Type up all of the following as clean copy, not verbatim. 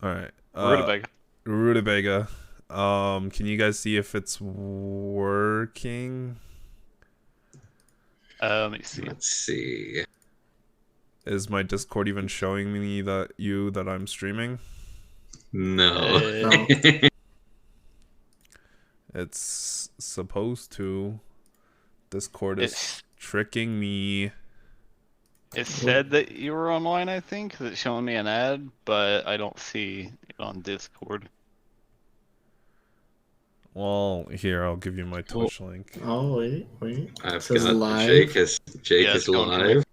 All right. Rutabaga. Rutabaga. Can you guys see if it's working? Let me see. Let's see. Is my Discord even showing me that I'm streaming? No. No. It's supposed to. Discord is It's, tricking me. it said that you were online, I think, 'cause it's showing me an ad, but I don't see it on Discord. Well, here, I'll give you my Twitch link. Oh, wait. I've It says got live. Jake is Yeah, it's going for me. live.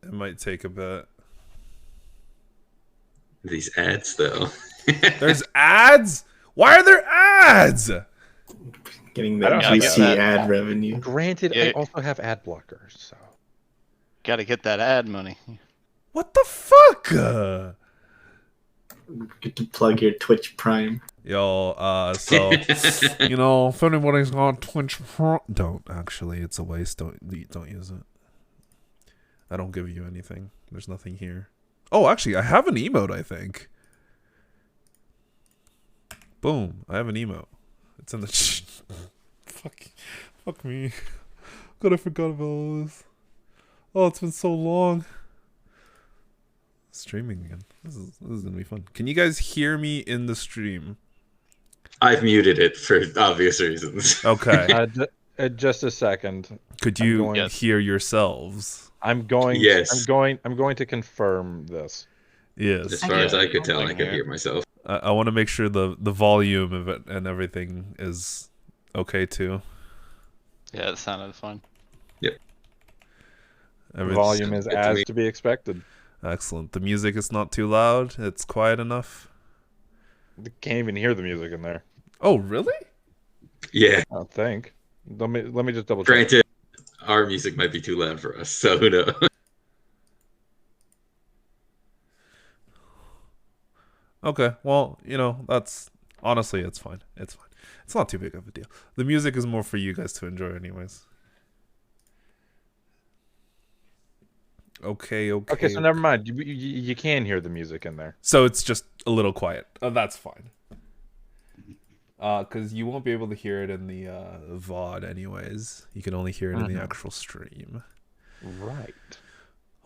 It might take a bit. These ads though. There's ads? Why are there ads? Getting I that don't have juicy that. ad revenue. Granted, I Yeah. also have ad blockers, so Gotta get that ad money. What the fuck? Get to plug your Twitch Prime. Yo, so you know, if anybody's got Twitch Pro, don't actually. It's a waste. Don't use it. I don't give you anything. There's nothing here. Oh, actually, I have an emote. I think. Boom! I have an emote. It's in the. Fuck me. God, I forgot about this. Oh, it's been so long. Streaming again. This is gonna be fun. Can you guys hear me in the stream? I've muted it for obvious reasons. Okay. just a second. Could I'm you going- hear yourselves? I'm going. Yes. I'm going to confirm this. Yes. As far as I could tell, I I can could hear. hear myself. I want to make sure the volume of it and everything is okay too. Yeah, it sounded fine. Everything's Volume is good to as me. to be expected. excellent. The music is not too loud. It's quiet enough. You can't even hear the music in there. Oh, really? Yeah. I don't think. Let me just double check. Granted, our music might be too loud for us, so who knows? Okay. Well, you know, that's honestly, it's fine. It's fine. It's not too big of a deal. The music is more for you guys to enjoy, anyways. Okay. Okay, so never mind. You can hear the music in there. So it's just a little quiet. That's fine. Because you won't be able to hear it in the VOD anyways. You can only hear it in the actual stream. Right.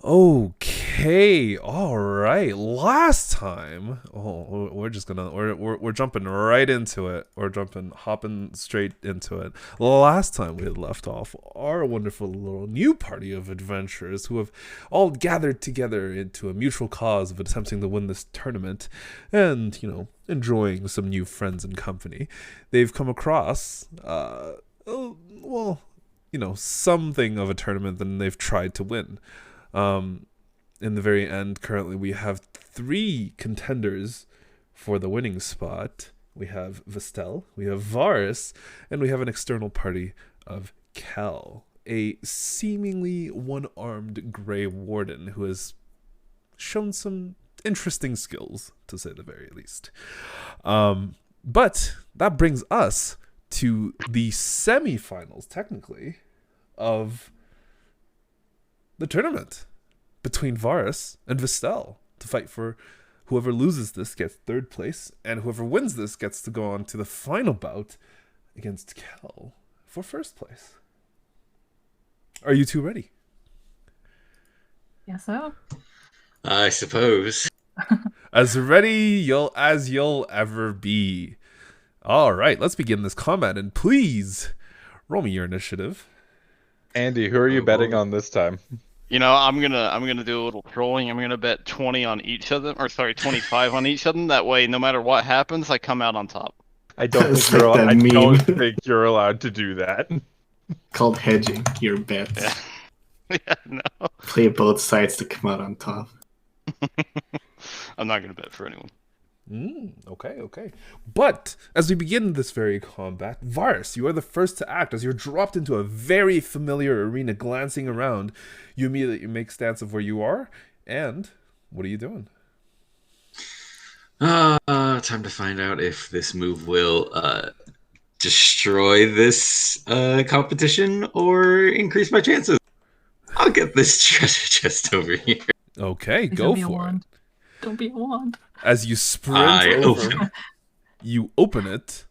Okay. All right. Last time, we're just gonna we're jumping right into it. We're hopping straight into it. Last time we had left off, our wonderful little new party of adventurers who have all gathered together into a mutual cause of attempting to win this tournament, and enjoying some new friends and company. They've come across, something of a tournament that they've tried to win. In the very end, currently we have 3 contenders for the winning spot. We have Vestelle, we have Varus, and we have an external party of Kel, a seemingly one-armed Grey Warden who has shown some interesting skills, to say the very least. But that brings us to the semifinals, technically, of the tournament between Varus and Vestelle to fight for whoever loses this gets 3rd place, and whoever wins this gets to go on to the final bout against Kel for 1st place. Are you two ready? Yeah, so. I suppose. As ready as you'll ever be. All right, let's begin this combat, and please roll me your initiative. Andy, who are you betting on this time? I'm gonna do a little trolling. I'm gonna bet 20 on each of them, or sorry, 25 on each of them. That way, no matter what happens, I come out on top. I don't It's think like that meme. don't think you're allowed to do that. Called hedging your bets. Yeah. Yeah, no. Play both sides to come out on top. I'm not gonna bet for anyone. Okay. But as we begin this very combat, Varus, you are the first to act. As you're dropped into a very familiar arena, glancing around, you immediately make stance of where you are, and what are you doing? Time to find out if this move will destroy this competition or increase my chances. I'll get this treasure chest over here. Okay, Please go don't be a for it. wand. Don't be a wand. As you sprint I over, open. you open it.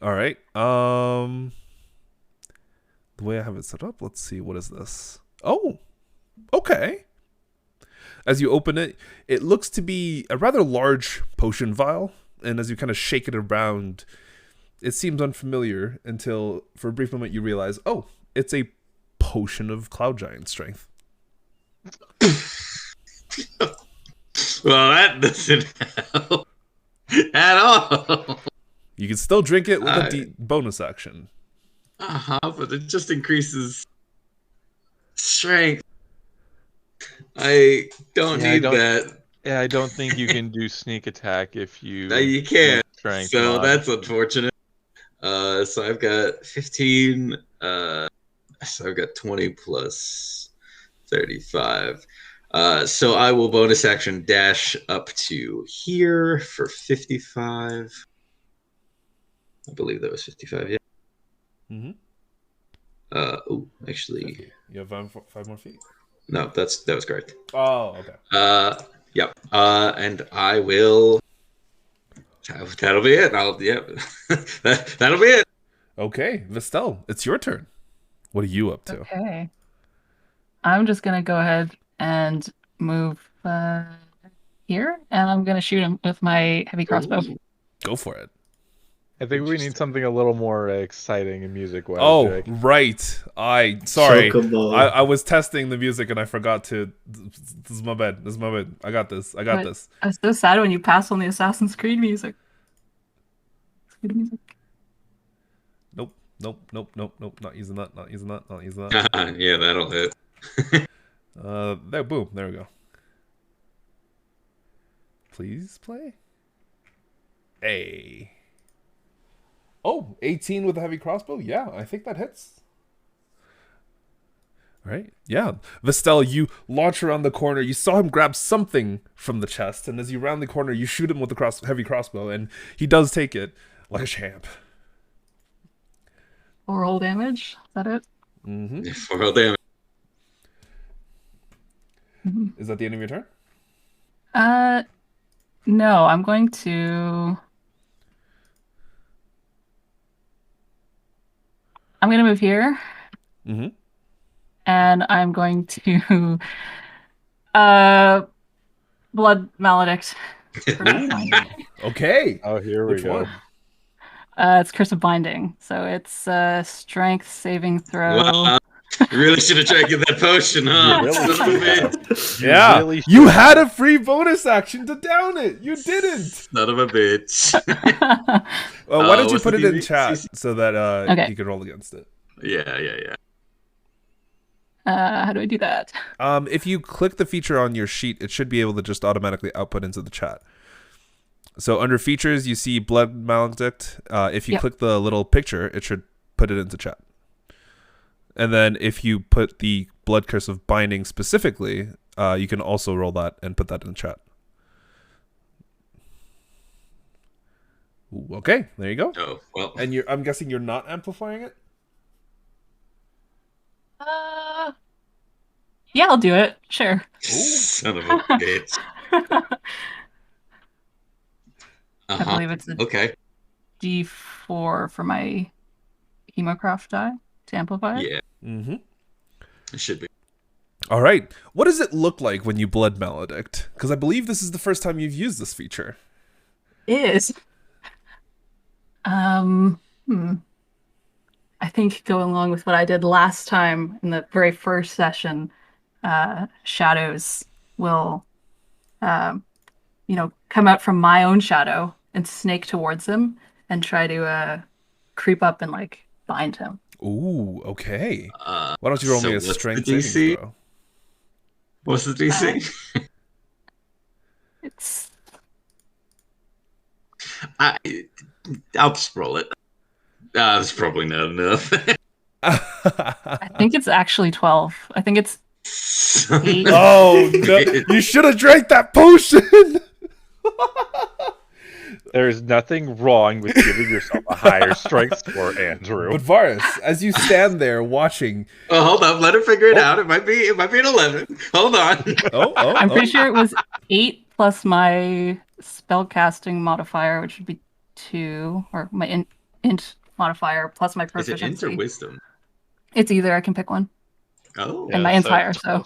All right. The way I have it set up, let's see. What is this? Oh, okay. As you open it, it looks to be a rather large potion vial. And as you kind of shake it around, it seems unfamiliar until for a brief moment you realize, oh, it's a potion of cloud giant strength. Well, that doesn't help at all. You can still drink it with a bonus action. But it just increases strength. I don't need that. Yeah, I don't think you can do sneak attack if you. No, you can't. Strength So mod. that's unfortunate. So I've got 15. So I've got 20 plus 35. So I will bonus action dash up to here for 55. I believe that was 55. Yeah. Mm-hmm. Actually, You have five more feet. no. That was correct. Oh, okay. Yep. And I will. That'll be it. That'll be it. Okay, Vestelle, it's your turn. What are you up to? Okay. I'm just gonna go ahead and move here, and I'm gonna shoot him with my heavy crossbow. Go for it. I think we need something a little more exciting and music-wise. Oh, Jake. right. Sorry. Chocobo. I was testing the music and I forgot to. This is my bad. I got this. Right. I was so sad when you passed on the Assassin's Creed music. It's good music. Nope. Not using that. Yeah, that'll hit. There. Boom. There we go. Please play. Hey. Oh, 18 with a heavy crossbow? Yeah, I think that hits. Right? Yeah. Vestelle, you launch around the corner. You saw him grab something from the chest, and as you round the corner, you shoot him with the heavy crossbow, and he does take it like a champ. 4 roll damage. Is that it? Mm-hmm. 4 roll damage. Is that the end of your turn? No, I'm going to move here. Mm-hmm. And I'm going to blood maledict. Okay. Oh, here we Which go. one? It's Curse of Binding. So it's strength saving throw. Wow. You really should have tried to get that potion, huh? You really Son of a should have. bitch. Yeah, really you should had a free bonus action to down it. You didn't. Son of a bitch. Why don't you what's put the it in DV? chat so that Okay. you can roll against it? Yeah. How do I do that? If you click the feature on your sheet, it should be able to just automatically output into the chat. So under features, you see Blood Maledict. If you click the little picture, it should put it into chat. And then if you put the Blood Curse of Binding specifically, you can also roll that and put that in chat. Ooh, okay, there you go. Oh, well. And I'm guessing you're not amplifying it? Yeah, I'll do it. Sure. Son of a bitch. I believe it's a Okay. D4 for my Hemocraft die to amplify it. Yeah, Mm-hmm. it should be. All right. What does it look like when you Blood Maledict? Because I believe this is the first time you've used this feature. Is. I think going along with what I did last time in the very first session, shadows will, come out from my own shadow and snake towards him and try to creep up and bind him. Ooh, okay. Why don't you roll me a what's the strength DC? saving throw? What's the DC? It's I'll just roll it. That's probably not enough. I think it's actually 12. I think it's eight. Oh, no. You should have drank that potion. There's nothing wrong with giving yourself a higher strength score, Andrew. But Varus, as you stand there watching, Oh, hold up. Let her figure it out. It might be an 11. Hold on. I'm pretty sure it was 8 plus my spellcasting modifier, which would be 2, or my int modifier plus my Is proficiency. it int or wisdom? It's either. I can pick one. Oh. And my int's higher, so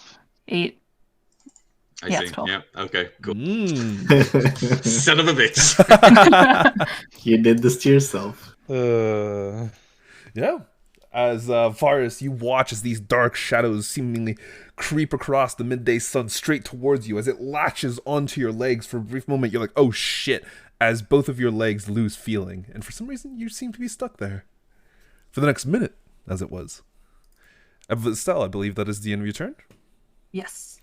8. I Yeah, see. it's 12. Yeah. Okay. Cool. mm, Son of a bitch. You did this to yourself. yeah. As Varus, you watch as these dark shadows seemingly creep across the midday sun straight towards you. As it latches onto your legs for a brief moment, you're like, oh shit, as both of your legs lose feeling. And for some reason, you seem to be stuck there. For the next minute, as it was. Vestelle, I believe that is the end of your turn. Yes.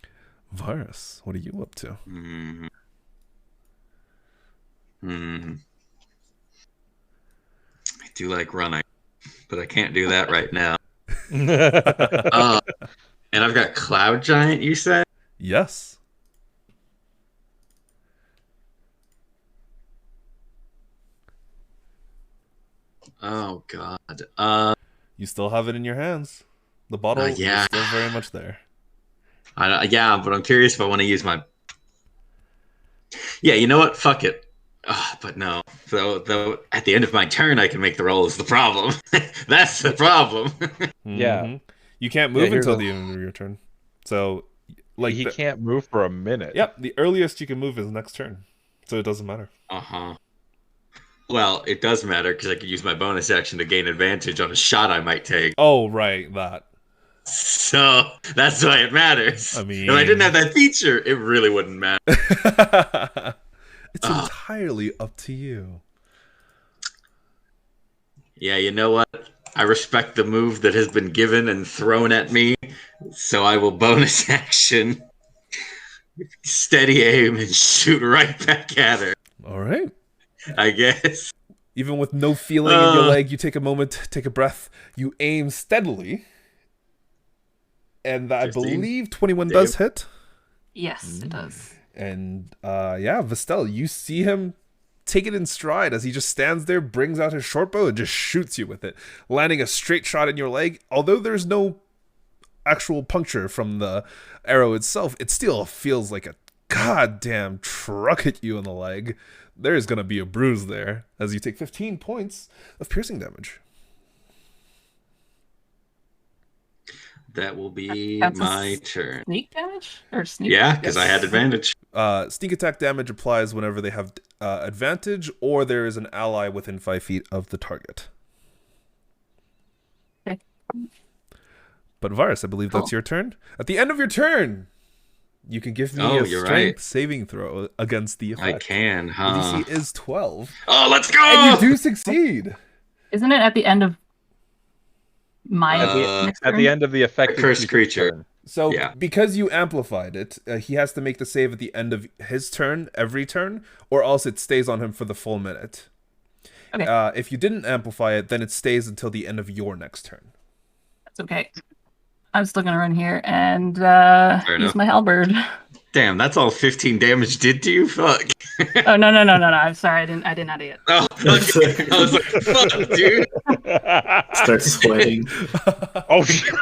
Varus, what are you up to? I do like running, but I can't do that right now. And I've got Cloud Giant, you said? Yes. Oh, God. You still have it in your hands. The bottle yeah. is still very much there. Yeah, but I'm curious if I want to use my... Yeah, you know what? Fuck it. But no. Though at the end of my turn, I can make the roll is the problem. That's the problem. Yeah. You can't move here's until a- the end of your turn. So, like, he can't move for a minute. Yep, the earliest you can move is next turn. So it doesn't matter. Uh-huh. Well, it does matter because I could use my bonus action to gain advantage on a shot I might take. Oh, right, that. So that's why it matters. I mean... if I didn't have that feature, it really wouldn't matter. It's entirely up to you. Yeah, you know what? I respect the move that has been given and thrown at me, so I will bonus action, steady aim, and shoot right back at her. All right. I guess. Even with no feeling in your leg, you take a moment, take a breath, you aim steadily. And I 15. believe 21 does hit. Yes, it does. And yeah, Vestelle, you see him take it in stride as he just stands there, brings out his short bow, and just shoots you with it, landing a straight shot in your leg. Although there's no actual puncture from the arrow itself, it still feels like a goddamn truck hit you in the leg. There's gonna be a bruise there as you take 15 points of piercing damage. That will be That's my turn. Sneak damage? Or sneak? Yeah, because I Yes. had advantage. Sneak attack damage applies whenever they have advantage or there is an ally within 5 feet of the target. Okay. But Varus, I believe that's your turn. At the end of your turn, you can give me a you're strength right. saving throw against the I effect. can, The huh? DC is 12. Oh, let's go! And you do succeed. Isn't it at the end of my next At turn? the end of the affected cursed creature. turn. So Yeah. because you amplified it, he has to make the save at the end of his turn, every turn, or else it stays on him for the full minute. Okay. If you didn't amplify it, then it stays until the end of your next turn. That's okay. I'm still gonna run here and use enough. my halberd. Damn, that's all 15 damage did to you? Fuck. Oh no. I'm sorry, I didn't add it yet. Oh, okay. I was like, fuck, dude. Start sweating. Oh, shit.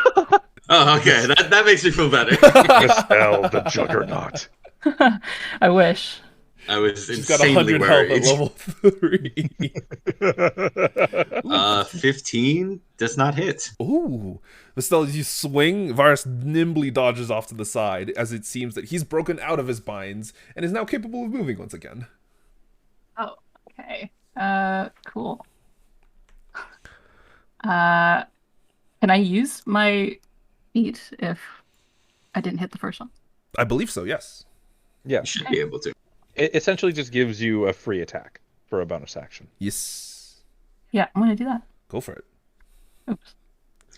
Oh, okay. That makes me feel better. Vestelle, the juggernaut. I wish. I was She's got insanely 100 health at worried. level 3. 15 does not hit. Ooh. Vestelle, as you swing, Varus nimbly dodges off to the side as it seems that he's broken out of his binds and is now capable of moving once again. Oh, okay. Cool. Can I use my feat if I didn't hit the first one? I believe so, yes. Yeah. You should be able to. It essentially just gives you a free attack for a bonus action. Yes. Yeah, I'm gonna do that. Go for it. Oops.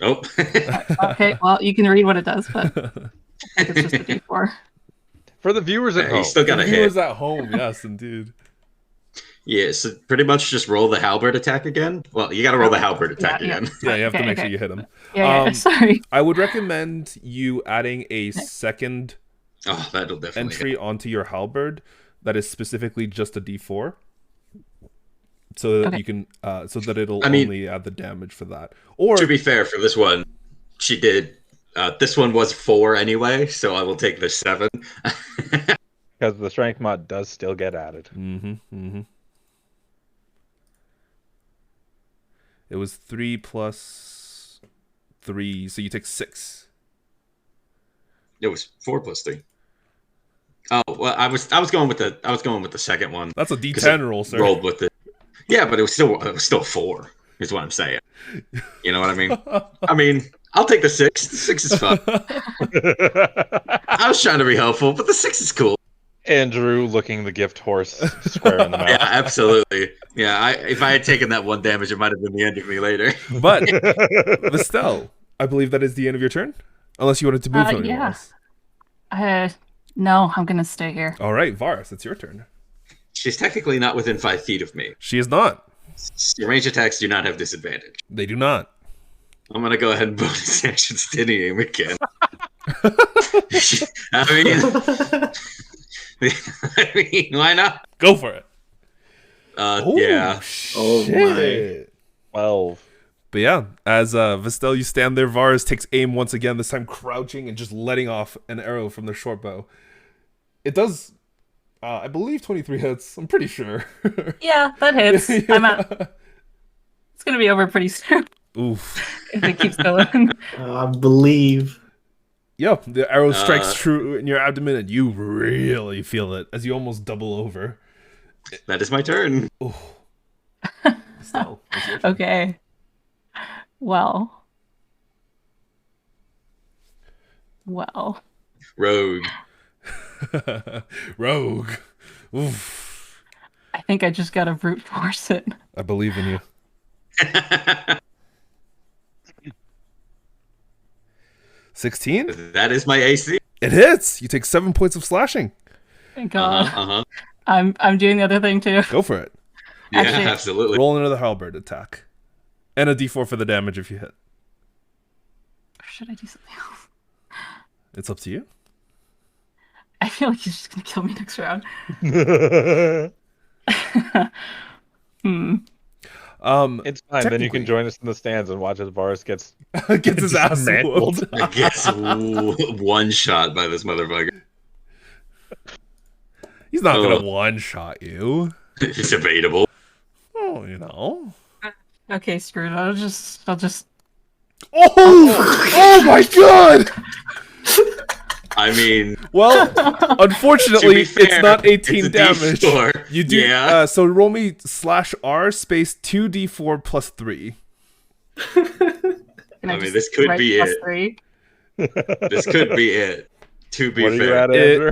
Oh. Okay, well, you can read what it does, but I think it's just a D4. For the viewers at Yeah, home. you still got to hit. Viewers at home, yes, indeed. Yeah, so pretty much just roll the halberd attack again. Well, you got to roll the halberd attack Yeah. again. Yeah, you have to Okay, make sure okay. you hit him. Yeah, sorry. I would recommend you adding a second Oh, that'll definitely hit. entry onto your halberd that is specifically just a D4. so that Okay. you can so that it'll I mean- only add the damage for that. Or To be fair, for this one, she did. This one was 4 anyway, so I will take the 7. Because the strength mod does still get added. It was 3 plus 3, so you take 6. It was 4 plus 3. Oh well, I was going with the second one. That's a 'cause D10 it roll, sir. Rolled with it. Yeah, but it was still 4. Is what I'm saying. You know what I mean? I'll take the 6. The 6 is fun. I was trying to be helpful, but the 6 is cool. Andrew looking the gift horse square in the mouth. Yeah, absolutely. Yeah, if I had taken that 1 damage, it might have been the end of me later. But Vestelle, I believe that is the end of your turn, unless you wanted to move anywhere yeah. else. No, I'm gonna stay here. All right, Varus, it's your turn. She's technically not within 5 feet of me. She is not. Your range attacks do not have disadvantage. They do not. I'm gonna go ahead and bonus action steady aim again. I mean, why not? Go for it. Yeah. Oh Shit. 12. But yeah, as Vestelle, you stand there, Varus takes aim once again, this time crouching and just letting off an arrow from their short bow. It does, I believe 23 hits, I'm pretty sure. Yeah, that hits. I'm at. It's gonna be over pretty soon Oof. if it keeps going. I believe. Yep, the arrow strikes true in your abdomen and you really feel it as you almost double over. That is my turn. Oh. Vestelle, it's your turn. Okay. Well. Rogue. Rogue. Oof. I think I just gotta brute force it. I believe in you. 16? That is my AC. It hits! You take 7 points of slashing. Thank God. Uh-huh. I'm doing the other thing too. Go for it. Yeah, Actually- absolutely. Roll another halberd attack. And a d4 for the damage if you hit. Or should I do something else? It's up to you. I feel like he's just gonna kill me next round. It's fine. Then you can join us in the stands and watch as Varus gets Gets his ass mangled. whooped. I guess one shot by this motherfucker. He's not gonna Oh. one-shot you. It's debatable. Oh, you know. Okay, screw it. I'll just Oh! Oh my god! I mean, Well, to unfortunately, be fair, it's not 18 it's a damage. D4. You do. Yeah. So roll me /R space 2d4 plus 3. can I mean, just this could write be plus it. 3? This could be it. To be What are you fair, at, It- Andrew?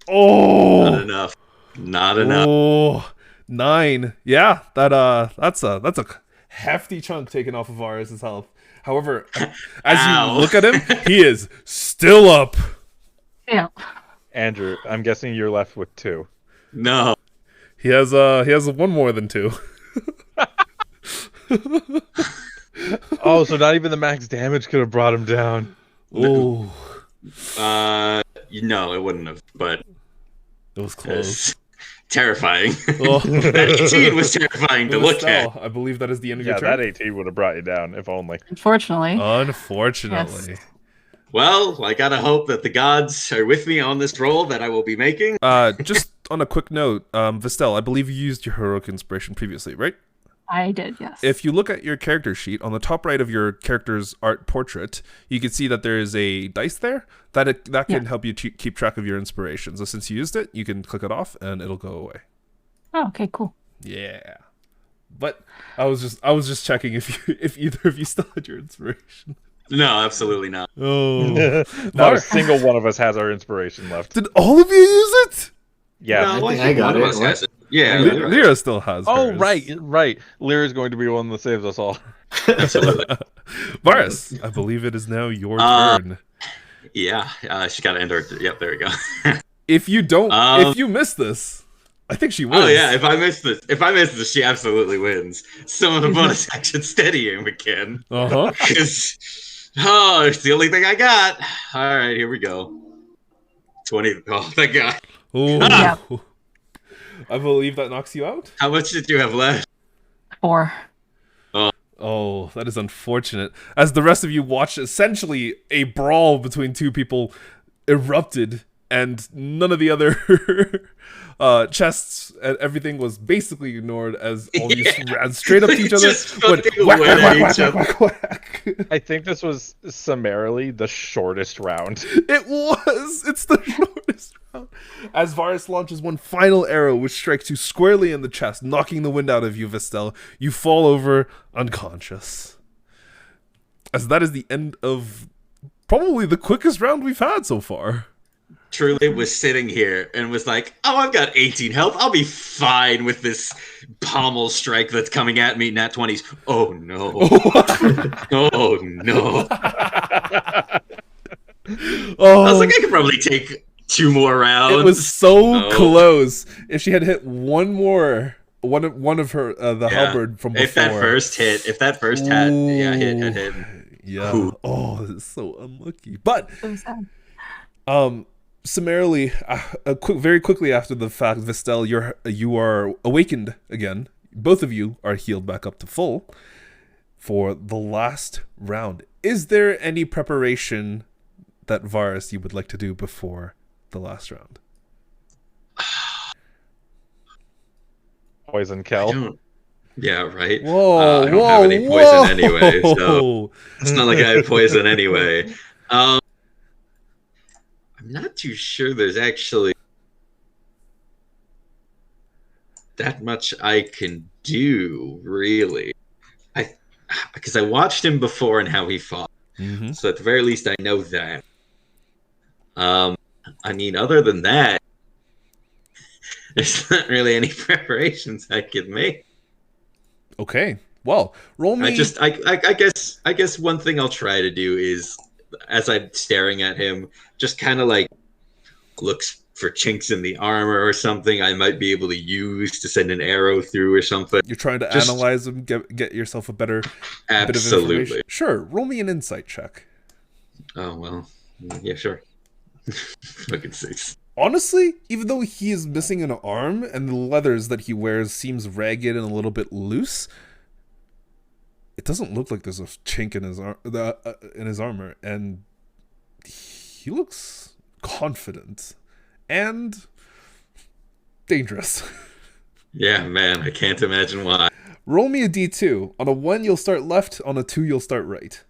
Oh! not enough. Not enough. Oh, 9. Yeah, that's a hefty chunk taken off of Varus' health. However, as Ow. you look at him, he is still up. Yeah. Andrew, I'm guessing you're left with 2. No. He has one more than 2. Oh, so not even the max damage could have brought him down. Oh, No, it wouldn't have. But it was close. it's terrifying. Oh. That 18 was terrifying to look at. Vestelle, I believe that is the end of Yeah, your turn. that 18 would have brought you down, if only. Unfortunately. Unfortunately. Yes. Well, I gotta hope that the gods are with me on this roll that I will be making. Just on a quick note, Vestelle, I believe you used your heroic inspiration previously, right? I did, yes. If you look at your character sheet, on the top right of your character's art portrait, you can see that there is a dice there that can help you keep track of your inspiration. So since you used it, you can click it off and it'll go away. Oh, okay, cool. Yeah. But I was just checking if either of you still had your inspiration. No, absolutely not. Oh. Not a single one of us has our inspiration left. Did all of you use it? Yeah. No, I think I got one of it. us has it. Yeah, Lyra still has Oh, hers. right. Lyra's going to be one that saves us all. absolutely. Varus, I believe it is now your Uh, turn. Yeah, she got to end her. Yep, there we go. If you don't, Um, if you miss this, I think she wins. Oh yeah, if I miss this, she absolutely wins. Some of the bonus action steady aim again. Uh-huh. Because it's the only thing I got. All right, here we go. 20. Oh, thank God. Ooh. Yeah. I believe that knocks you out. How much did you have left? 4. Oh, that is unfortunate. As the rest of you watch, essentially a brawl between two people erupted, and none of the other chests and everything was basically ignored as all of you ran straight up to each other. Just Went fucking whack, went whack, at whack, each whack, other. whack, whack, whack. I think this was summarily the shortest round. It was. It's the shortest round. As Varus launches one final arrow, which strikes you squarely in the chest, knocking the wind out of you, Vestelle. You fall over unconscious. As that is the end of probably the quickest round we've had so far. Truly was sitting here and was like, "Oh, I've got 18 health. I'll be fine with this pommel strike that's coming at me." Nat 20s. Oh no! Oh no! Oh, I was like, I could probably take 2 more rounds. it was so No. close. If she had hit one more, one of her the Yeah. halberd from before. If that first had hit. Yeah. Ooh. Oh, this is so unlucky. But So sad. summarily, very quickly after the fact, Vestelle, you are awakened again. Both of you are healed back up to full for the last round. Is there any preparation that Varus you would like to do before the last round? Poison I Kel. don't- Yeah, right. Whoa, I don't have any poison anyway, so it's not like I have poison anyway. I'm not too sure there's actually that much I can do, really. Because I watched him before and how he fought, Mm-hmm. so at the very least I know that. I mean, other than that, there's not really any preparations I could make. Okay. Well, roll me. I guess one thing I'll try to do is, as I'm staring at him, just kind of like looks for chinks in the armor or something I might be able to use to send an arrow through or something. You're trying to just- analyze them, get yourself a better bit of Absolutely. information. Sure. Roll me an insight check. Oh well, yeah, sure. Fucking 6. Honestly, even though he is missing an arm and the leathers that he wears seems ragged and a little bit loose, it doesn't look like there's a chink in his armor, and he looks confident and dangerous. Yeah, man, I can't imagine why. Roll me a d2. On a 1, you'll start left. On a 2, you'll start right.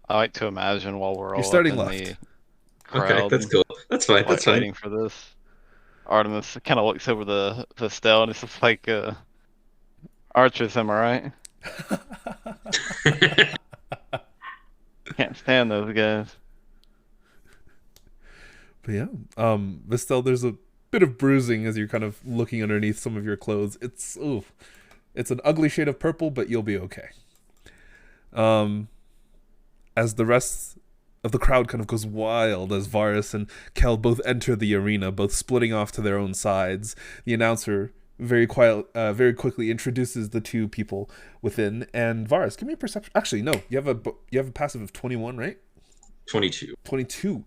I like to imagine while we're all starting up in left. the crowd, Okay, that's cool. That's fine. That's fine. waiting for this. Artemis kind of looks over the Vestelle and it's just like archers, am I right? Can't stand those guys. But yeah, Vestelle, there's a bit of bruising as you're kind of looking underneath some of your clothes. It's an ugly shade of purple, but you'll be okay. As the rest of the crowd kind of goes wild as Varus and Kel both enter the arena, both splitting off to their own sides, the announcer very quickly introduces the two people within. And Varus, give me a perception. Actually, no, you have a passive of 21, right? 22. 22.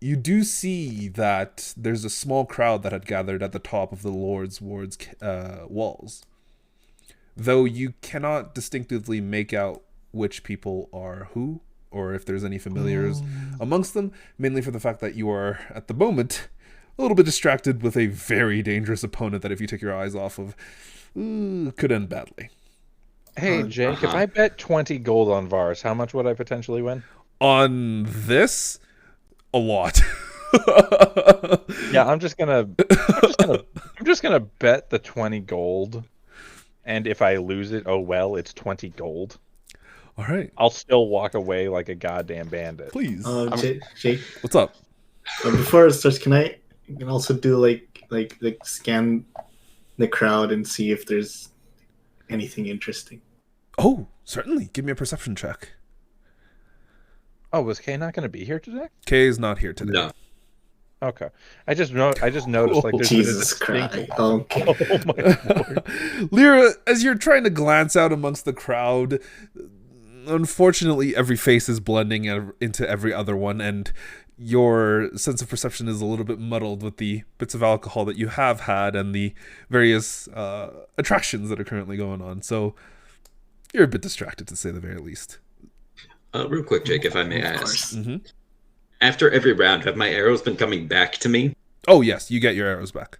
You do see that there's a small crowd that had gathered at the top of the Lord's Ward's walls. Though you cannot distinctively make out which people are who, or if there's any familiars amongst them, mainly for the fact that you are, at the moment, a little bit distracted with a very dangerous opponent that if you take your eyes off of, could end badly. Hey, Jake, if I bet 20 gold on Varus, how much would I potentially win? On this, a lot. Yeah, I'm just gonna bet the 20 gold, and if I lose it, oh well, it's 20 gold. All right, I'll still walk away like a goddamn bandit. please. Jake, What's up? before it starts, can I also do like scan the crowd and see if there's anything interesting? Oh, certainly. Give me a perception check. Oh, was Kay not going to be here today? Kay is not here today. No. Okay, I just noticed like there's Jesus a distinct... Christ. Okay. Oh my lord. Lyra, as you're trying to glance out amongst the crowd, unfortunately every face is blending into every other one, and your sense of perception is a little bit muddled with the bits of alcohol that you have had and the various attractions that are currently going on. So you're a bit distracted, to say the very least. Real quick, Jake, if I may Of ask. course. Mm-hmm. After every round, have my arrows been coming back to me? Oh, yes, you get your arrows back.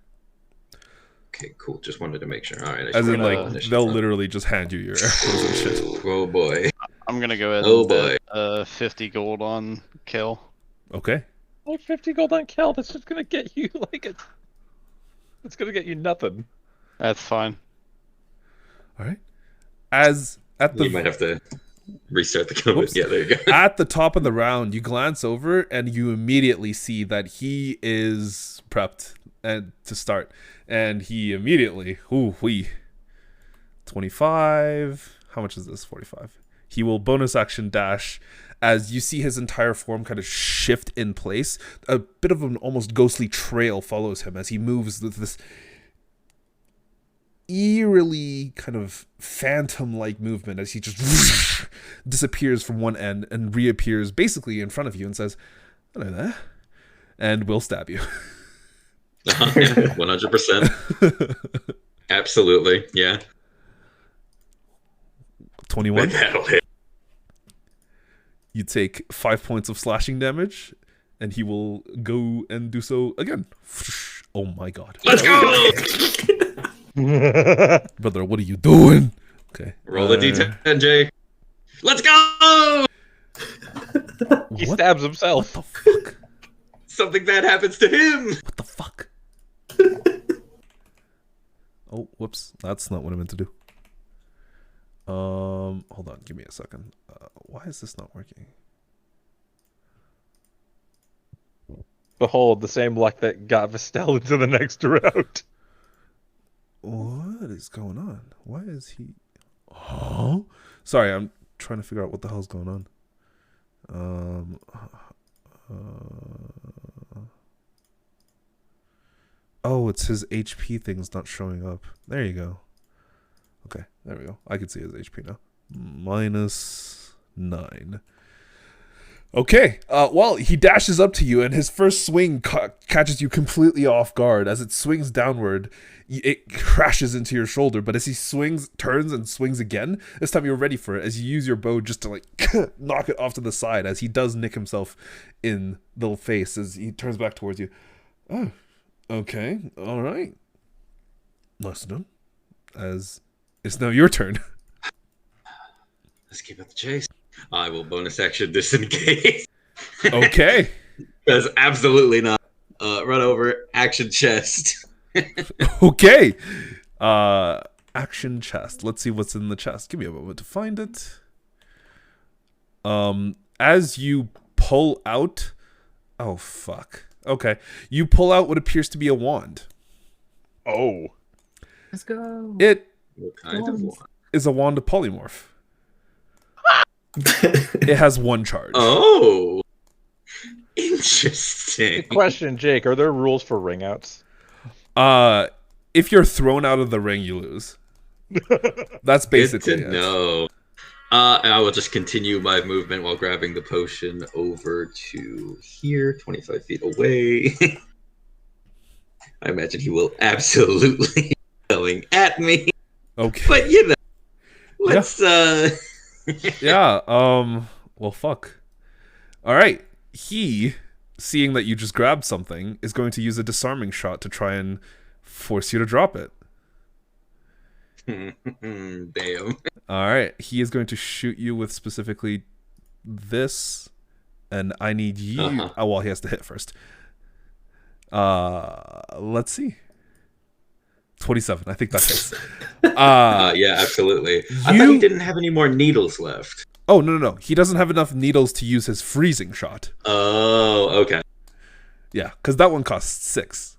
Okay, cool. Just wanted to make sure. All right. As in, like, initiative. they'll literally just hand you your arrows and shit. Oh boy. I'm gonna go ahead Oh, and bet 50 gold on kill. Okay. Like 50 gold on kill, that's just gonna get you it's gonna get you nothing. That's fine. All right. As at the You might have to restart the kill. Whoops. Yeah, there you go. at the top of the round, you glance over and you immediately see that he is prepped and to start, and he immediately 25. How much is this? 45. He will bonus action dash as you see his entire form kind of shift in place. A bit of an almost ghostly trail follows him as he moves with this eerily kind of phantom-like movement as he just disappears from one end and reappears basically in front of you and says, "Hello there," and will stab you. 100%. Absolutely. Yeah. 21. That'll hit. You take 5 points of slashing damage, and he will go and do so again. Oh my god. Let's go! Brother, what are you doing? Okay. Roll a d10, Jake. Let's go! He What? stabs himself. What the fuck? Something bad happens to him. What the fuck? Oh, whoops. That's not what I meant to do. Hold on. Give me a second. Why is this not working? Behold, the same luck that got Vestelle into the next round. What is going on? Why is he... Oh? Sorry, I'm trying to figure out what the hell's going on. Oh, it's his HP thing's not showing up. There you go. Okay, there we go. I can see his HP now. -9. Okay, well, he dashes up to you, and his first swing catches you completely off guard. As it swings downward, it crashes into your shoulder, but as he turns and swings again, this time you're ready for it, as you use your bow just to, like, knock it off to the side, as he does nick himself in the face as he turns back towards you. Oh, okay, all right. Nice done. As it's now your turn. Let's keep up the chase. I will bonus action disengage. Okay. Because absolutely not. Run over, action chest. Okay. Action chest. Let's see what's in the chest. Give me a moment to find it. As you pull out... Oh, fuck. Okay. You pull out what appears to be a wand. Oh. Let's go. It What kind of one? is a wand of polymorph. It has one charge. Oh. Interesting. Question, Jake, are there rules for ring outs? If you're thrown out of the ring, you lose. That's basically Good to it. know. And I will just continue my movement while grabbing the potion over to here, 25 feet away. I imagine he will absolutely going at me. Okay. But you know, let's Yeah. Well, fuck. All right. He, seeing that you just grabbed something, is going to use a disarming shot to try and force you to drop it. Damn. All right. He is going to shoot you with specifically this, and I need you. Oh, well, he has to hit first. Let's see. 27. I think that hits. Yeah, absolutely. I thought he didn't have any more needles left. Oh, no. He doesn't have enough needles to use his freezing shot. Oh, okay. Yeah, because that one costs 6.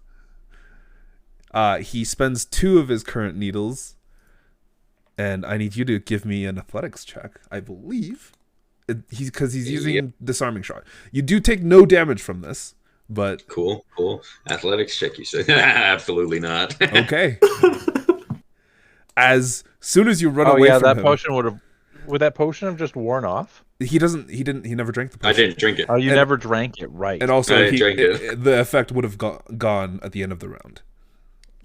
He spends 2 of his current needles, and I need you to give me an athletics check, I believe. Because he's using disarming shot. You do take no damage from this, but... Cool. Athletics check, you said. Absolutely not. Okay. As soon as you run away from that him... potion would that potion have just worn off? He doesn't. He didn't. He never drank the I potion. didn't drink it. Oh, you And- never drank it, right? And also, I didn't drink the effect would have gone at the end of the round,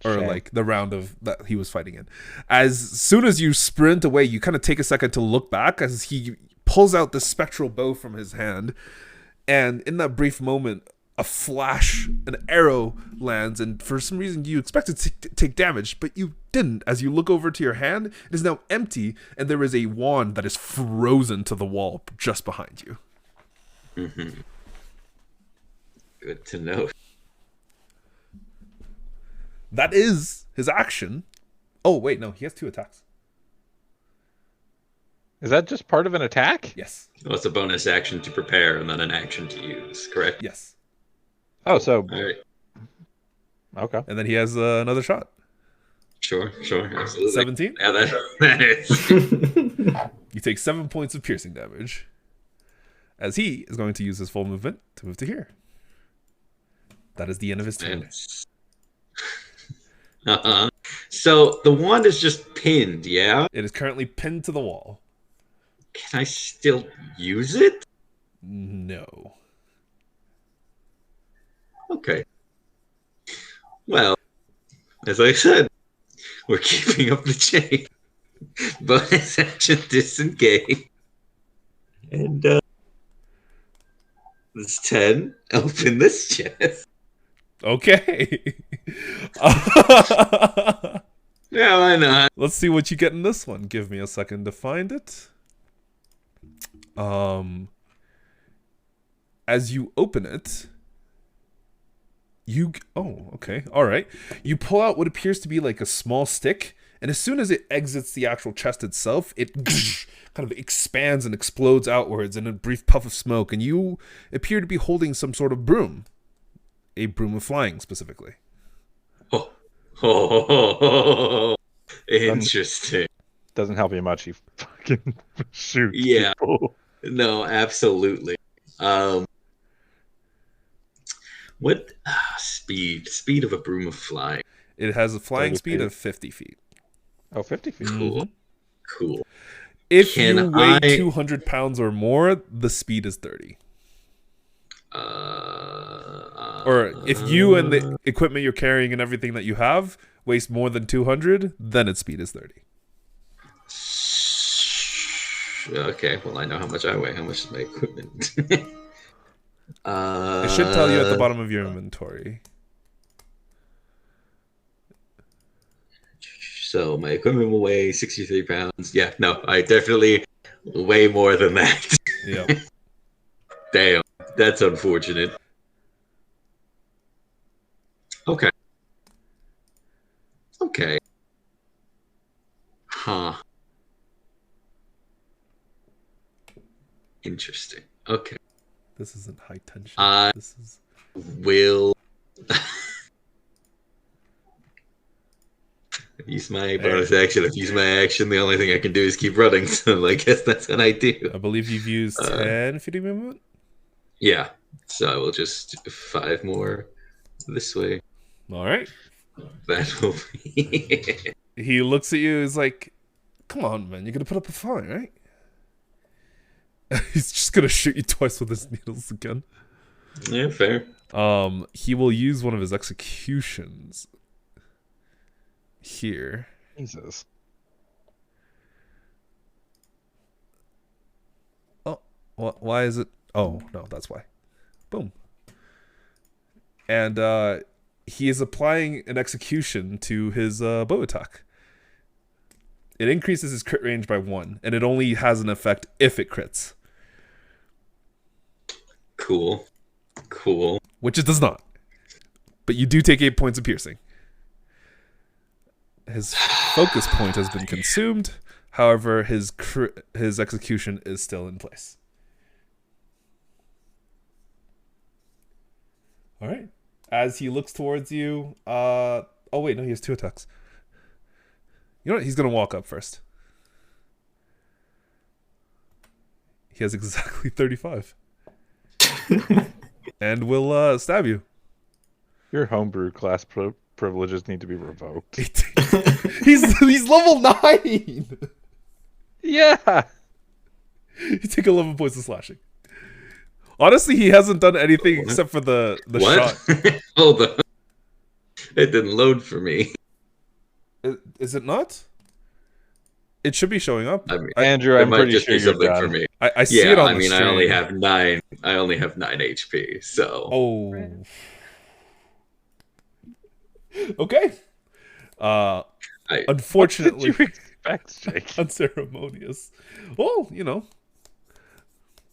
or Shame. like the round of that he was fighting in. As soon as you sprint away, you kind of take a second to look back as he pulls out the spectral bow from his hand, and in that brief moment, a flash, an arrow lands, and for some reason you expected to take damage, but you didn't. As you look over to your hand, it is now empty, and there is a wand that is frozen to the wall just behind you. Mm-hmm. Good to know. That is his action. Oh, wait, no, he has 2 attacks. Is that just part of an attack? Yes. Well, it's a bonus action to prepare and then an action to use, correct? Yes. Oh, so All right. okay. And then he has another shot. Sure, absolutely. 17. Yeah, that is. You take 7 points of piercing damage. As he is going to use his full movement to move to here. That is the end of his turn. Uh-huh. So the wand is just pinned, yeah? It is currently pinned to the wall. Can I still use it? No. Okay. Well, as I said, we're keeping up the chain. Bonus action disengage. And this 10. Open this chest. Okay. Yeah, why not? Let's see what you get in this one. Give me a second to find it. As you open it, okay. All right. You pull out what appears to be like a small stick, and as soon as it exits the actual chest itself, it kind of expands and explodes outwards in a brief puff of smoke, and you appear to be holding some sort of broom. A broom of flying, specifically. Oh, interesting. Doesn't help you much. You fucking shoot. Yeah. people. No, absolutely. What speed? Speed of a broom of flying. It has a flying 30 speed feet. of 50 feet. Oh, 50 feet. Cool. Cool. If Can you weigh I- 200 pounds or more, the speed is 30. Or if you and the equipment you're carrying and everything that you have weighs more than 200, then its speed is 30. Okay, well, I know how much I weigh. How much is my equipment? It should tell you at the bottom of your inventory. So my equipment will weigh 63 pounds. Yeah, no, I definitely weigh more than that. Yeah. Damn, that's unfortunate. Okay. Okay. Huh. Interesting. Okay. This isn't high tension. This is Will use my bonus action. If I use my action, the only thing I can do is keep running. So I guess that's what I do. I believe you've used 10 feet of movement. Yeah. So I will just do 5 more this way. All right. That will be. He looks at you. He's like, "Come on, man. You're gonna put up a fight, right?" He's just gonna shoot you twice with his needles again. Yeah, fair. He will use one of his executions here. Jesus. Oh, why is it? Oh no, that's why. Boom. And he is applying an execution to his bow attack. It increases his crit range by 1, and it only has an effect if it crits, Cool. Cool. which it does not. But you do take 8 points of piercing. His focus point has been consumed. However, his execution is still in place. All right. As he looks towards you, oh wait, no, he has 2 attacks. You know what? He's gonna walk up first. He has exactly 35, and will stab you. Your homebrew class privileges need to be revoked. He's level 9. Yeah. You take 11 points of slashing. Honestly, he hasn't done anything except for the What? shot. Hold on. It didn't load for me. Is it not? It should be showing up. I mean, Andrew, it I'm might pretty just sure be you're something for done. me. I see it Yeah, on I the mean, stream. I only have 9 HP, so Oh. Okay. Unfortunately, What did you expect, Jake? unceremonious. Well,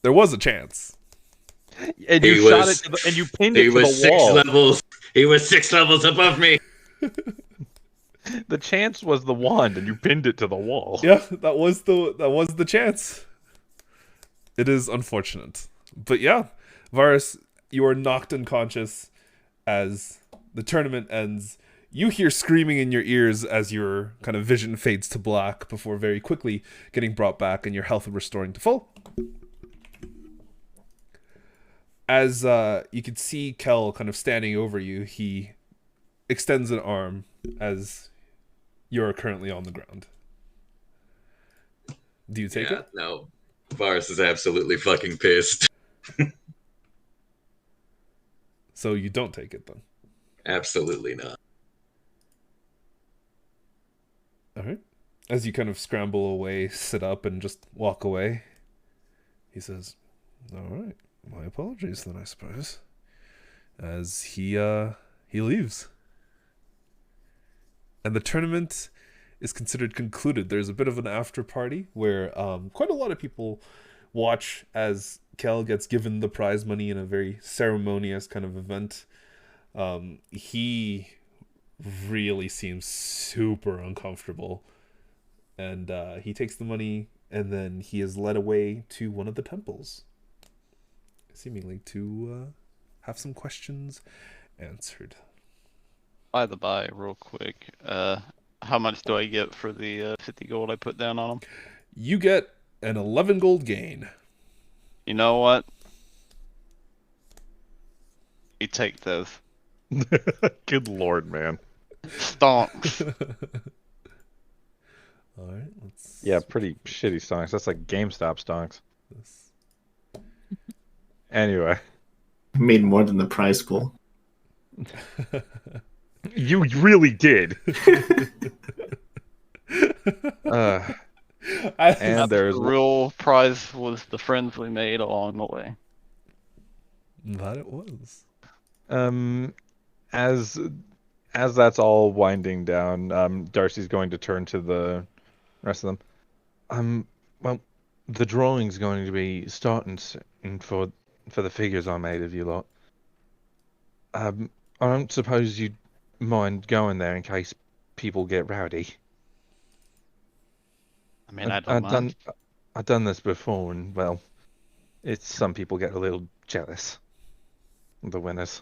there was a chance. And He you shot was- it and you pinned it he to the was 6 wall. levels. He was 6 levels above me. The chance was the wand, and you pinned it to the wall. Yeah, that was the chance. It is unfortunate, but yeah, Varus, you are knocked unconscious as the tournament ends. You hear screaming in your ears as your kind of vision fades to black before very quickly getting brought back and your health restoring to full. As you can see Kel kind of standing over you, he extends an arm as you're currently on the ground. Do you take it? No. Varus is absolutely fucking pissed. So you don't take it then. Absolutely not. All right. As you kind of scramble away, sit up, and just walk away, he says, "All right, my apologies then, I suppose." As he leaves, and the tournament is considered concluded. There's a bit of an after party where quite a lot of people watch as Kel gets given the prize money in a very ceremonious kind of event. He really seems super uncomfortable, and he takes the money and then he is led away to one of the temples, seemingly to have some questions answered. By the by, real quick, how much do I get for the 50 gold I put down on them? You get an 11 gold gain. You know what? You take those. Good lord, man. Stonks. All right, let's. Yeah, pretty shitty stonks. That's like GameStop stonks. This. Anyway. Made more than the prize pool. You really did. And there's The real prize was the friends we made along the way. That it was. as that's all winding down, Darcy's going to turn to the rest of them. Well, the drawing's going to be starting soon for the figures I made of you lot. I don't suppose you'd mind going there in case people get rowdy. I mean, I don't mind. I've done this before, and well, some people get a little jealous of the winners.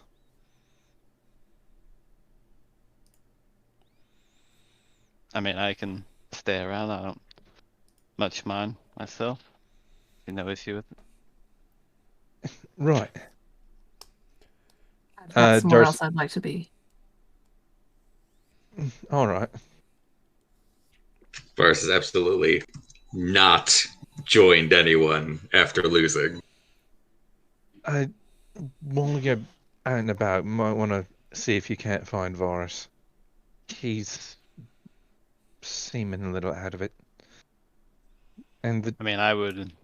I mean, I can stay around. I don't much mind myself. No issue with it. Right. That's somewhere Darcy- else I'd like to be. All right. Varus has absolutely not joined anyone after losing. While you go out and about, might want to see if you can't find Varus. He's seeming a little out of it. And I mean, I wouldn't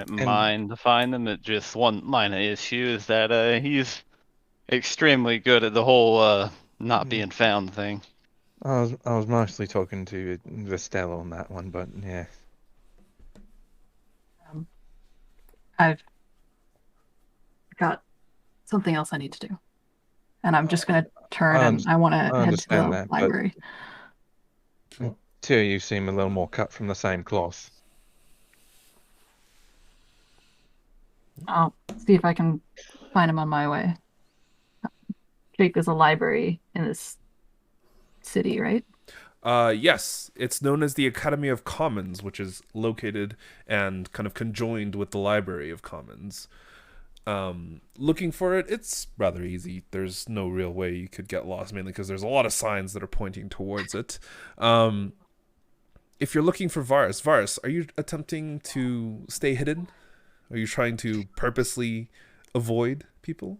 mind to find him. It just one minor issue is that he's extremely good at the whole not being found thing. I was mostly talking to Vestelle on that one, but yeah. I've got something else I need to do. And I'm just going to turn and I want to head to understand the that, but- library. Two of you seem a little more cut from the same cloth. I'll see if I can find him on my way. Jake, there's a library in this city, right? Yes, it's known as the Academy of Commons, which is located and kind of conjoined with the Library of Commons. Looking for it, it's rather easy. There's no real way you could get lost, mainly because there's a lot of signs that are pointing towards it. if you're looking for Varus, are you attempting to stay hidden? Are you trying to purposely avoid people?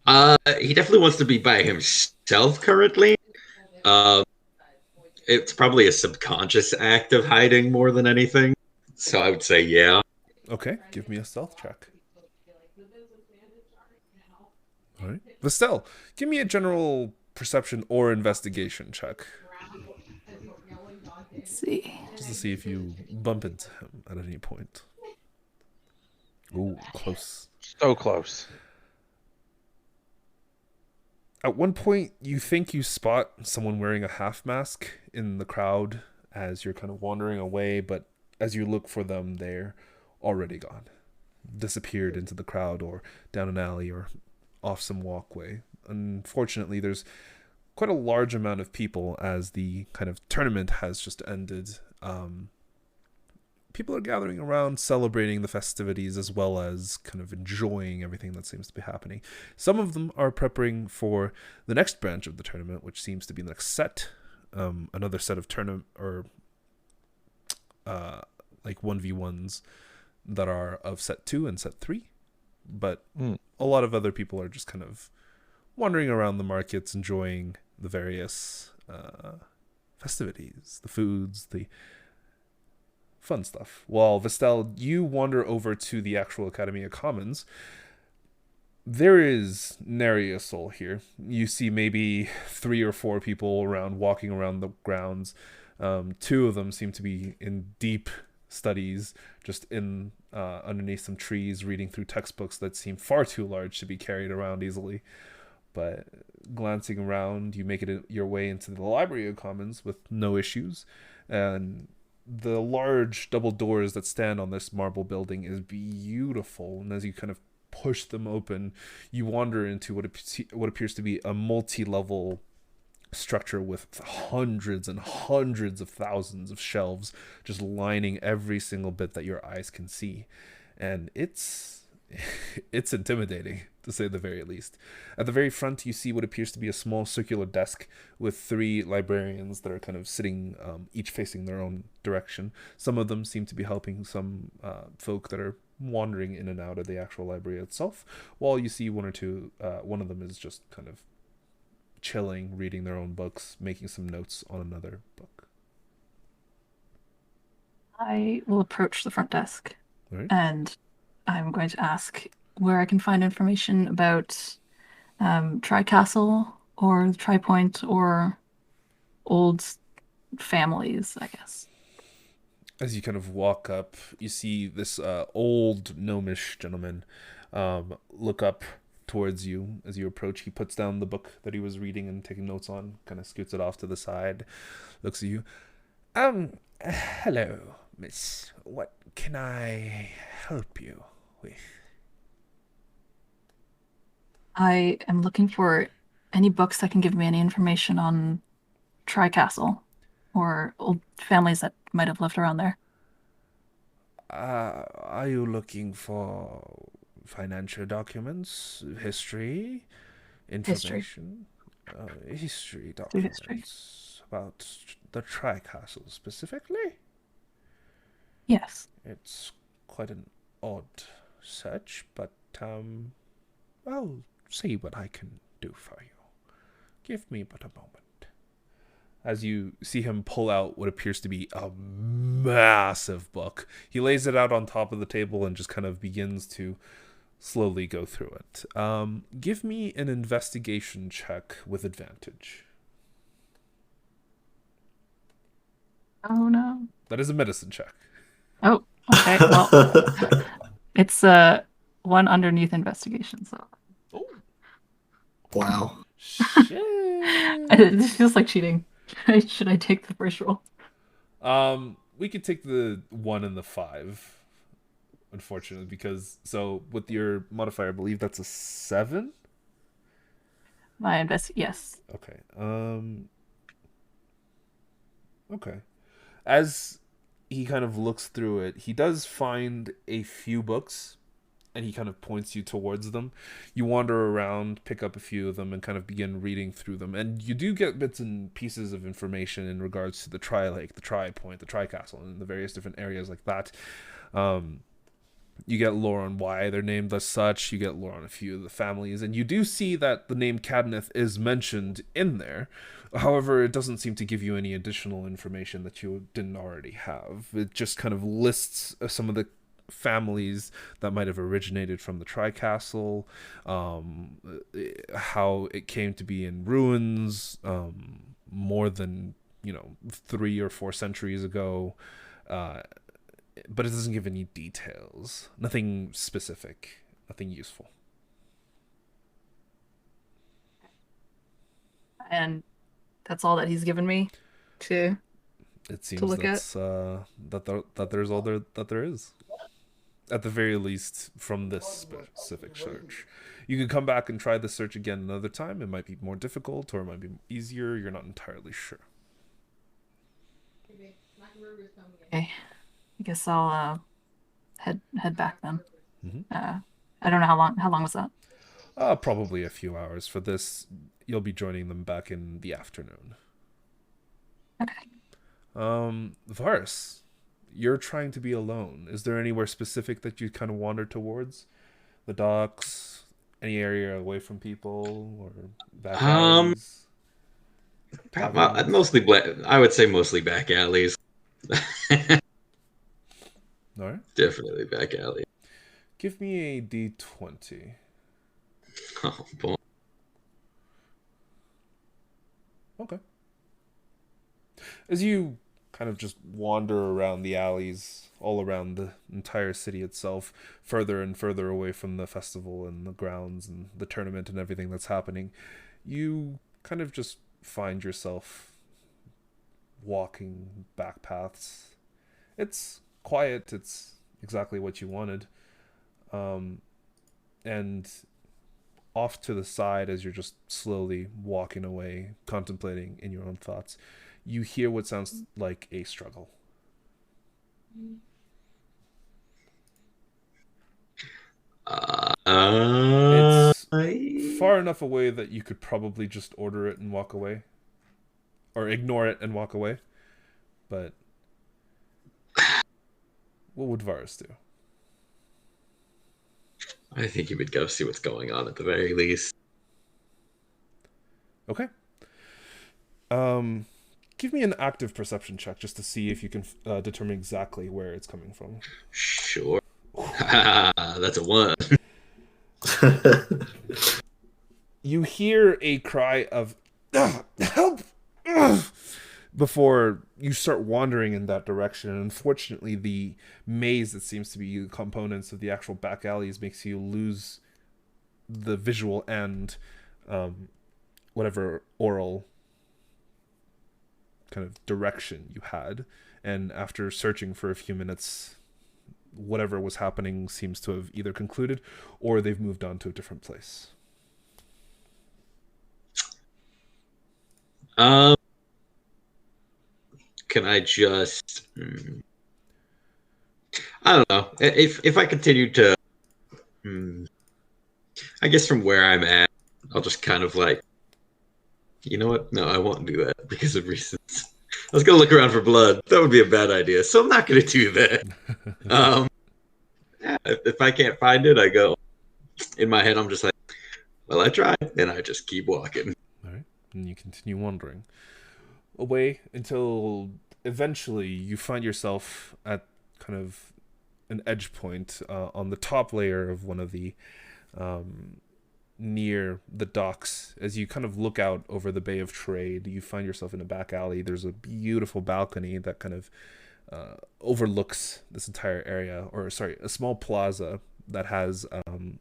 He definitely wants to be by himself currently. Um, it's probably a subconscious act of hiding more than anything. So I would say yeah. Okay, give me a stealth check. All right. Vestelle, give me a general perception or investigation check. Let's see. Just to see if you bump into him at any point. Ooh, close. So close. At one point, you think you spot someone wearing a half mask in the crowd as you're kind of wandering away, but as you look for them, they're already gone. Disappeared into the crowd or down an alley or off some walkway. Unfortunately, there's quite a large amount of people as the kind of tournament has just ended. People are gathering around, celebrating the festivities as well as kind of enjoying everything that seems to be happening. Some of them are preparing for the next branch of the tournament, which seems to be the next set, another set of tournament or like 1v1s that are of set 2 and set 3. But a lot of other people are just kind of wandering around the markets, enjoying the various festivities, the foods, the fun stuff. While Vestelle, you wander over to the actual Academy of Commons. There is nary a soul here. You see maybe 3 or 4 people around, walking around the grounds. 2 of them seem to be in deep studies, just in underneath some trees, reading through textbooks that seem far too large to be carried around easily. But glancing around, you make it your way into the Library of Commons with no issues. And the large double doors that stand on this marble building is beautiful. And as you kind of push them open, you wander into what appears to be a multi-level structure with hundreds and hundreds of thousands of shelves just lining every single bit that your eyes can see. And it's intimidating, to say the very least. At the very front, you see what appears to be a small circular desk with 3 librarians that are kind of sitting, each facing their own direction. Some of them seem to be helping some folk that are wandering in and out of the actual library itself, while you see 1 or 2, one of them is just kind of chilling, reading their own books, making some notes on another book. I will approach the front desk, Right. and I'm going to ask where I can find information about Tri-Castle or Tri-Point or old families, I guess. As you kind of walk up, you see this old gnomish gentleman look up towards you as you approach. He puts down the book that he was reading and taking notes on, kind of scoots it off to the side, looks at you. Hello, miss. What can I help you with? I am looking for any books that can give me any information on Tri-Castle or old families that might have lived around there. Are you looking for financial documents, history, information? History documents about the Tri-Castle specifically? Yes. It's quite an odd search, but I'll see what I can do for you. Give me but a moment. As you see him pull out what appears to be a massive book, he lays it out on top of the table and just kind of begins to slowly go through it. Give me an investigation check with advantage. Oh no. That is a medicine check. Oh, okay. Well, it's 1 underneath investigation, so. Oh, Wow. shit. It feels like cheating. Should I take the first roll? We could take the 1 and the 5, unfortunately, because with your modifier, I believe that's a 7. Yes. Okay. Okay. As he kind of looks through it, he does find a few books and he kind of points you towards them. You wander around, pick up a few of them, and kind of begin reading through them. And you do get bits and pieces of information in regards to the Tri-Lake, the Tri-Point, the Tri-Castle, and the various different areas like that. You get lore on why they're named as such. You get lore on a few of the families. And you do see that the name Cadneth is mentioned in there. However, it doesn't seem to give you any additional information that you didn't already have. It just kind of lists some of the families that might have originated from the Tri-Castle, how it came to be in ruins more than 3 or 4 centuries ago, but it doesn't give any details, nothing specific, nothing useful. And that's all that he's given me to It seems look at? that there's all that there is. At the very least, from this specific search. You can come back and try the search again another time. It might be more difficult, or it might be easier. You're not entirely sure. Okay. I guess I'll head back then. Mm-hmm. I don't know how long was that? Probably a few hours. For this, you'll be joining them back in the afternoon. Okay. Varus, you're trying to be alone. Is there anywhere specific that you kind of wander towards? The docks, any area away from people, or back alleys? Mostly I would say mostly back alleys. All right. Definitely back alley. Give me a D20. Oh boy. Okay. As you kind of just wander around the alleys, all around the entire city itself, further and further away from the festival and the grounds and the tournament and everything that's happening, you kind of just find yourself walking back paths. It's quiet, it's exactly what you wanted. And off to the side, as you're just slowly walking away, contemplating in your own thoughts, you hear what sounds like a struggle. It's far enough away that you could probably just order it and walk away. Or ignore it and walk away. But what would Varus do? I think you would go see what's going on at the very least. Okay. Give me an active perception check just to see if you can determine exactly where it's coming from. Sure. That's a 1. You hear a cry of help before you start wandering in that direction. And unfortunately, the maze that seems to be the components of the actual back alleys makes you lose the visual and whatever oral kind of direction you had. And after searching for a few minutes, whatever was happening seems to have either concluded or they've moved on to a different place. Can I just I don't know. If I continue to I guess from where I'm at, I'll just kind of like, you know what? No, I won't do that because of reasons. I was gonna look around for blood. That would be a bad idea. So I'm not gonna do that. If I can't find it, I go in my head, I'm just like, well, I tried, and I just keep walking. All right. And you continue wandering away until eventually you find yourself at kind of an edge point on the top layer of one of the near the docks. As you kind of look out over the Bay of Trade, you find yourself in a back alley. There's a beautiful balcony that kind of overlooks this entire area, or sorry, a small plaza that has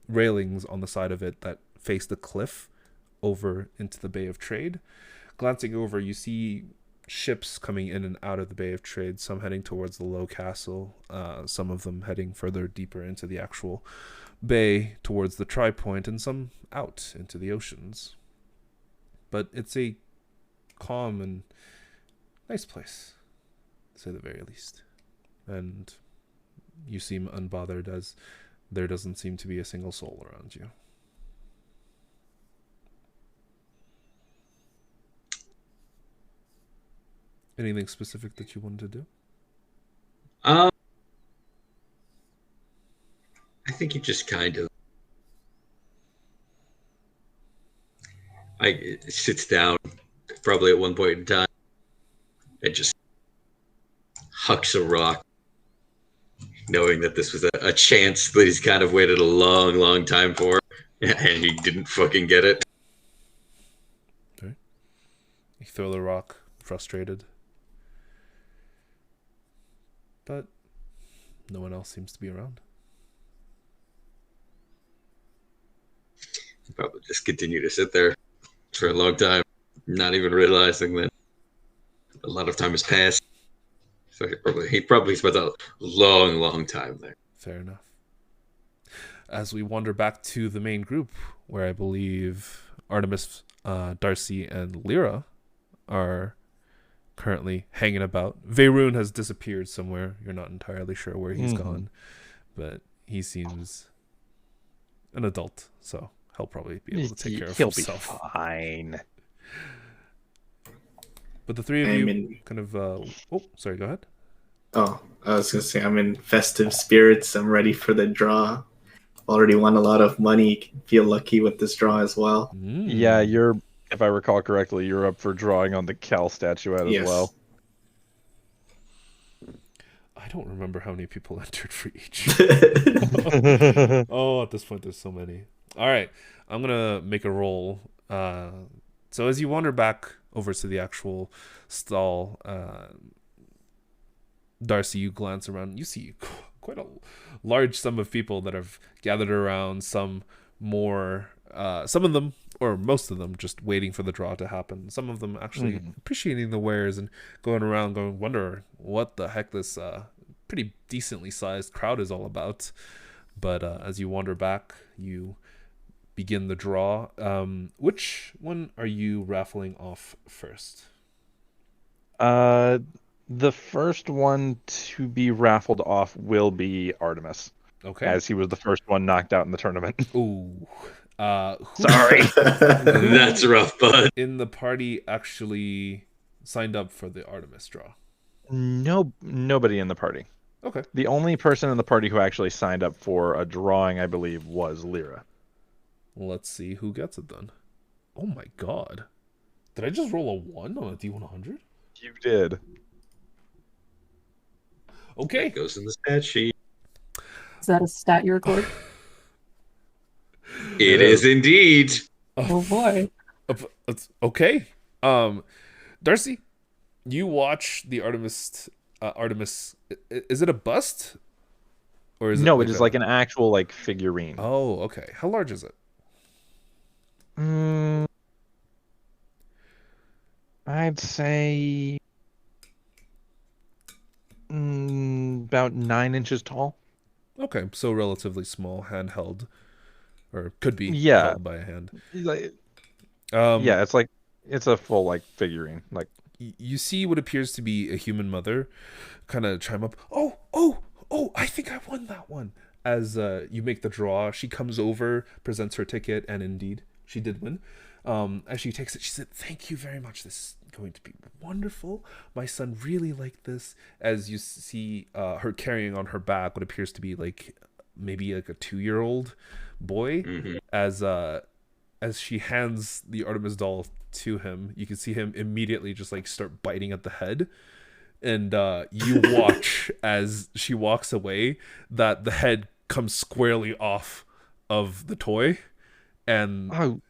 railings on the side of it that face the cliff over into the Bay of Trade. Glancing over, you see ships coming in and out of the Bay of Trade, some heading towards the Low Castle, some of them heading further deeper into the actual bay towards the Tri-Point, and some out into the oceans. But it's a calm and nice place, to say the very least. And you seem unbothered, as there doesn't seem to be a single soul around you. Anything specific that you wanted to do? I think he just kind of sits down, probably at one point in time, and just hucks a rock, knowing that this was a chance that he's kind of waited a long, long time for, and he didn't fucking get it. Okay. You throw the rock, frustrated. But no one else seems to be around. He'll probably just continue to sit there for a long time, not even realizing that a lot of time has passed. So he probably spent a long, long time there. Fair enough. As we wander back to the main group, where I believe Artemis, Darcy, and Lyra are currently hanging about. Vaerun has disappeared somewhere. You're not entirely sure where he's gone, but he seems an adult, so he'll probably be able to take care of himself. He'll be fine. But the three of you kind of... oh, sorry, go ahead. Oh, I was going to say, I'm in festive spirits. I'm ready for the draw. Already won a lot of money. Feel lucky with this draw as well. Yeah, if I recall correctly, you're up for drawing on the Cal statuette as well. I don't remember how many people entered for each. Oh, at this point, there's so many. All right, I'm going to make a roll. So as you wander back over to the actual stall, Darcy, you glance around. You see quite a large sum of people that have gathered around. Some more, some of them, or most of them, just waiting for the draw to happen. Some of them actually appreciating the wares and going around, wonder what the heck this pretty decently sized crowd is all about. But as you wander back, you begin the draw. Which one are you raffling off first? The first one to be raffled off will be Artemis. Okay. As he was the first one knocked out in the tournament. Ooh. Sorry. That's rough, bud. In the party actually signed up for the Artemis draw? Nobody in the party. Okay. The only person in the party who actually signed up for a drawing, I believe, was Lyra. Let's see who gets it then. Oh my god. Did I just roll a 1 on a D100? You did. Okay. It goes in the stat sheet. Is that a stat you record? It is indeed. Oh boy. Okay. Darcy, you watch the Artemis. Is it a bust? Or is it is like an actual figurine. Oh, okay. How large is it? I'd say about 9 inches tall. Okay, so relatively small, handheld, or could be held by a hand. It's a full figurine. You see what appears to be a human mother, kind of chime up. Oh! I think I won that one. As you make the draw, she comes over, presents her ticket, and indeed, she did win. As she takes it, she said, "Thank you very much. This is going to be wonderful. My son really liked this." As you see her carrying on her back what appears to be maybe a 2-year-old boy. As she hands the Artemis doll to him, you can see him immediately just start biting at the head. And you watch as she walks away that the head comes squarely off of the toy. And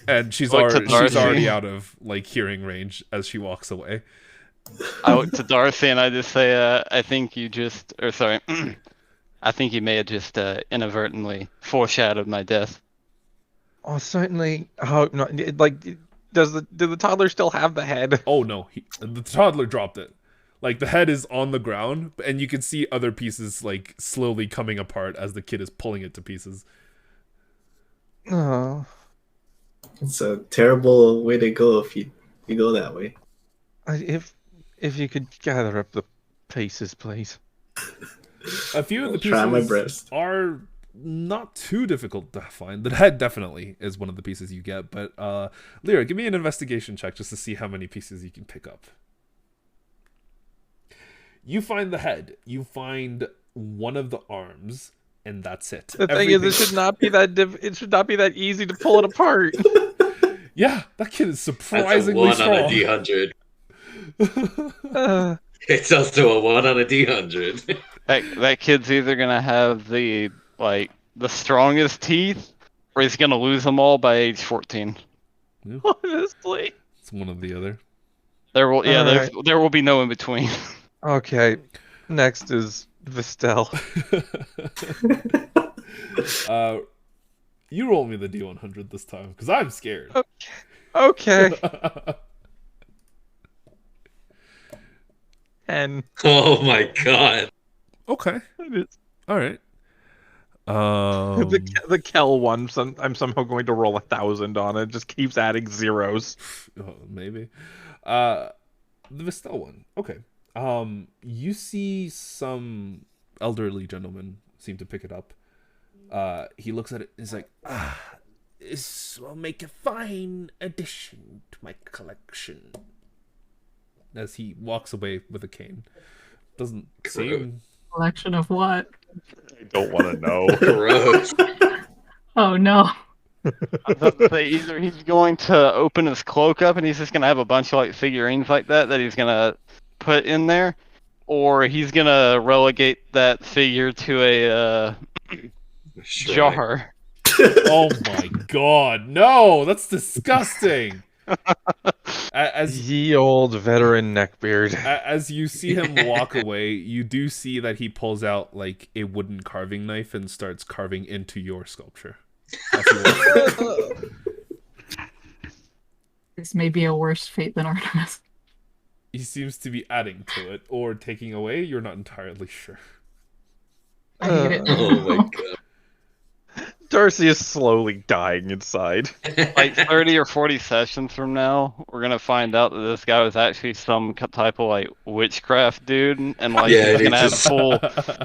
and she's already out of hearing range as she walks away. I look to Darcy and I just say, I think you I think you may have just inadvertently foreshadowed my death. Oh, certainly. Oh no! Did the toddler still have the head? Oh no, the toddler dropped it. The head is on the ground, and you can see other pieces slowly coming apart as the kid is pulling it to pieces. Oh. It's a terrible way to go if you go that way. If you could gather up the pieces, please. A few of the I'll try my pieces best. are not too difficult to find. The head definitely is one of the pieces you get, but Lyra, give me an investigation check just to see how many pieces you can pick up. You find the head. You find one of the arms, and that's it. The thing is, it should not be that it should not be that easy to pull it apart. Yeah, that kid is That's a surprisingly 1 strong. on a D100. It's also a 1 on a D100. That kid's either gonna have the strongest teeth, or he's gonna lose them all by age 14. Honestly, It's one of the other. There will Alright. there will be no in between. okay. Next is Vestelle. You roll me the D100 this time, because I'm scared. Okay. And Oh my god. Okay. All right. the Kel one, I'm somehow going to roll 1,000 on it. Just keeps adding zeros. Maybe. The Vestelle one. Okay. You see some elderly gentleman seem to pick it up. He looks at it and is like, this will make a fine addition to my collection. As he walks away with a cane. Doesn't seem... Collection of what? I don't want to know. Gross. Oh no. I was about to say, either he's going to open his cloak up and he's just gonna have a bunch of like figurines like that he's gonna put in there, or he's gonna relegate that figure to a jar. Oh my god, no! That's disgusting! As Ye old veteran neckbeard. as you see him walk away, you do see that he pulls out like a wooden carving knife and starts carving into your sculpture. As he walks away. This may be a worse fate than Artemis. He seems to be adding to it or taking away. You're not entirely sure. I hate it. Oh my god. Darcy is slowly dying inside. Like 30 or 40 sessions from now, we're gonna find out that this guy was actually some type of like witchcraft dude, and like Yeah, he's he's gonna have just- full.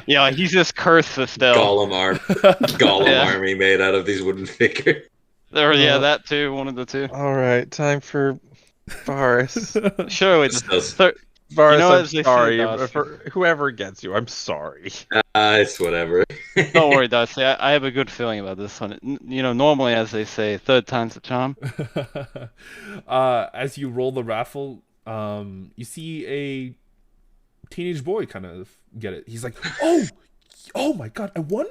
Yeah, like, he's just cursed Vestelle. Gollum Yeah. army made out of these wooden figures. That too. One of the two. All right, time for Varus. Surely, Varus, know what I'm they say, sorry. Darcy. For whoever gets you, I'm sorry. It's whatever. don't worry, Darcy. I have a good feeling about this one. Normally, as they say, third time's a charm. As you roll the raffle, you see a teenage boy kind of get it. He's like, oh my god, I won!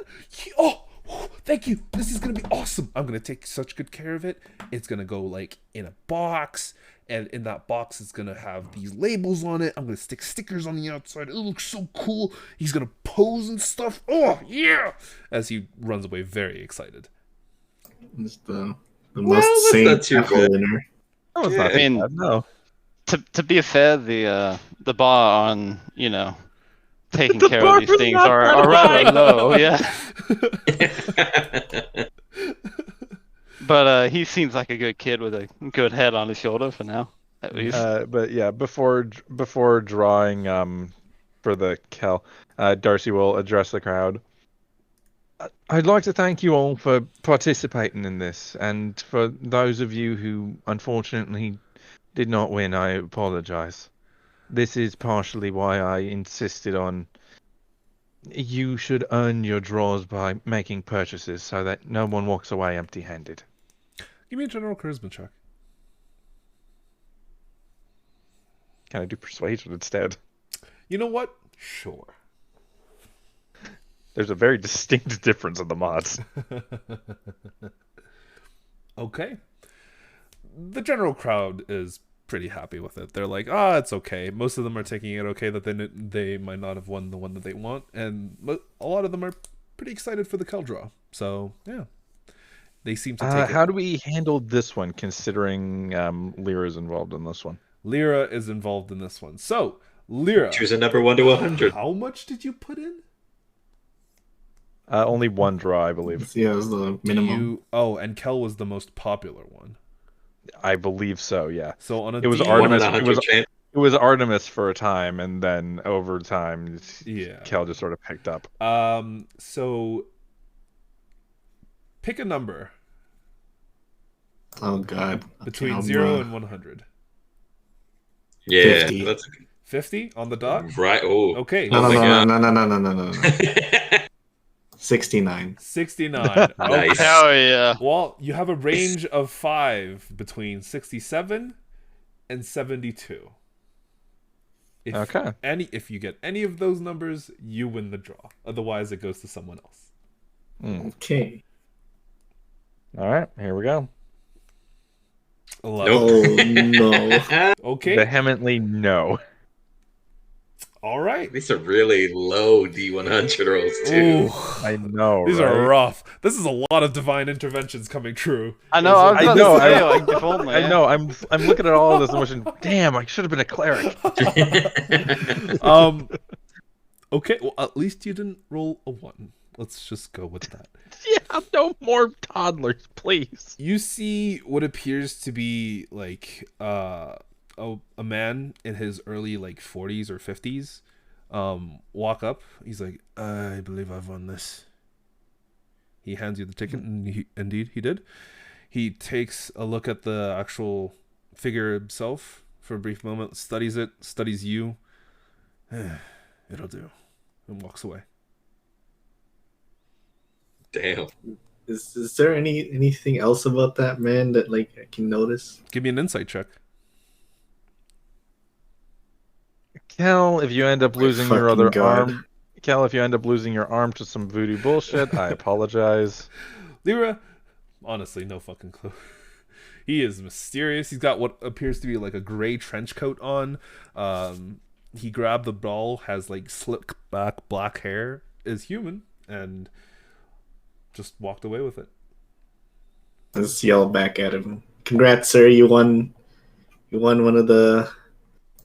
Thank you. This is gonna be awesome. I'm gonna take such good care of it. It's gonna go like in a box, and in that box it's gonna have these labels on it. I'm gonna stick stickers on the outside. It looks so cool. He's gonna pose and stuff. Oh yeah! As he runs away, very excited. It's the Well, most that's sane not too raffle bad. winner. That was Yeah. not I mean, bad, no. To be fair, the bar on taking The care bar of these is things not are that rather high. low. Yeah. But he seems like a good kid with a good head on his shoulder for now, at least. But yeah, before drawing for the Kel, Darcy will address the crowd. I'd like to thank you all for participating in this, and for those of you who unfortunately did not win, I apologize. This is partially why I insisted on you should earn your draws by making purchases so that no one walks away empty-handed. Give me a general charisma check. Can I do persuasion instead? You know what? Sure. There's a very distinct difference in the mods. Okay. The general crowd is pretty happy with it. They're like, it's okay. Most of them are taking it okay that they might not have won the one that they want, and a lot of them are pretty excited for the Kel draw. So yeah, they seem to take it. How do we handle this one, considering Lyra's involved in this one? Lyra is involved in this one. So Lyra, Choose a number 1 to 100. how much did you put in? Only one draw, I believe. Yeah, it was the minimum. And Kel was the most popular one. I believe so. Yeah. So on a It was D- One in Artemis. 100 chance. It It was Artemis for a time, and then over time, Yeah. Kel just sort of picked up. So pick a number Oh God. between I'm, 0 and 100. Yeah, 50. that's 50 on the dot. right. Oh, Okay. No, Oh no, my no, God. no, no, no, no, no, no, no. 69. 69. Nice. Okay. Hell yeah. Well, you have a range of 5 between 67 and 72. Okay. If you get any of those numbers, you win the draw. Otherwise, it goes to someone else. Okay. All right, here we go. 11. Oh no. Okay. Vehemently no. All right. These are really low D100 rolls too. Ooh. I know, These right? are rough. This is a lot of divine interventions coming true. I know. I was I about know, to say, I- like, if only. I know. I'm looking at all this and wishing, damn, I should have been a cleric. Okay, well, at least you didn't roll a 1. Let's just go with that. Yeah, no more toddlers, please. You see what appears to be like a man in his early like 40s or 50s walk up. He's like, I believe I've won this. He hands you the ticket, and indeed he did. He takes a look at the actual figure himself for a brief moment, studies it, studies you. It'll do, and walks away. Damn. Is there anything else about that man that like I can notice? Give me an insight check. Kel, if you end up losing your fucking other God. arm, Kel, if you end up losing your arm to some voodoo bullshit, I apologize. Lyra, honestly, no fucking clue. He is mysterious. He's got what appears to be like a gray trench coat on. He grabbed the ball, has like slick back black hair, is human, and just walked away with it. I just yell back at him. Congrats, sir! You won one of the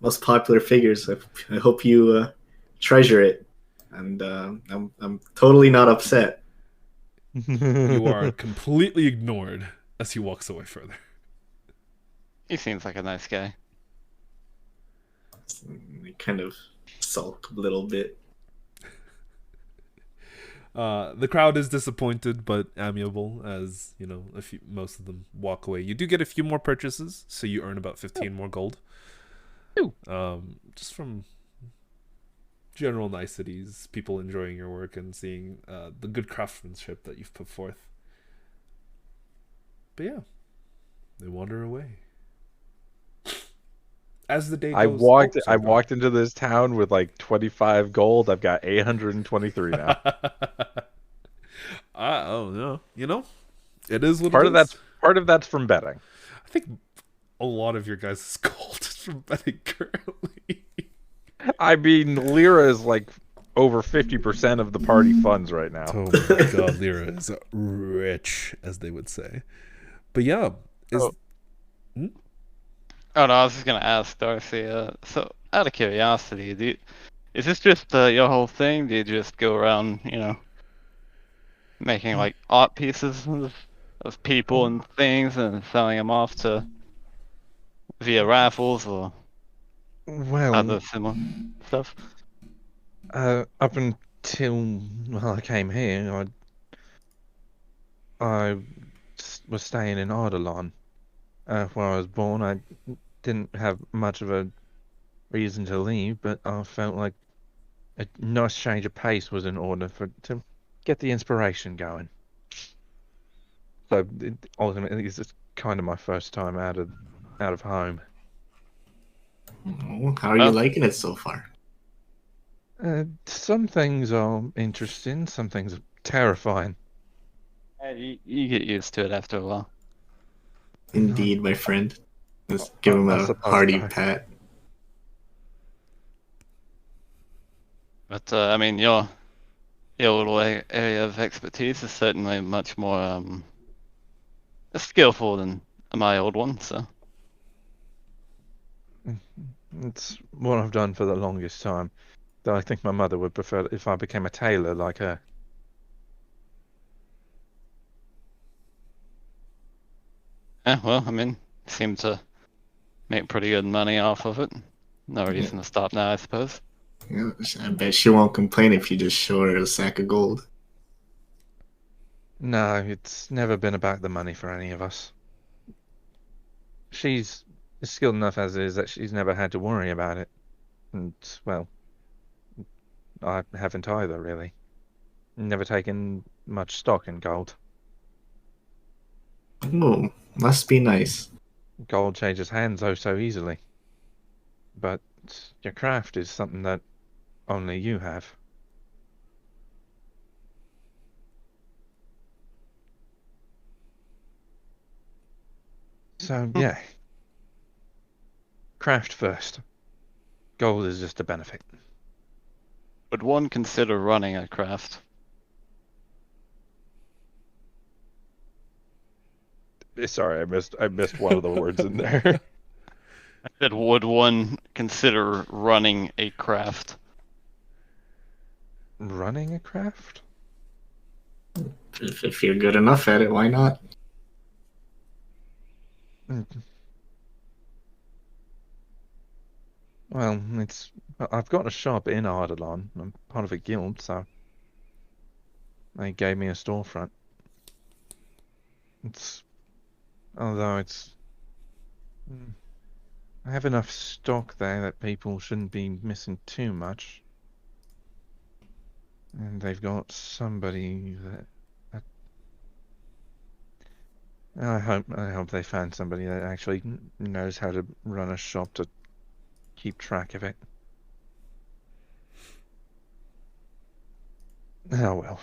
most popular figures. I hope you treasure it, and I'm totally not upset. You are completely ignored as he walks away further. He seems like a nice guy. I kind of sulk a little bit. The crowd is disappointed but amiable, as you know, most of them walk away. You do get a few more purchases, so you earn about 15 more gold. Just from general niceties, people enjoying your work and seeing the good craftsmanship that you've put forth. But yeah, they wander away. As the day goes, I walked into this town with like 25 gold. I've got 823 now. Oh no, it is what Part it of is. that's from betting. I think a lot of your guys' gold is from betting currently. I mean, Lyra is like over 50% of the party funds right now. Oh my god, Lyra is rich, as they would say. But yeah, Oh no, I was just gonna ask Darcy. So out of curiosity, is this just your whole thing? Do you just go around, making like art pieces of people and things and selling them off to via raffles or Well, other similar stuff? up until I came here, I was staying in Ardelon. Where I was born, I didn't have much of a reason to leave, but I felt like a nice change of pace was in order to get the inspiration going. So ultimately, it's just kind of my first time out of home. Oh, how are you liking it so far? Some things are interesting, some things are terrifying. You get used to it after a while. Indeed, my friend. Let's give him I a suppose hearty so. pat. But I mean, your little area of expertise is certainly much more skillful than my old one. So It's what I've done for the longest time. Though I think my mother would prefer if I became a tailor like her. yeah, well, I mean, seem to make pretty good money off of it. No reason to stop now, I suppose. Yeah, I bet she won't complain if you just show her a sack of gold. No, it's never been about the money for any of us. She's skilled enough as is that she's never had to worry about it. And, well, I haven't either, really. Never taken much stock in gold. Oh, must be nice. Gold changes hands oh so easily. But your craft is something that only you have. So, yeah. Craft first. Gold is just a benefit. Would one consider running a craft? Sorry, I missed one of the words in there. I said, would one consider running a craft? Running a craft? If you're good enough at it, why not? Well, I've got a shop in Ardalon. I'm part of a guild, so they gave me a storefront. Although I have enough stock there that people shouldn't be missing too much. And they've got somebody that I hope they find somebody that actually knows how to run a shop to keep track of it. Oh well.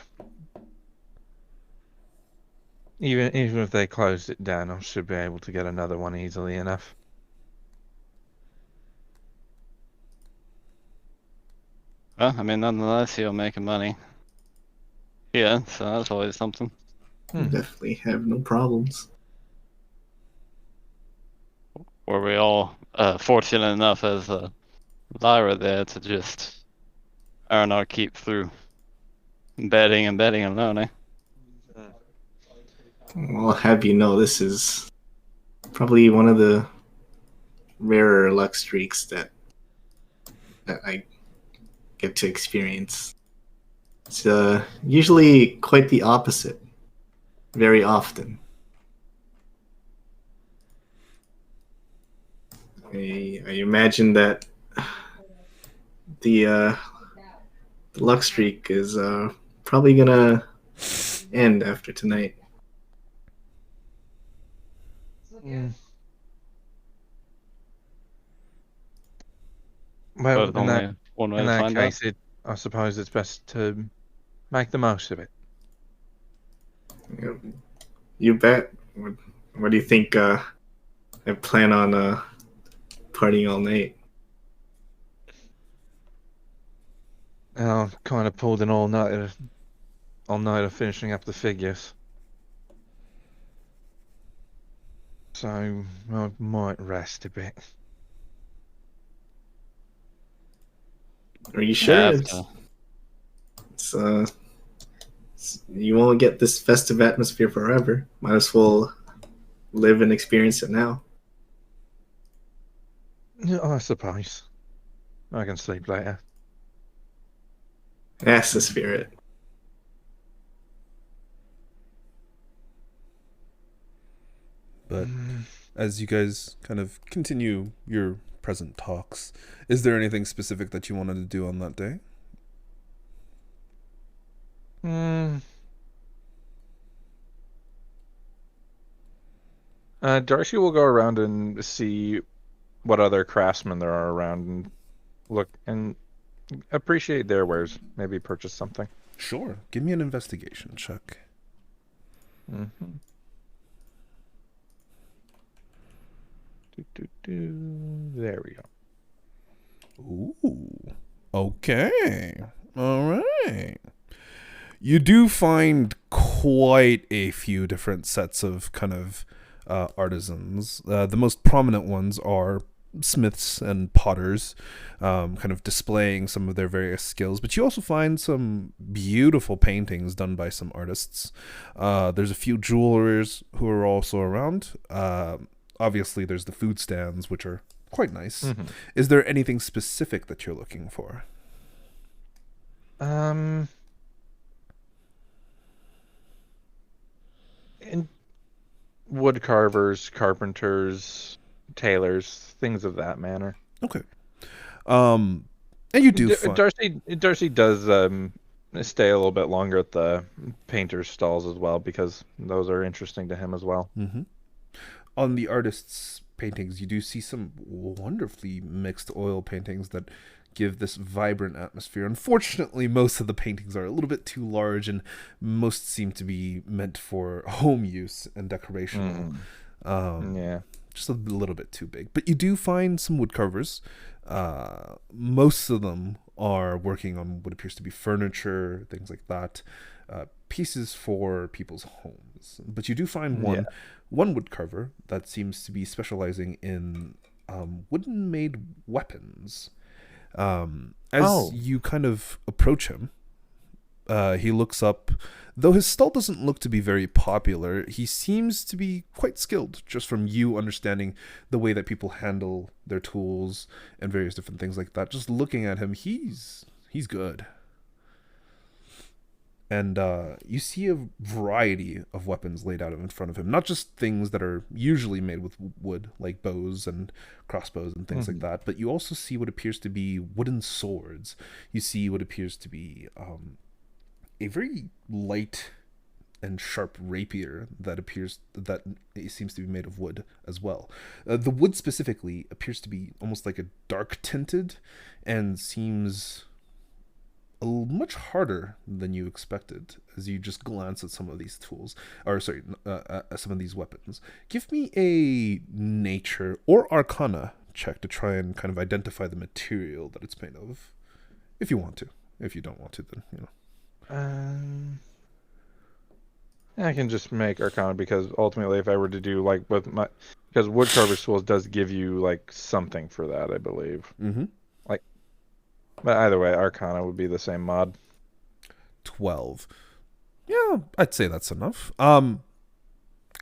Even if they closed it down, I should be able to get another one easily enough. Well, I mean, nonetheless, you're making money. Yeah, so that's always something. Definitely have no problems. Were we all fortunate enough as Lyra there to just earn our keep through betting alone, eh? I'll have you know, this is probably one of the rarer luck streaks that I get to experience. It's usually quite the opposite, very often. I imagine that the luck streak is probably gonna end after tonight. Well, But only one way in to that find case, I suppose it's best to make the most of it. You bet. What do you think? I plan on partying all night. I kind of pulled an all-nighter finishing up the figures. So I might rest a bit. Are you sure? Have It's you won't get this festive atmosphere forever. Might as well live and experience it now. Yeah, I suppose. I can sleep later. That's the spirit. But as you guys kind of continue your present talks, is there anything specific that you wanted to do on that day? Darcy will go around and see what other craftsmen there are around and look and appreciate their wares. Maybe purchase something. Sure. Give me an investigation check. There we go. Ooh. Okay. All right. You do find quite a few different sets of kind of artisans. The most prominent ones are smiths and potters, kind of displaying some of their various skills. But you also find some beautiful paintings done by some artists. There's a few jewelers who are also around. Obviously, there's the food stands, which are Quite nice. Mhm. Is there anything specific that you're looking for? In wood carvers, carpenters, tailors, things of that manner. Okay. And you do find... Darcy does stay a little bit longer at the painter's stalls as well, because those are interesting to him as well. Mm-hmm. On the artist's paintings, you do see some wonderfully mixed oil paintings that give this vibrant atmosphere. Unfortunately, most of the paintings are a little bit too large, and most seem to be meant for home use and decorational. Yeah. Just a little bit too big. But you do find some wood carvers. Most of them are working on what appears to be furniture, things like that, pieces for people's homes. But you do find one wood carver that seems to be specializing in wooden-made weapons. As you kind of approach him, he looks up. Though his stall doesn't look to be very popular, he seems to be quite skilled, just from you understanding the way that people handle their tools and various different things like that. Just looking at him, he's good. And you see a variety of weapons laid out in front of him. Not just things that are usually made with wood, like bows and crossbows and things like that, but you also see what appears to be wooden swords. You see what appears to be a very light and sharp rapier that it seems to be made of wood as well. The wood specifically appears to be almost like a dark tinted and seems much harder than you expected as you just glance at some of these tools, or sorry, some of these weapons. Give me a nature or arcana check to try and kind of identify the material that it's made of, if you want to. If you don't want to, then, you know. I can just make arcana, because ultimately if I were to do like with my, because woodcarver's tools does give you like something for that, I believe. Mm-hmm. Like, but either way, arcana would be the same mod. 12. Yeah, I'd say that's enough.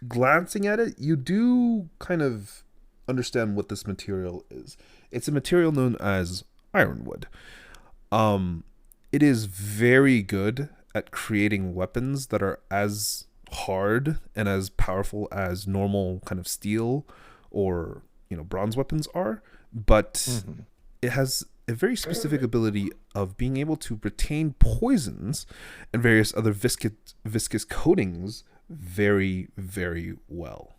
Glancing at it, you do kind of understand what this material is. It's a material known as ironwood. It is very good at creating weapons that are as hard and as powerful as normal kind of steel or, bronze weapons are, but it has a very specific ability of being able to retain poisons and various other viscous coatings very, very well.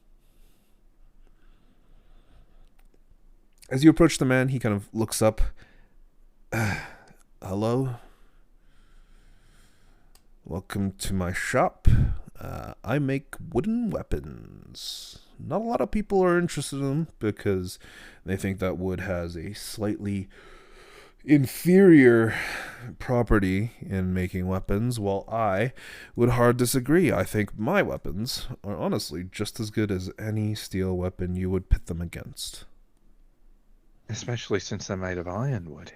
As you approach the man, he kind of looks up. Hello? Welcome to my shop. I make wooden weapons. Not a lot of people are interested in them because they think that wood has a slightly inferior property in making weapons, while I would hard disagree. I think my weapons are honestly just as good as any steel weapon you would pit them against. Especially since they're made of ironwood.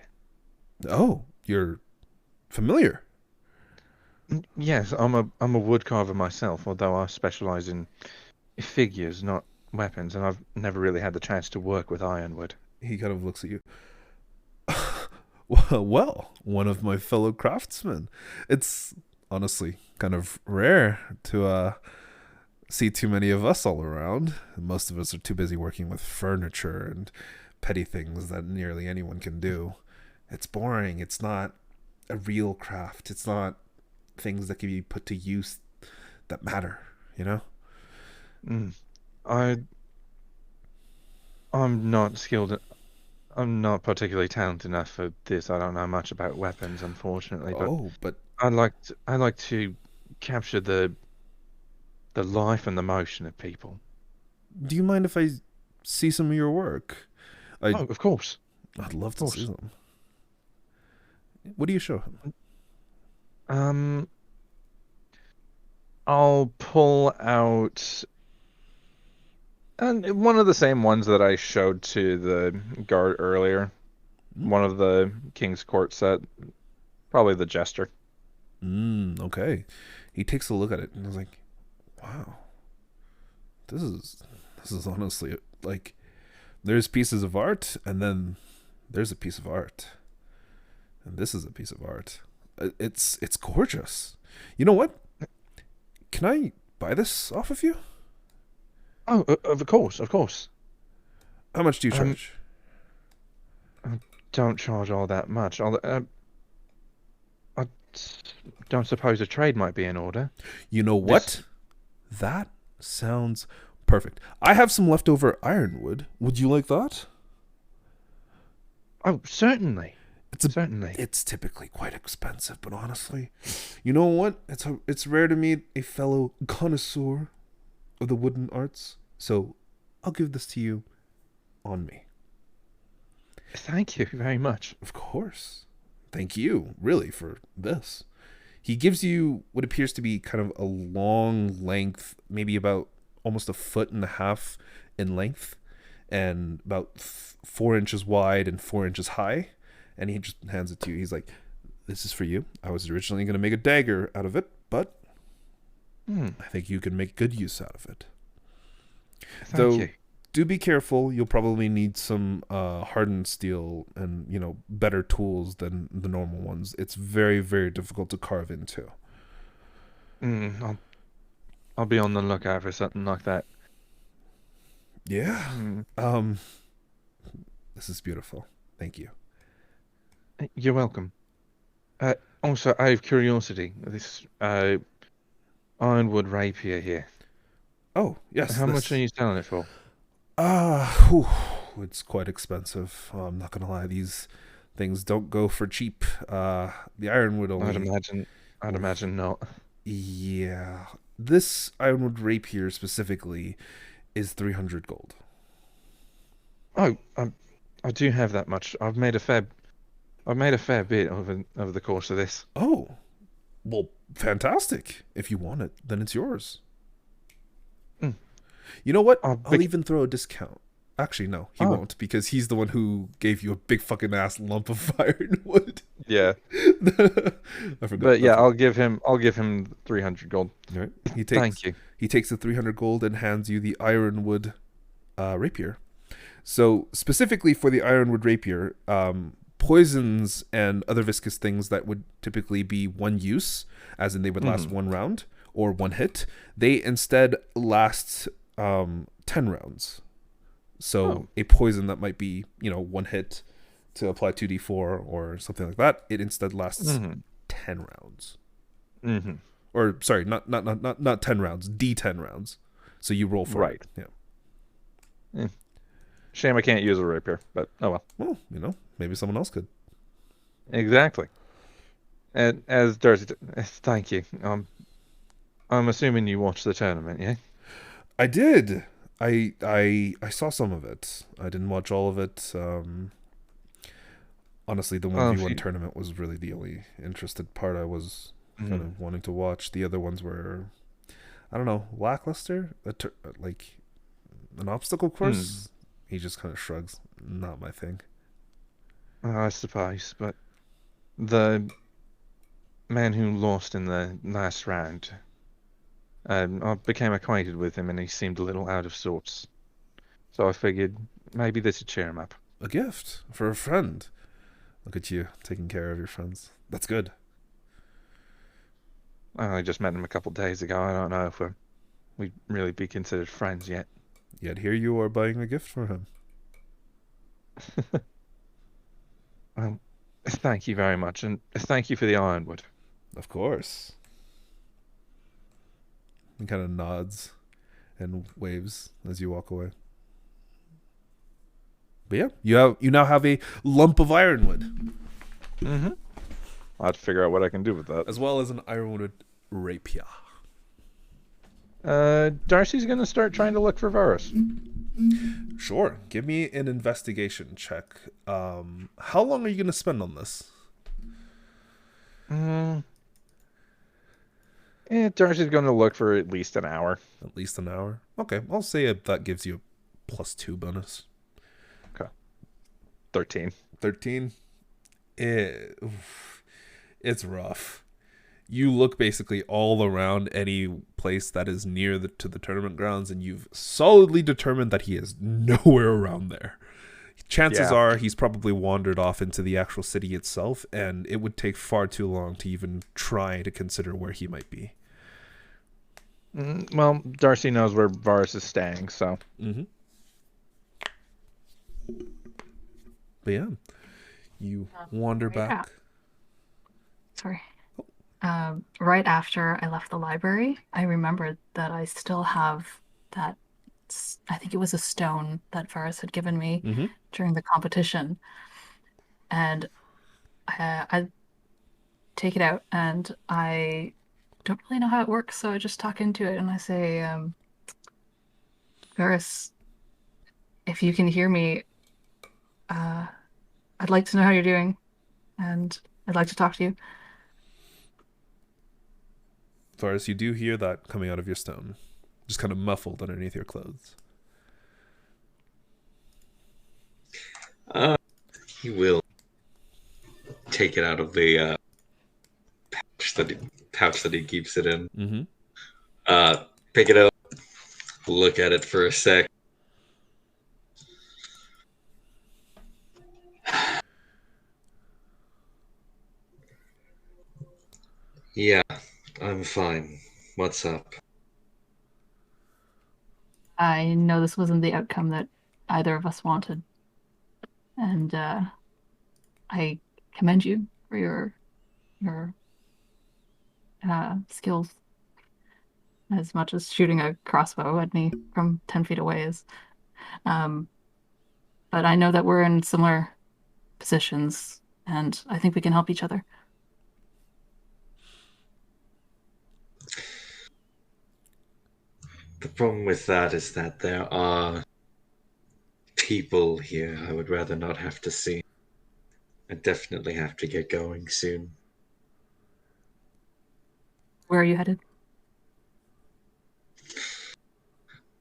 Oh, you're familiar? Yes, I'm a woodcarver myself, although I specialize in figures, not weapons, and I've never really had the chance to work with ironwood. He kind of looks at you. Well, one of my fellow craftsmen. It's honestly kind of rare to see too many of us all around. Most of us are too busy working with furniture and petty things that nearly anyone can do. It's boring. It's not a real craft. It's not things that can be put to use that matter, I'm not skilled. I'm not particularly talented enough for this. I don't know much about weapons, unfortunately. But I like to capture the life and the motion of people. Do you mind if I see some of your work? Of course. I'd love to see them. What do you show him? I'll pull out one of the same ones that I showed to the guard earlier. One of the King's Court set. Probably the Jester. Okay. He takes a look at it and is like, wow. This is honestly like there's pieces of art, and then there's a piece of art, and this is a piece of art. It's gorgeous. You know what? Can I buy this off of you? Oh, of course, of course. How much do you charge? Don't charge all that much. I don't suppose a trade might be in order. You know what? That sounds perfect. I have some leftover ironwood. Would you like that? Oh, certainly. Certainly. It's typically quite expensive, but honestly, you know what? It's rare to meet a fellow connoisseur of the wooden arts. So I'll give this to you on me. Thank you very much. Of course. Thank you, really, for this. He gives you what appears to be kind of a long length, maybe about almost 1.5 feet in length, and about 4 inches wide and 4 inches high. And he just hands it to you. He's like, "This is for you. I was originally going to make a dagger out of it, but I think you can make good use out of it." Thank you. Do be careful. You'll probably need some hardened steel and, better tools than the normal ones. It's very, very difficult to carve into. I'll be on the lookout for something like that. Yeah. This is beautiful. Thank you. You're welcome. Also, out of curiosity, this ironwood rapier here. Oh, yes. How much are you selling it for? It's quite expensive. I'm not gonna lie. These things don't go for cheap. The ironwood only. I'd imagine not. Yeah. This ironwood rapier specifically is 300 gold. Oh, I do have that much. I've made a fair bit over the course of this. Oh, well, fantastic. If you want it, then it's yours. You know what? I'll even throw a discount. Actually, no, he won't, because he's the one who gave you a big fucking ass lump of ironwood. Yeah. I forgot. But yeah, I'll give him 300 gold. All right. Thank you. He takes the 300 gold and hands you the ironwood rapier. So specifically for the ironwood rapier, poisons and other viscous things that would typically be one use, as in they would last one round or one hit, they instead last 10 rounds. So a poison that might be, one hit to apply 2d4 or something like that, it instead lasts 10 rounds. Or sorry, not 10 rounds, d10 rounds. So you roll for it. Yeah. Shame I can't use a rapier, but oh well. Well, maybe someone else could. Exactly. And as Darcy, thank you. I'm assuming you watched the tournament, yeah? I did. I saw some of it. I didn't watch all of it. Honestly, the 1v1 tournament was really the only interested part I was kind of wanting to watch. The other ones were, I don't know, lackluster. Like an obstacle course. He just kind of shrugs. Not my thing. I suppose, but the man who lost in the last round, I became acquainted with him and he seemed a little out of sorts. So I figured maybe this would cheer him up. A gift for a friend. Look at you taking care of your friends. That's good. I just met him a couple days ago. I don't know if we'd really be considered friends yet. Yet here you are buying a gift for him. Well, thank you very much, and thank you for the ironwood. Of course. He kind of nods and waves as you walk away. But yeah, you now have a lump of ironwood. I'll have to figure out what I can do with that. As well as an ironwood rapier. Darcy's gonna start trying to look for Varus. Sure. Give me an investigation check. How long are you gonna spend on this? Darcy's gonna look for at least an hour. At least an hour? Okay, I'll say that gives you a +2 bonus. Okay. 13. 13? It's rough. You look basically all around any place that is near to the tournament grounds, and you've solidly determined that he is nowhere around there. Chances are he's probably wandered off into the actual city itself, and it would take far too long to even try to consider where he might be. Well, Darcy knows where Varus is staying, so. Mm-hmm. But yeah, you wander back. Sorry. Right after I left the library, I remembered that I still have that. I think it was a stone that Varus had given me during the competition, and I take it out, and I don't really know how it works, so I just talk into it, and I say, Varus, if you can hear me, I'd like to know how you're doing, and I'd like to talk to you. Varus, you do hear that coming out of your stone, just kind of muffled underneath your clothes. He will take it out of the pouch that he keeps it in. Mm-hmm. Pick it up, look at it for a sec. Yeah, I'm fine. What's up? I know this wasn't the outcome that either of us wanted, and I commend you for your skills, as much as shooting a crossbow at me from 10 feet away is. But I know that we're in similar positions, and I think we can help each other. The problem with that is that there are people here I would rather not have to see. I definitely have to get going soon. Where are you headed?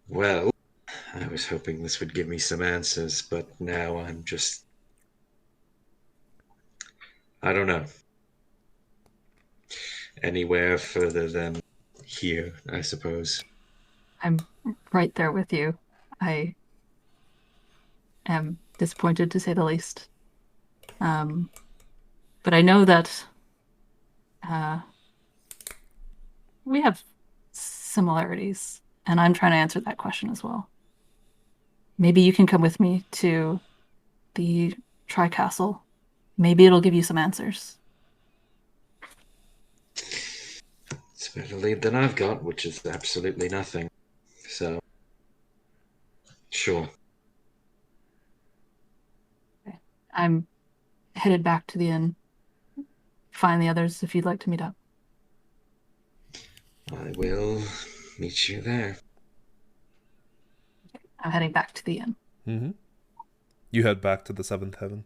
Well, I was hoping this would give me some answers, but now I'm just... I don't know. Anywhere further than here, I suppose. I'm right there with you. I am disappointed, to say the least. But I know that we have similarities, and I'm trying to answer that question as well. Maybe you can come with me to the Tri-Castle. Maybe it'll give you some answers. It's a better lead than I've got, which is absolutely nothing. So, sure. Okay. I'm headed back to the inn. Find the others if you'd like to meet up. I will meet you there. I'm heading back to the inn. Mm-hmm. You head back to the seventh heaven.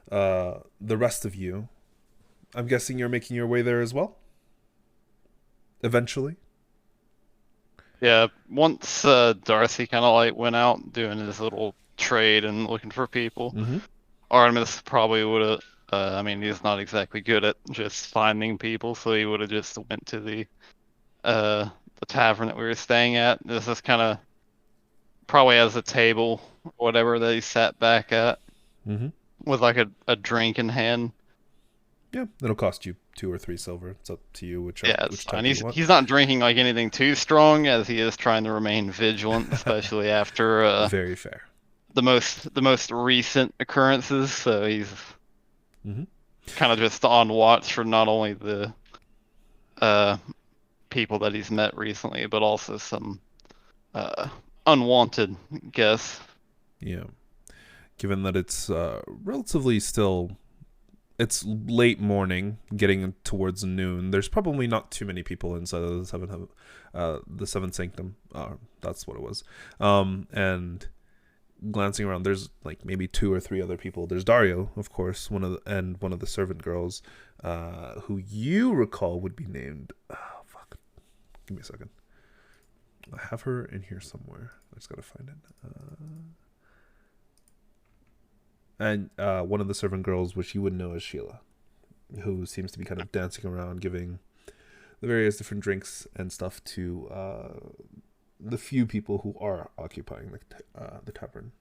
The rest of you, I'm guessing you're making your way there as well? Eventually? Yeah, once Darcy kind of like went out doing his little trade and looking for people, Artemis probably would have. I mean, he's not exactly good at just finding people, so he would have just went to the tavern that we were staying at. This is kind of probably has a table or whatever that he sat back at with like a drink in hand. Yeah, it'll cost you 2 or 3 silver. It's up to you which Yeah, which and type you want. he's not drinking like anything too strong, as he is trying to remain vigilant, especially after very fair. the most recent occurrences. So he's kind of just on watch for not only the people that he's met recently, but also some unwanted guests. Yeah, given that it's relatively still. It's late morning, getting towards noon. There's probably not too many people inside of the seventh sanctum. That's what it was. And glancing around, there's like maybe 2 or 3 other people. There's Dario, of course, one of the servant girls, who you recall would be named. Oh, fuck. Give me a second. I have her in here somewhere. I just gotta find it. And one of the servant girls, which you would know as Sheila, who seems to be kind of dancing around, giving the various different drinks and stuff to the few people who are occupying the tavern.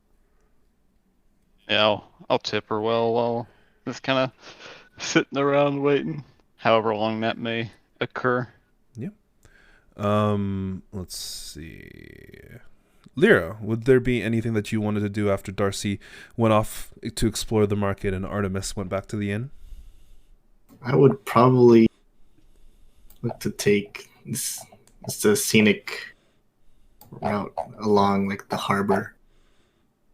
Yeah, I'll tip her well while just kind of sitting around waiting, however long that may occur. Let's see. Lyra, would there be anything that you wanted to do after Darcy went off to explore the market and Artemis went back to the inn? I would probably look to take the scenic route along like the harbor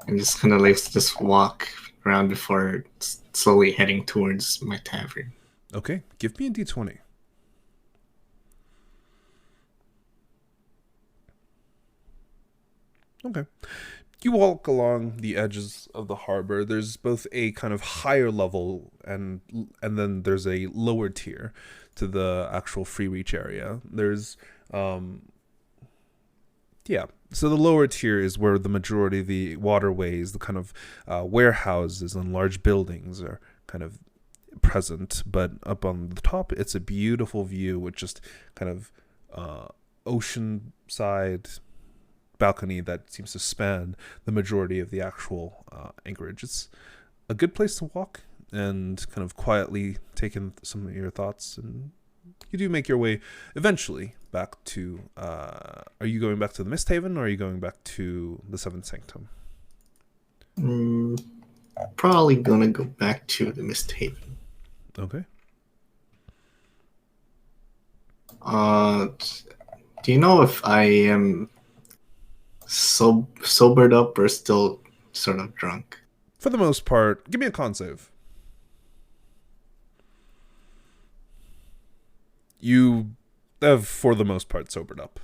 and just kind of like just walk around before slowly heading towards my tavern. Okay, give me a d20. Okay. You walk along the edges of the harbor. There's both a kind of higher level and then there's a lower tier to the actual free reach area. There's so the lower tier is where the majority of the waterways, the kind of warehouses and large buildings are kind of present. But up on the top, it's a beautiful view with just kind of ocean side balcony that seems to span the majority of the actual anchorage. It's a good place to walk and kind of quietly take in some of your thoughts, and you do make your way eventually back to are you going back to the Misthaven or are you going back to the Seventh Sanctum? Probably gonna go back to the Misthaven. Okay. Do you know if I am sobered up or still sort of drunk? For the most part, give me a con save. You have, for the most part, sobered up.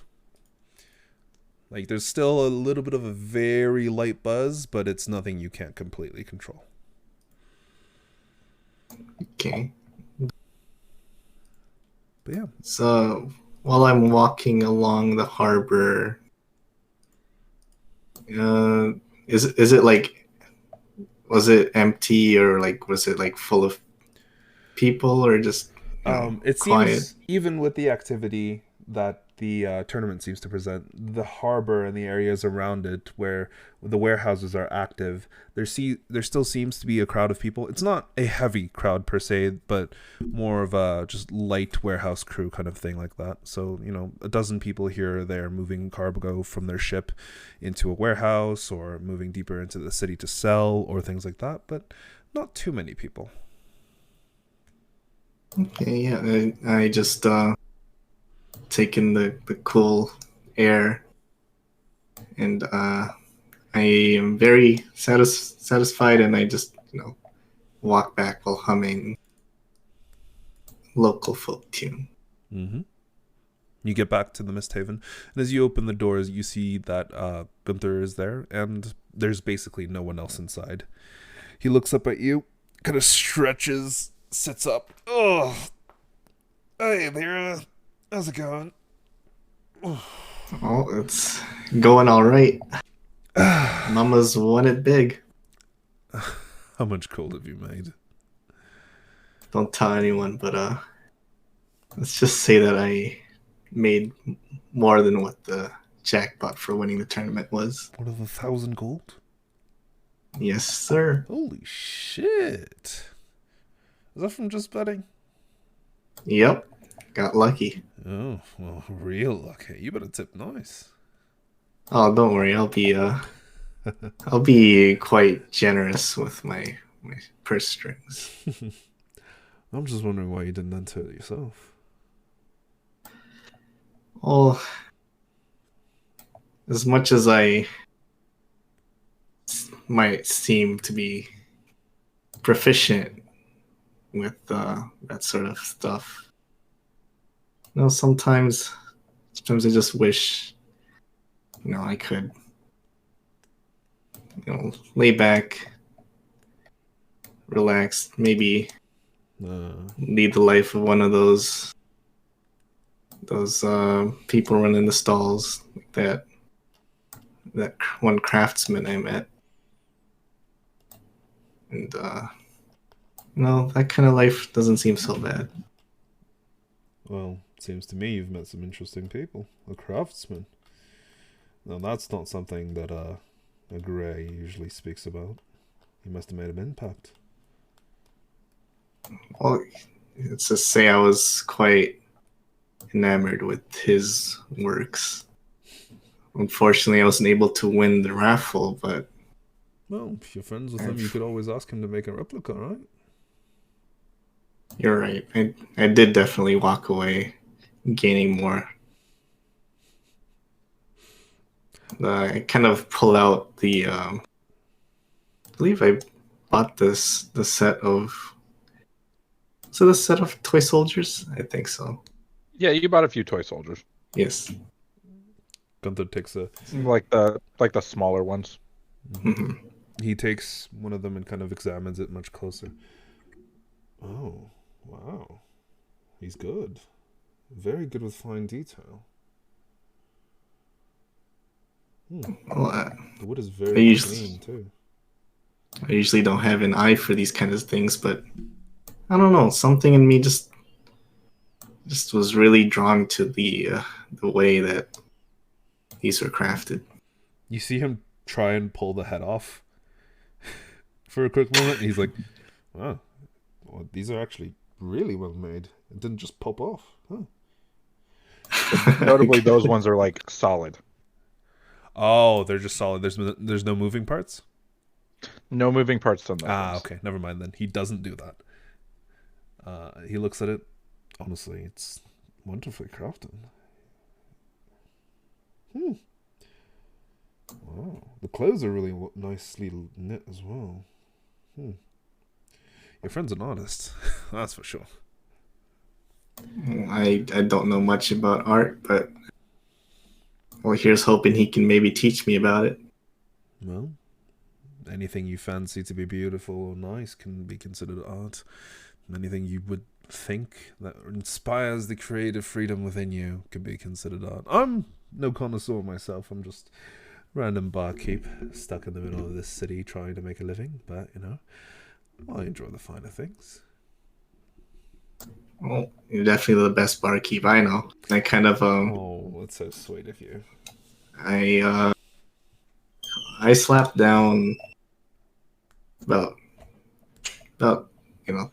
Like, there's still a little bit of a very light buzz, but it's nothing you can't completely control. Okay. But yeah. So, while I'm walking along the harbor, is it like, was it empty or like was it like full of people or just it quiet? seems, even with the activity that the tournament seems to present, the harbor and the areas around it where the warehouses are active, there still seems to be a crowd of people. It's not a heavy crowd per se, but more of a just light warehouse crew kind of thing like that. So, a dozen people here or there moving cargo from their ship into a warehouse or moving deeper into the city to sell or things like that, but not too many people. Okay, yeah, I just taking the cool air, and I am very satisfied, and I just walk back while humming local folk tune. Mm-hmm. You get back to the Misthaven, and as you open the doors, you see that Gunther is there, and there's basically no one else inside. He looks up at you, kind of stretches, sits up. Oh, hey, Lyra. How's it going? Oh, it's going all right. Mama's won it big. How much gold have you made? Don't tell anyone, but let's just say that I made more than what the jackpot for winning the tournament was. What of 1,000 gold? Yes, sir. Holy shit. Is that from just betting? Yep. Got lucky. Oh, well, real lucky. You better tip nice. Oh, don't worry. I'll be quite generous with my purse strings. I'm just wondering why you didn't enter it yourself. Well, as much as I might seem to be proficient with that sort of stuff, sometimes I just wish, I could, lay back, relax, maybe lead the life of one of those people running the stalls, like that one craftsman I met, and that kind of life doesn't seem so bad. Well, Seems to me you've met some interesting people. A craftsman. Now that's not something that a Grey usually speaks about. You must have made an impact. Well, let's just say I was quite enamored with his works. Unfortunately, I wasn't able to win the raffle, but Well, if you're friends with him, you could always ask him to make a replica, right? you're right. I did definitely walk away gaining more. I kind of pull out the. I believe I bought the set of. Is it a set of toy soldiers? I think so. Yeah, you bought a few toy soldiers, Yes. Gunther takes a. like the smaller ones. Mhm. He takes one of them and kind of examines it much closer. Oh, wow. He's good. Very good with fine detail. Well, The wood is I very usually- clean, too. I usually don't have an eye for these kinds of things, but I don't know. Something in me just was really drawn to the way that these were crafted. You see him try and pull the head off for a quick moment, and he's like, wow, well, these are actually really well made. It didn't just pop off. Huh. Notably, those ones are like solid. Oh, they're just solid. There's no moving parts? No moving parts on those. Okay. Never mind then. He doesn't do that. He looks at it. Honestly, it's wonderfully crafted. Wow. The clothes are really nicely knit as well. Your friend's an artist. That's for sure. I don't know much about art, but well, here's hoping he can maybe teach me about it. Well, anything you fancy to be beautiful or nice can be considered art. Anything you would think that inspires the creative freedom within you can be considered art. I'm no connoisseur myself. I'm just random barkeep stuck in the middle of this city trying to make a living. But, I enjoy the finer things. Well, you're definitely the best barkeep I know. I kind of Oh, that's so sweet of you. I slapped down about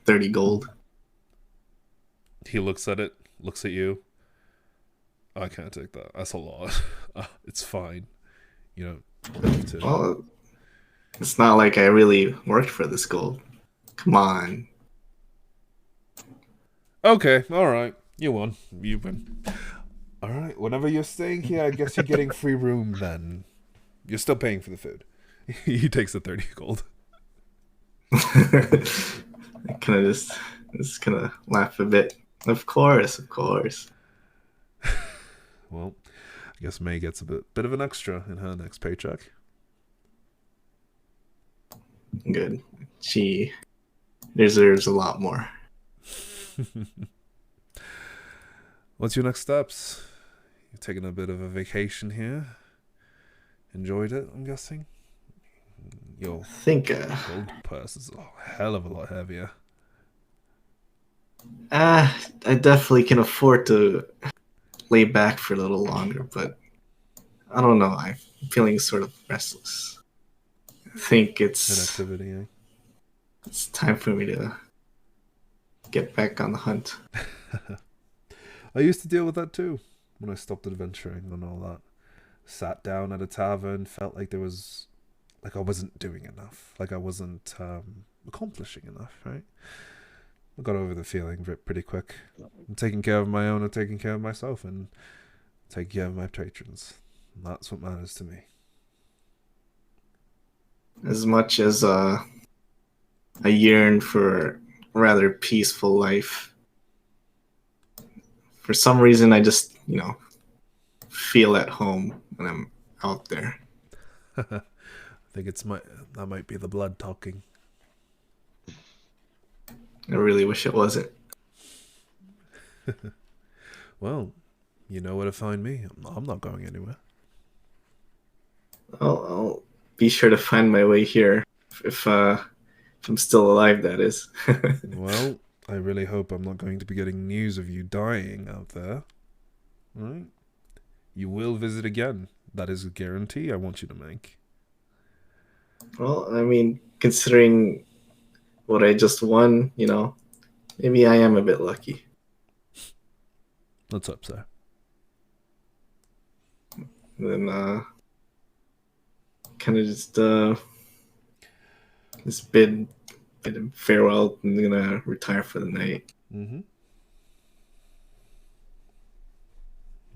30 gold. He looks at it, looks at you. I can't take that. That's a lot. It's fine. You don't have to. Well, it's not like I really worked for this gold. Come on. Okay, alright. You won. You win. Alright, whenever you're staying here, I guess you're getting free room then. You're still paying for the food. He takes the 30 gold. I kind of just kind of laugh a bit. Of course. Well, I guess May gets a bit of an extra in her next paycheck. Good. She deserves a lot more. What's your next steps? You're taking a bit of a vacation here. Enjoyed it, I'm guessing? Your I think gold purse is a hell of a lot heavier. I definitely can afford to lay back for a little longer, but I don't know. I'm feeling sort of restless. I think it's Inactivity, eh? it's time for me to get back on the hunt. I used to deal with that too when I stopped adventuring and all that. Sat down at a tavern, felt like I wasn't doing enough, like I wasn't accomplishing enough, right? I got over the feeling pretty quick. I'm taking care of my own, I'm taking care of myself, and taking care of my patrons. And that's what matters to me. As much as I yearn for a rather peaceful life, for some reason I just, feel at home when I'm out there. I think that might be the blood talking. I really wish it wasn't. Well, you know where to find me. I'm not going anywhere. I'll be sure to find my way here if I'm still alive, that is. Well, I really hope I'm not going to be getting news of you dying out there. Right? You will visit again. That is a guarantee I want you to make. Well, I mean, considering what I just won, maybe I am a bit lucky. Let's hope so. Then kind of just bid him farewell. I'm gonna retire for the night. Mm-hmm.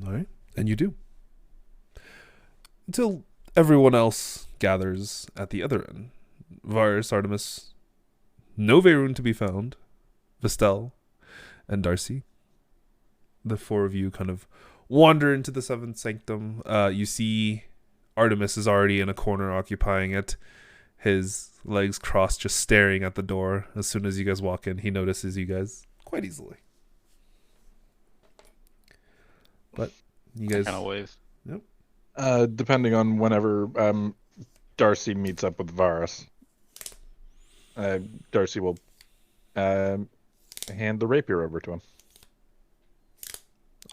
All right, and you do. Until everyone else gathers at the other end. Varus, Artemis, no Vaerun to be found. Vestelle, and Darcy. The four of you kind of wander into the seventh sanctum. You see Artemis is already in a corner occupying it. His legs crossed, just staring at the door. As soon as you guys walk in, he notices you guys quite easily. But you guys... Kind of waves. Yep. Depending on whenever Darcy meets up with Varus, Darcy will hand the rapier over to him.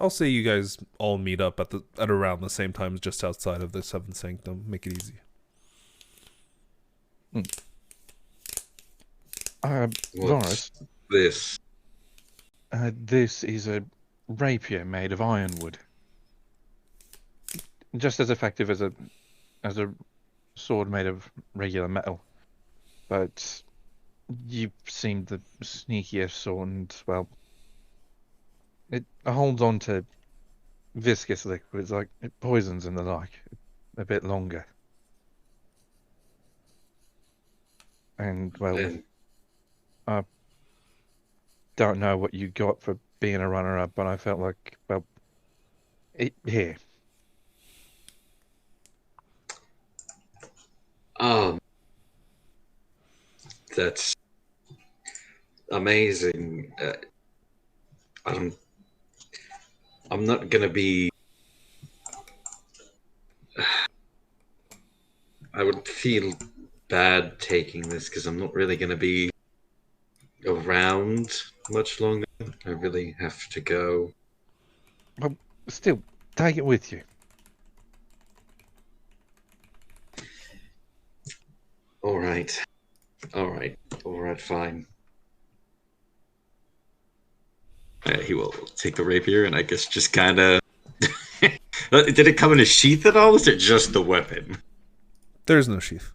I'll say you guys all meet up at around the same time, just outside of the seventh sanctum. Make it easy. Varus, This. this is a rapier made of ironwood. Just as effective as a sword made of regular metal. But you seem the sneakiest sort, and, well, it holds on to viscous liquids, like poisons and the like, a bit longer. And, well, Then I don't know what you got for being a runner-up, but I felt like, well, here. That's amazing. I'm not gonna be. I would feel bad taking this because I'm not really gonna be around much longer. I really have to go. Well, still, take it with you. All right, fine. He will take the rapier and I guess just kind of. Did it come in a sheath at all? Or is it just the weapon? There's no sheath.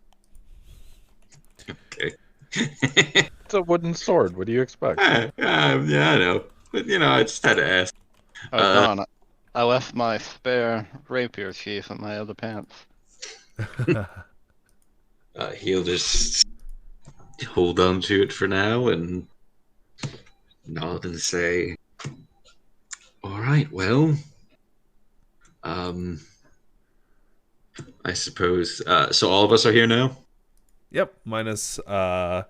Okay. It's a wooden sword. What do you expect? Yeah, I know. But, I just had to ask. Oh, darn. I left my spare rapier sheath in my other pants. He'll just hold on to it for now and nod and say, all right, well, I suppose, so all of us are here now? Yep, minus, of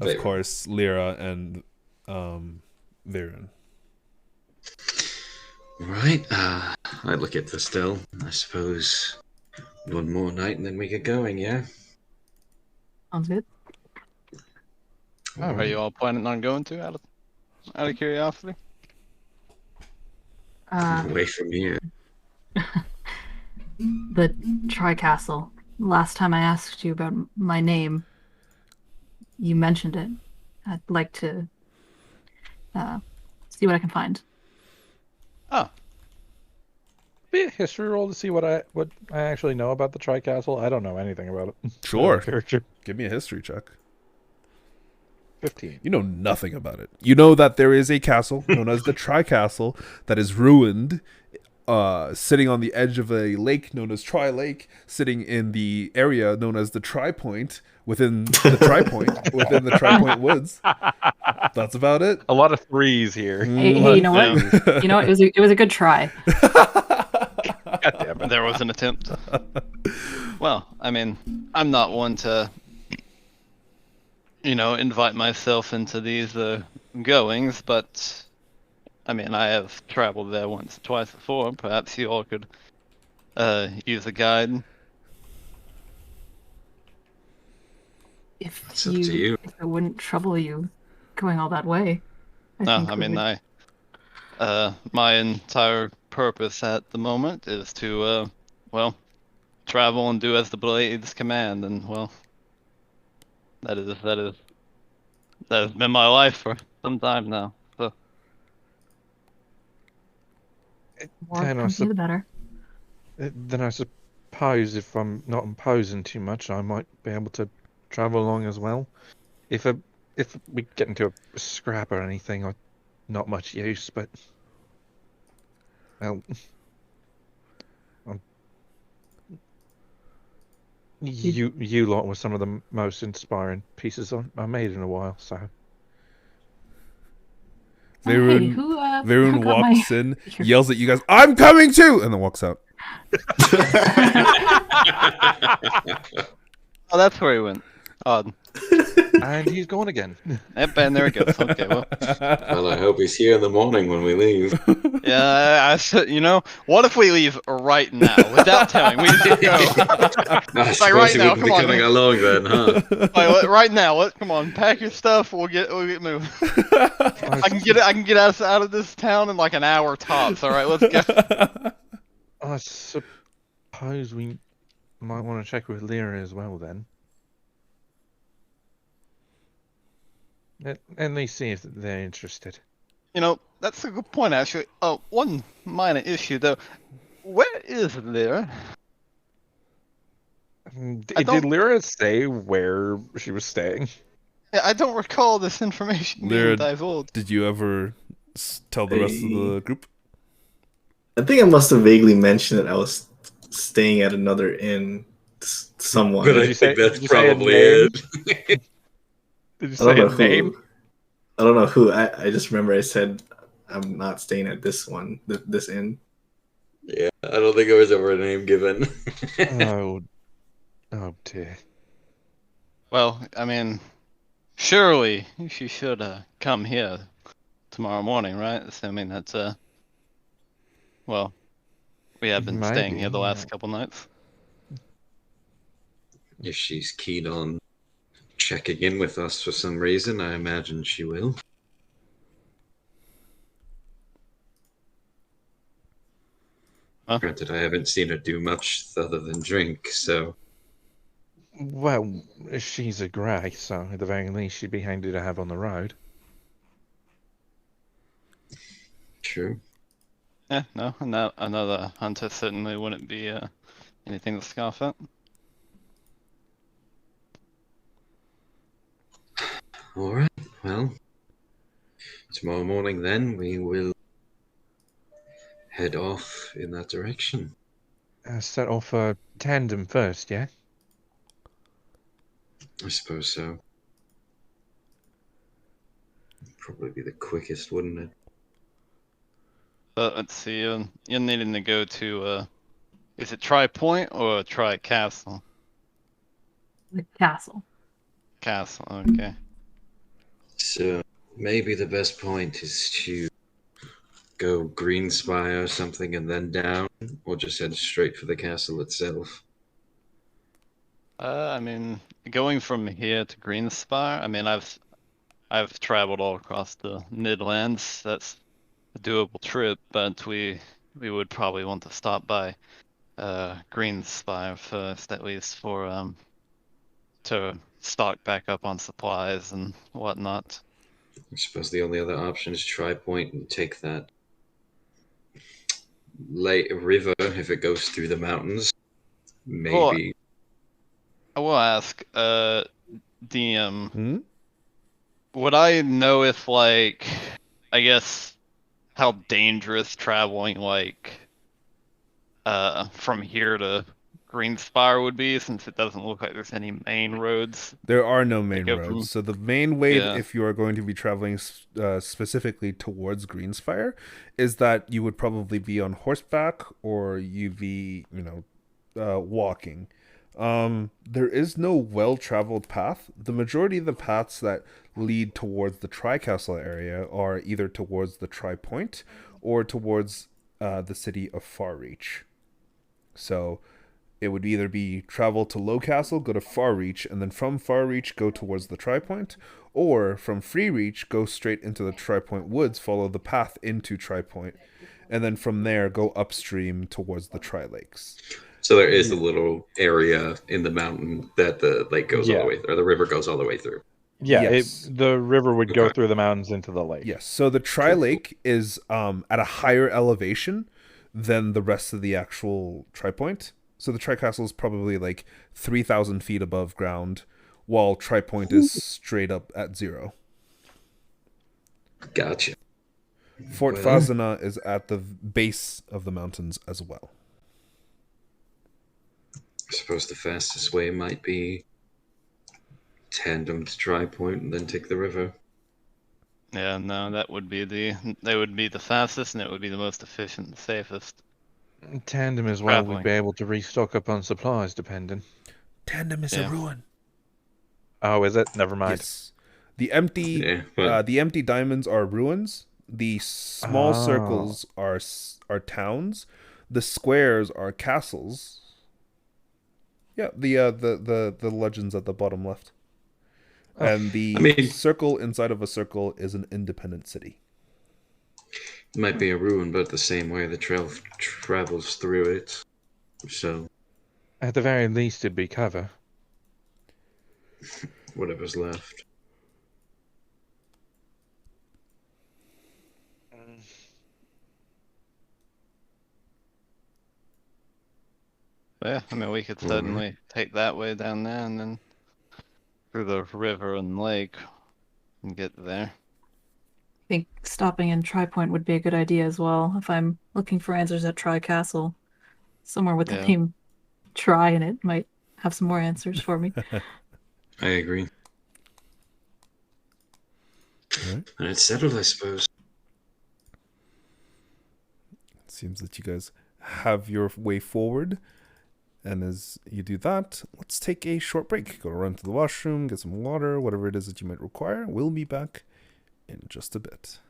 Vaerun. course, Lyra and Vaerun. Right, I look at Vestelle. I suppose one more night and then we get going, yeah? Sounds good. Are you all planning on going to, out of curiosity? Away from here. The Tri-Castle. Last time I asked you about my name, you mentioned it. I'd like to see what I can find. Oh, Be a history roll to see what I actually know about the Tri-Castle. I don't know anything about it. Sure. Character. Give me a history check. 15. You know nothing about it. You know that there is a castle known as the Tri-Castle that is ruined, sitting on the edge of a lake known as Tri-Lake, sitting in the area known as the Tri-Point, within the Tri-Point, within the Tri-Point Woods. That's about it. A lot of threes here. Hey, you know what? You know what? It was a good try. God damn it. there was an attempt. Well, I mean, I'm not one to, invite myself into these goings, but I mean, I have traveled there once or twice before. Perhaps you all could use a guide. If It's up to you. if it wouldn't trouble you, going all that way. No, think I we mean, would- my entire purpose at the moment is to, well, travel and do as the blades command, and well, that has been my life for some time now. So, more Then I, company, the better. then I suppose if I'm not imposing too much, I might be able to travel along as well. If we get into a scrap or anything, not much use, but well, you lot were some of the most inspiring pieces I made in a while. So Oh, hey, Vaerun, who Vaerun got my walks in, yells at you guys, "I'm coming too!" and then walks out. oh, that's where he went. Odd. and he's gone again. Yep, and there he goes. Okay, well, Well, I hope he's here in the morning when we leave. yeah, I said, what if we leave right now without telling? We just go. I suppose right he now, wouldn't be come on. coming along then, huh? Right now, come on, pack your stuff. We'll get moving. I can get us out of this town in like an hour tops. All right, let's go. I suppose we might want to check with Lyra as well then. At least see if they're interested. That's a good point actually. One minor issue though. Where is Lyra? Did Lyra say where she was staying? Yeah, I don't recall this information Lyra, being divulged. did you ever tell the rest of the group? I think I must have vaguely mentioned that I was staying at another inn. Someone. But Did I you say- think that's did you say a probably name? it. Did you I say don't know a name? who. I don't know who. I just remember I said I'm not staying at this one, this inn. Yeah, I don't think there was ever a name given. Oh dear. Well, I mean, surely she should come here tomorrow morning, right? Assuming that's well, we have been staying Maybe, here the last yeah. couple nights. If she's keen on checking in with us for some reason, I imagine she will. Huh? Granted, I haven't seen her do much other than drink, so Well, she's a grey, so at the very least she'd be handy to have on the road. true. Yeah, no, another hunter certainly wouldn't be anything to scoff at. All right. Well, tomorrow morning then we will head off in that direction. Set off a tandem first, yeah? I suppose so. Probably be the quickest, wouldn't it? But let's see, you're needing to go to is it Tri Point or Tri Castle? The castle. Castle, okay. So maybe the best point is to go Green Spire or something and then down, or just head straight for the castle itself. I mean, going from here to Greenspire, I mean, I've traveled all across the Midlands. That's a doable trip, but we would probably want to stop by Greenspire first, at least for to stock back up on supplies and whatnot. I suppose the only other option is Tri Point and take that river if it goes through the mountains. Maybe. I will ask, DM, Hmm? would I know if, like, I guess, how dangerous traveling, like, from here to Greenspire would be, since it doesn't look like there's any main roads? There are no main go roads. from- So the main way, Yeah. if you are going to be traveling specifically towards Greenspire, is that you would probably be on horseback or you'd be, walking. There is no well-traveled path. The majority of the paths that lead towards the Tri-Castle area are either towards the Tri-Point or towards the city of Farreach. So it would either be travel to Low Castle, go to Far Reach, and then from Far Reach go towards the Tri-Point, or from Free Reach go straight into the Tri-Point Woods, follow the path into Tri-Point, and then from there go upstream towards the Tri-Lakes. So there is a little area in the mountain that the lake goes all the way, or the river goes all the way through. Yeah, Yes. the river would go Okay. through the mountains into the lake. Yes, so the Tri-Lake is at a higher elevation than the rest of the actual Tri-Point. So the Tri-Castle is probably like 3,000 feet above ground, while Tri-Point is straight up at 0. Gotcha. Fort Well- Fazana is at the base of the mountains as well. I suppose the fastest way might be tandem to Tri-Point and then take the river. Yeah, no, that would be the fastest, and it would be the most efficient and safest. Tandem as well, Traveling. we'd be able to restock up on supplies, depending. Tandem is Yeah. a ruin. Oh, is it? Never mind. Yes. The empty Yeah, well, the empty diamonds are ruins. The small Oh. circles are towns. The squares are castles. Yeah, the legends at the bottom left. Oh, And the I mean- circle inside of a circle is an independent city. it might be a ruin, but the same way the trail travels through it. So At the very least, it'd be cover. whatever's left. But yeah, I mean, we could certainly take that way down there, and then through the river and lake, and get there. I think stopping in Tri-Point would be a good idea as well. If I'm looking for answers at Tri Castle, somewhere with the Yeah. name Tri in it might have some more answers for me. I agree. Alright. And it's settled, I suppose. It seems that you guys have your way forward. And as you do that, let's take a short break. Go run to the washroom, get some water, whatever it is that you might require. We'll be back in just a bit.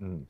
Mm.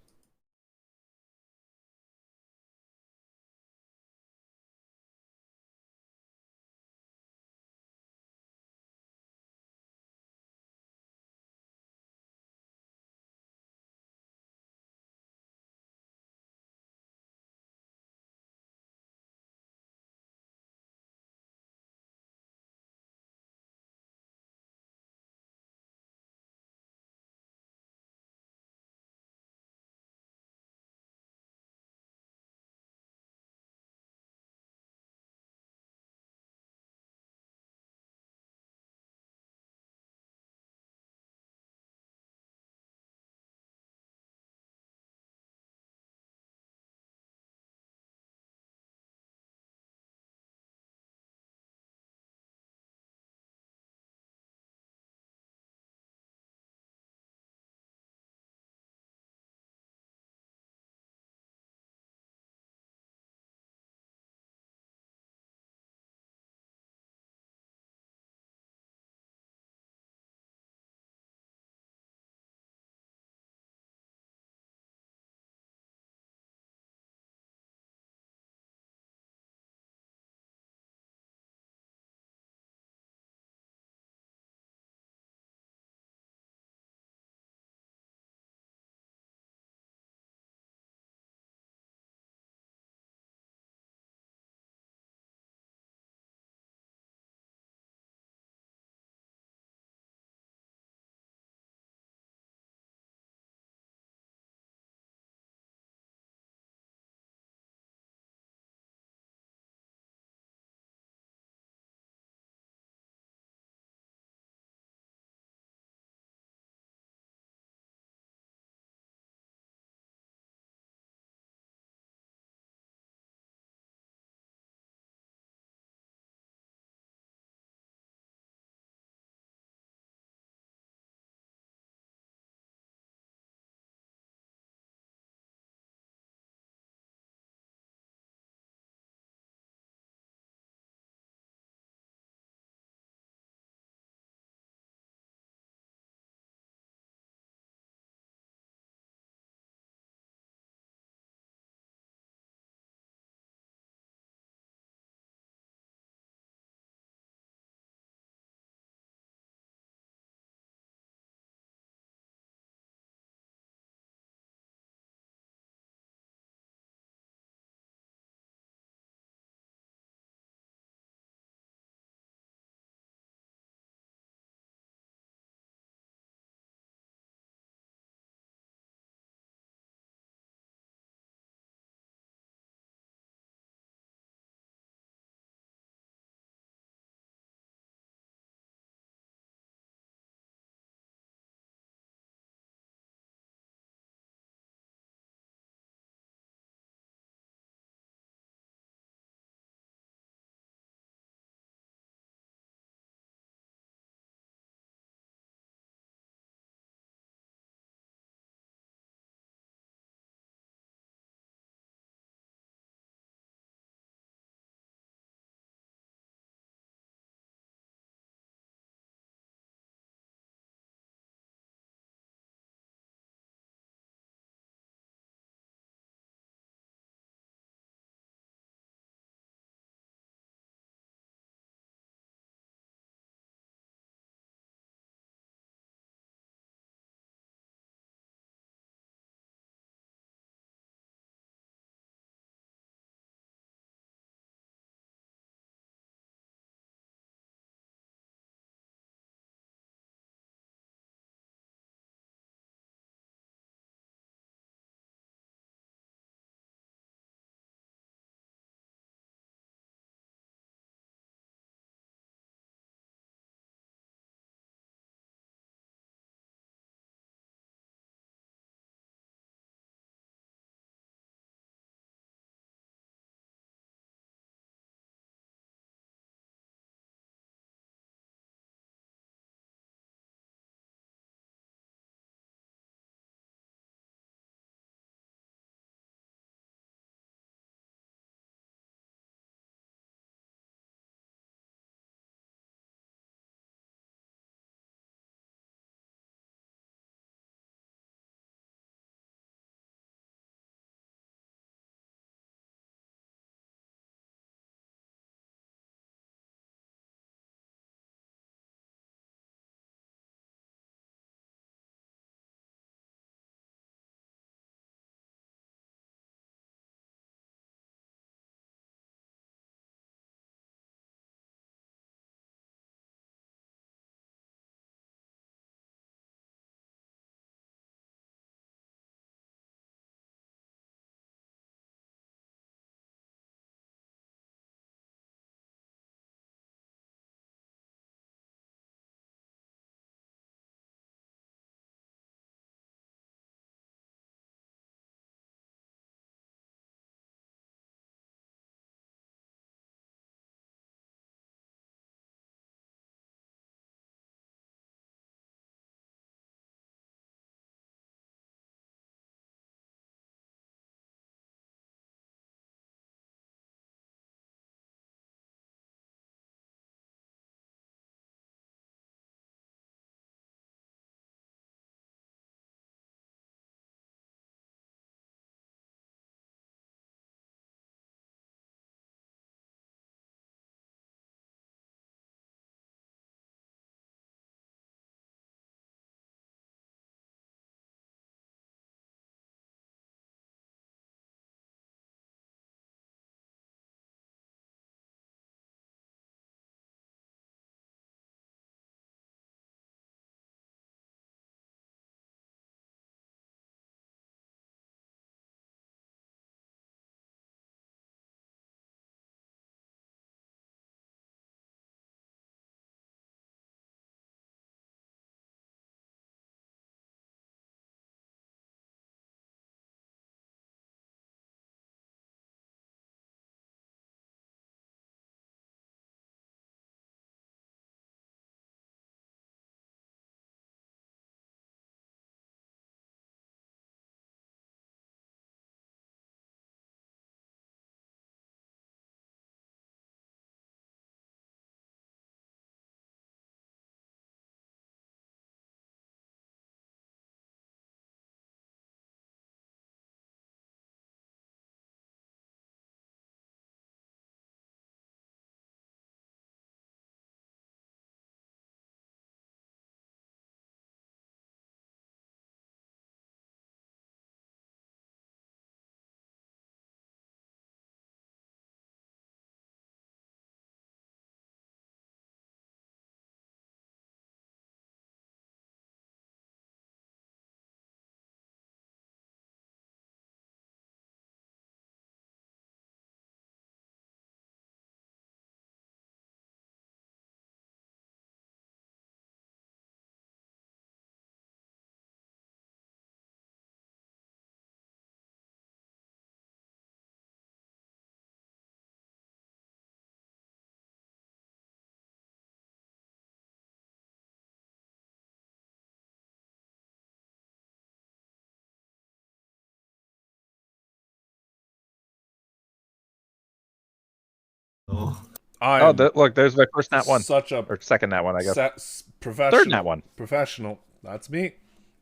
Oh, I'm Look, there's my first nat one. such a Or second nat one, I guess. professional. Third nat one. Professional. That's me.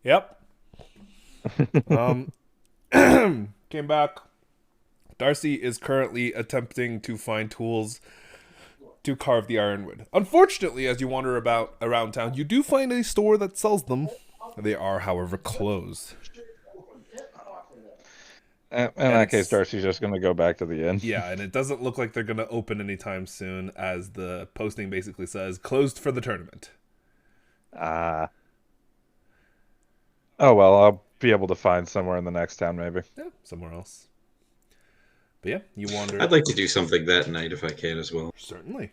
Yep. Came back. Darcy is currently attempting to find tools to carve the ironwood. Unfortunately, as you wander about around town, you do find a store that sells them. They are, however, closed. In that case, Darcy's just going to go back to the inn. Yeah, and it doesn't look like they're going to open anytime soon, as the posting basically says, closed for the tournament. Oh, well, I'll be able to find somewhere in the next town, maybe. Yeah, somewhere else. But yeah, you wander. I'd like to do something that night if I can as well. Certainly.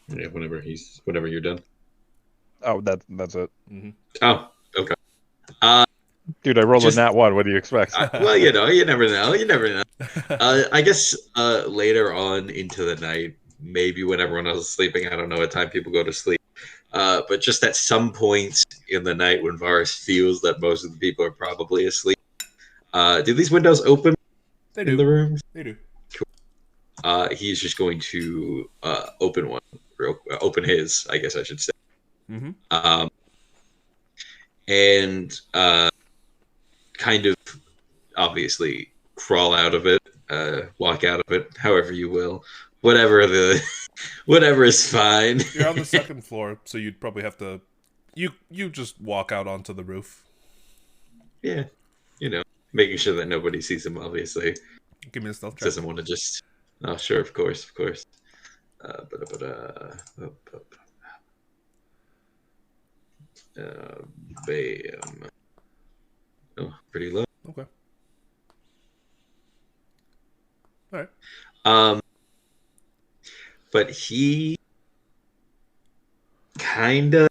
Yeah, whenever you're done. Oh, that's it. Mm-hmm. Oh, okay. Dude, I rolled a nat 1. What do you expect? Well, you never know. You never know. I guess later on into the night, maybe when everyone else is sleeping, I don't know what time people go to sleep. But just at some points in the night when Varus feels that most of the people are probably asleep, do these windows open in the rooms? They do. Cool. He's just going to open one, open his, I guess I should say. Mm-hmm. And kind of obviously crawl out of it, walk out of it, however you will. Whatever is fine. You're on the second floor, so you'd probably have to you just walk out onto the roof. Yeah. Making sure that nobody sees him, obviously. Give me a stealth check. Doesn't want to just... Oh, sure, of course. Bam. Oh, pretty low. Okay. All right. But he kind of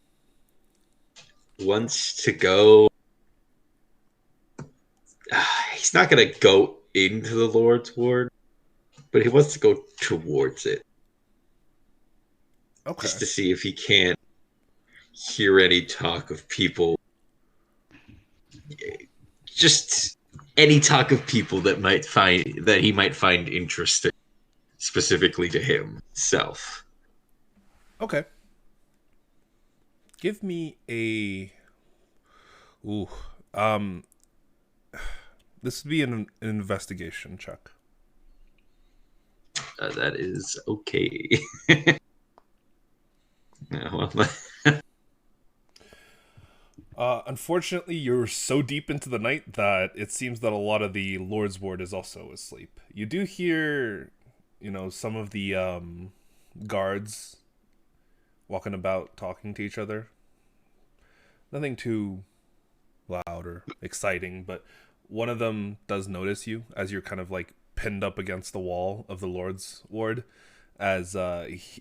wants to go... he's not going to go into the Lord's Ward, but he wants to go towards it. Okay. Just to see if he can't hear any talk of people. Just any talk of people that he might find interesting, specifically to himself. Okay. Give me a... Ooh. This would be an investigation check. That is okay. Yeah, well, unfortunately, you're so deep into the night that it seems that a lot of the Lord's Ward is also asleep. You do hear, some of the guards walking about talking to each other. Nothing too loud or exciting, but one of them does notice you as you're kind of like pinned up against the wall of the Lord's Ward as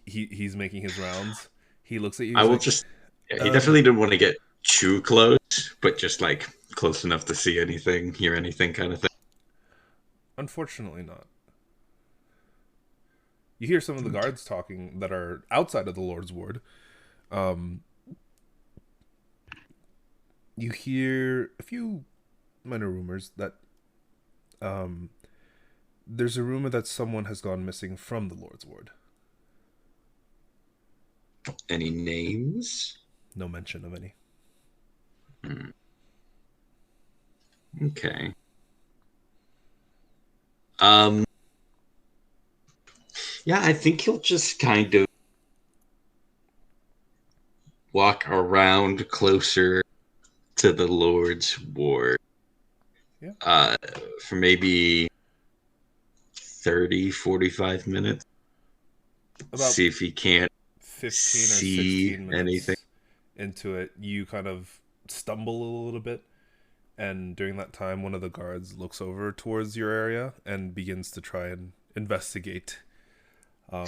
he's making his rounds. He looks at you. He definitely didn't want to get too close, but just like close enough to see anything, hear anything kind of thing. Unfortunately not. You hear some of the guards talking that are outside of the Lord's Ward. You hear a few minor rumors that there's a rumor that someone has gone missing from the Lord's Ward. Any names? No mention of any. Okay. Yeah, I think he'll just kind of walk around closer to the Lord's Ward. Yeah. For maybe 30, 45 minutes. About see if he can't 15 or see 16 minutes anything. Into it, you kind of stumble a little bit, and during that time, one of the guards looks over towards your area and begins to try and investigate. We'll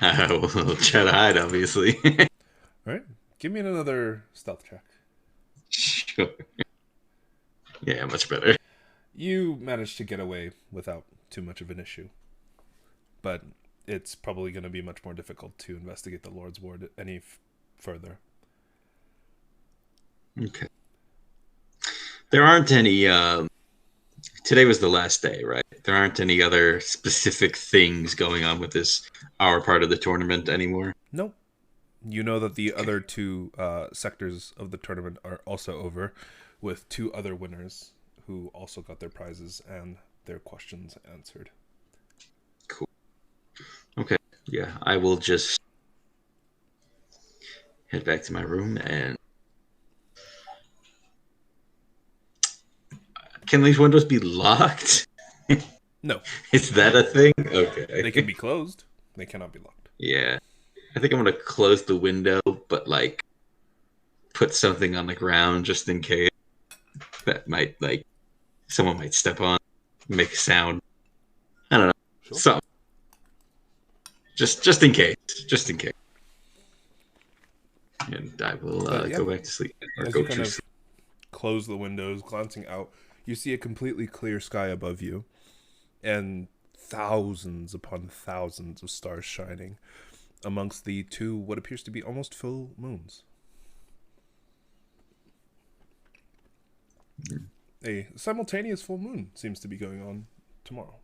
try to hide, obviously. All right, give me another stealth check. Sure. Yeah, much better. You managed to get away without too much of an issue, but it's probably going to be much more difficult to investigate the Lord's Ward any further. Okay. There aren't any Today was the last day, right? There aren't any other specific things going on with this our part of the tournament anymore. Nope. You know that the other two sectors of the tournament are also over, with two other winners who also got their prizes and their questions answered. Cool. Okay. Yeah, I will just head back to my room and. Can these windows be locked? No. Is that a thing? Okay. They can be closed. They cannot be locked. Yeah. I think I'm gonna close the window, but like put something on the ground just in case that might like someone might step on, make a sound. I don't know. Sure. Something. Just in case. Just in case. And I will go back to sleep. Or As go you kind to of sleep. close the windows, glancing out, you see a completely clear sky above you, and thousands upon thousands of stars shining amongst the two what appears to be almost full moons. A simultaneous full moon seems to be going on tomorrow.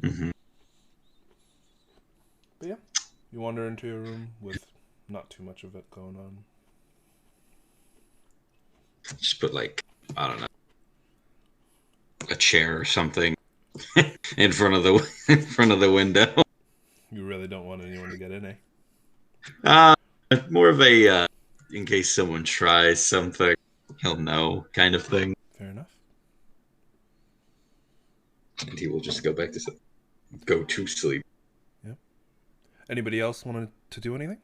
Mm-hmm. But yeah, you wander into your room with not too much of it going on. Just put like, I don't know, a chair or something in front of the window. You really don't want anyone to get in, eh? More of a in case someone tries something, he'll know kind of thing, Fair enough. and he will just go to sleep. Yep. Anybody else wanted to do anything?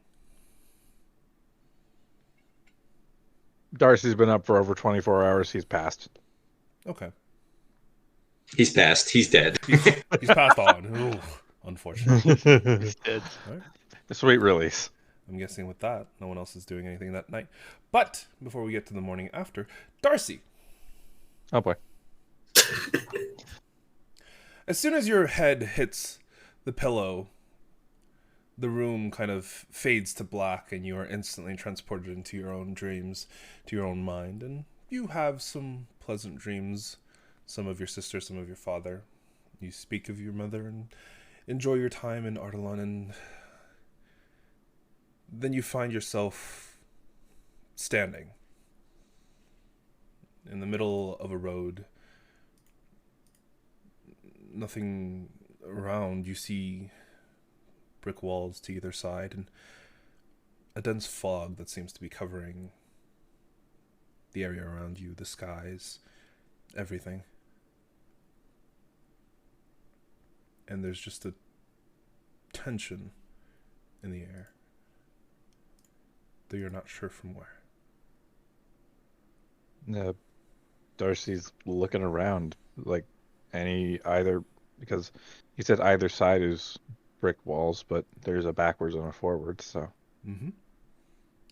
Darcy's been up for over 24 hours. He's passed. Okay. He's passed. He's dead. He's passed on. Ooh, unfortunately. He's dead. Right. A sweet release. I'm guessing with that, no one else is doing anything that night. But before we get to the morning after, Darcy, Oh boy. as soon as your head hits the pillow, the room kind of fades to black and you are instantly transported into your own dreams, to your own mind, and you have some pleasant dreams, some of your sister, some of your father. You speak of your mother and enjoy your time in Artelon, and then you find yourself standing in the middle of a road. Nothing around. You see brick walls to either side and a dense fog that seems to be covering the area around you, the skies, everything. And there's just a tension in the air, though you're not sure from where. Darcy's looking around like because he said either side is brick walls, but there's a backwards and a forward, so. Mm-hmm.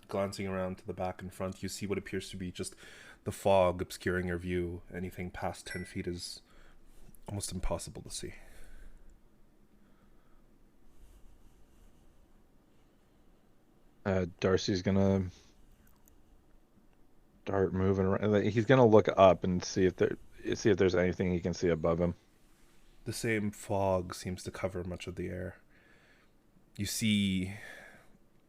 Glancing around to the back and front, you see what appears to be just the fog obscuring your view. Anything past 10 feet is almost impossible to see. Darcy's gonna start moving around. He's gonna look up and see if there's anything he can see above him. The same fog seems to cover much of the air. You see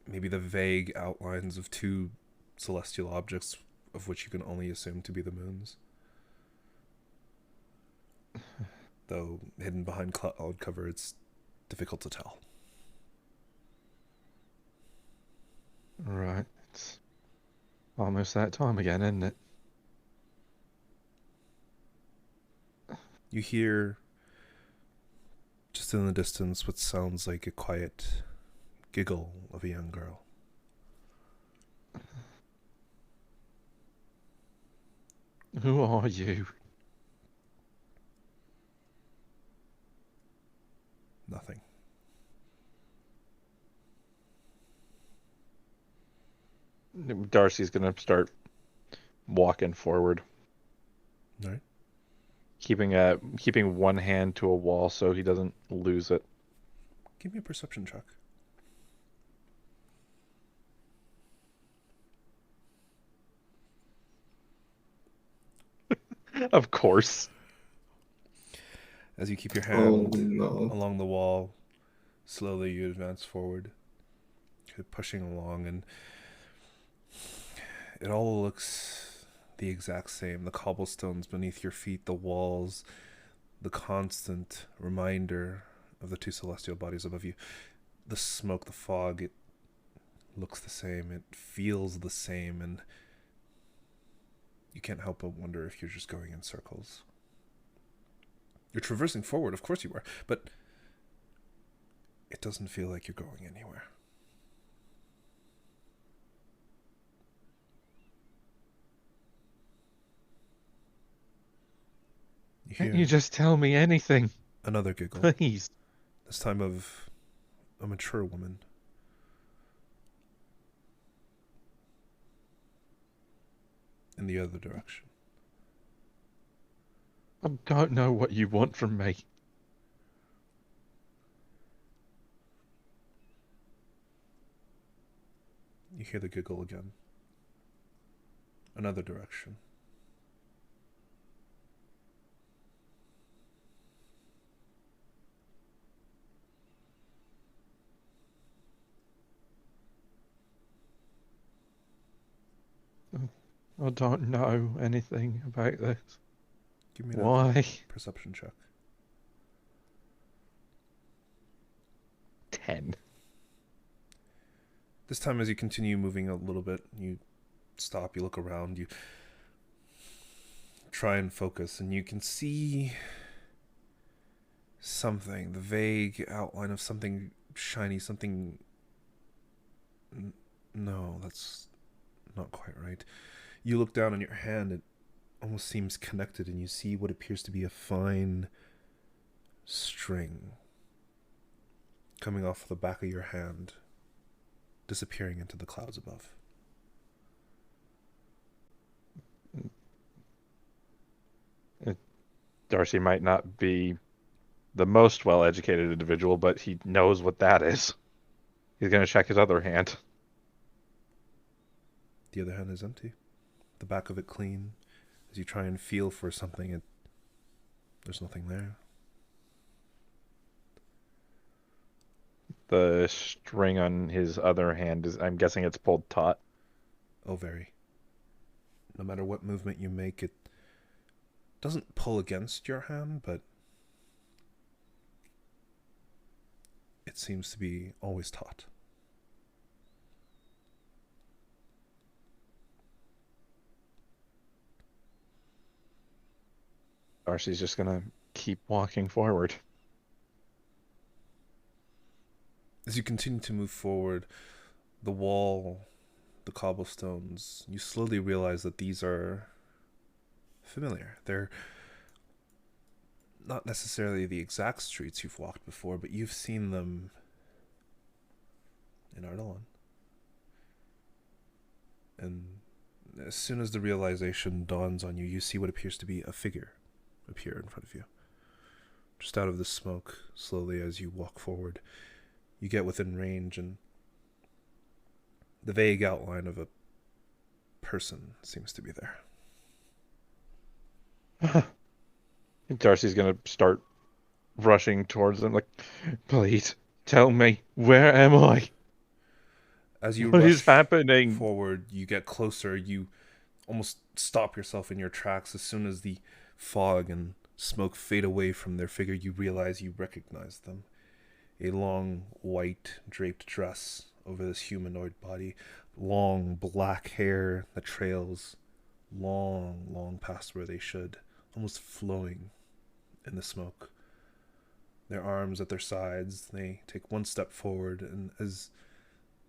maybe the vague outlines of two celestial objects, of which you can only assume to be the moons. Though hidden behind cloud cover, it's difficult to tell. Right. It's almost that time again, isn't it? You hear, just in the distance, what sounds like a quiet giggle of a young girl. Who are you? Nothing. Darcy's gonna start walking forward. All right. Keeping one hand to a wall so he doesn't lose it. Give me a perception check. Of course. As you keep your Oh hand no. along the wall, slowly you advance forward, pushing along, and it all looks the exact same. The cobblestones beneath your feet, the walls, the constant reminder of the two celestial bodies above you. The smoke, the fog, it looks the same. It feels the same, and you can't help but wonder if you're just going in circles. You're traversing forward, of course you are, but it doesn't feel like you're going anywhere. Can't you just tell me anything? Another giggle. Please. This time of a mature woman. In the other direction. I don't know what you want from me. You hear the giggle again. Another direction. I don't know anything about this. Give me Why? another perception check. 10. This time, as you continue moving a little bit, you stop, you look around, you try and focus, and you can see something, the vague outline of something shiny, something... No, that's not quite right. You look down on your hand, it almost seems connected, and you see what appears to be a fine string coming off the back of your hand, disappearing into the clouds above. Darcy might not be the most well-educated individual, but he knows what that is. He's going to check his other hand. The other hand is empty. The back of it clean. As you try and feel for something, there's nothing there. The string on his other hand is, I'm guessing it's pulled taut. Oh, very. No matter what movement you make, it doesn't pull against your hand, but it seems to be always taut. Darcy's just going to keep walking forward. As you continue to move forward, the wall, the cobblestones, you slowly realize that these are familiar. They're not necessarily the exact streets you've walked before, but you've seen them in Ardalan. And as soon as the realization dawns on you, you see what appears to be a figure appear in front of you. Just out of the smoke, slowly as you walk forward, you get within range, and the vague outline of a person seems to be there. Darcy's going to start rushing towards them, like, please, tell me, where am I? As you What rush is happening? forward, you get closer, you almost stop yourself in your tracks. As soon as the fog and smoke fade away from their figure, you realize you recognize them. A long, white, draped dress over this humanoid body, long, black hair that trails long past where they should, almost flowing in the smoke. Their arms at their sides, they take one step forward, and as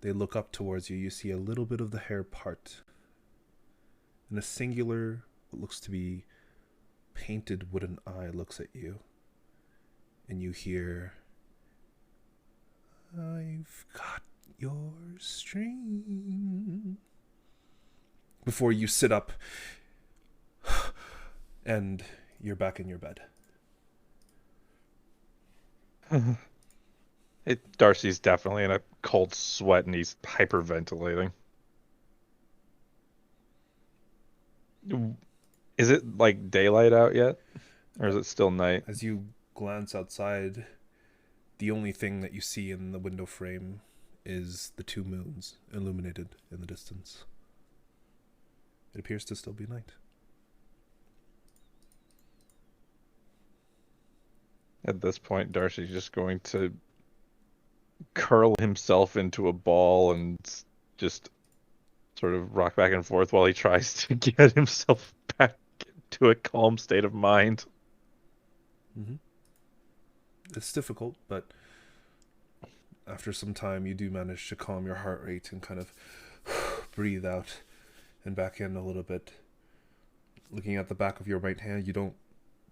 they look up towards you, you see a little bit of the hair part. And a singular, what looks to be painted wooden eye looks at you. And you hear, "I've got your string." Before you sit up, and you're back in your bed. Darcy's definitely in a cold sweat, and he's hyperventilating. Is it like daylight out yet? Or is it still night? As you glance outside, the only thing that you see in the window frame is the 2 moons illuminated in the distance. It appears to still be night. At this point, Darcy's just going to curl himself into a ball and just sort of rock back and forth while he tries to get himself back to a calm state of mind. Mm-hmm. It's difficult, but after some time you do manage to calm your heart rate and kind of breathe out and back in a little bit. Looking at the back of your right hand, you don't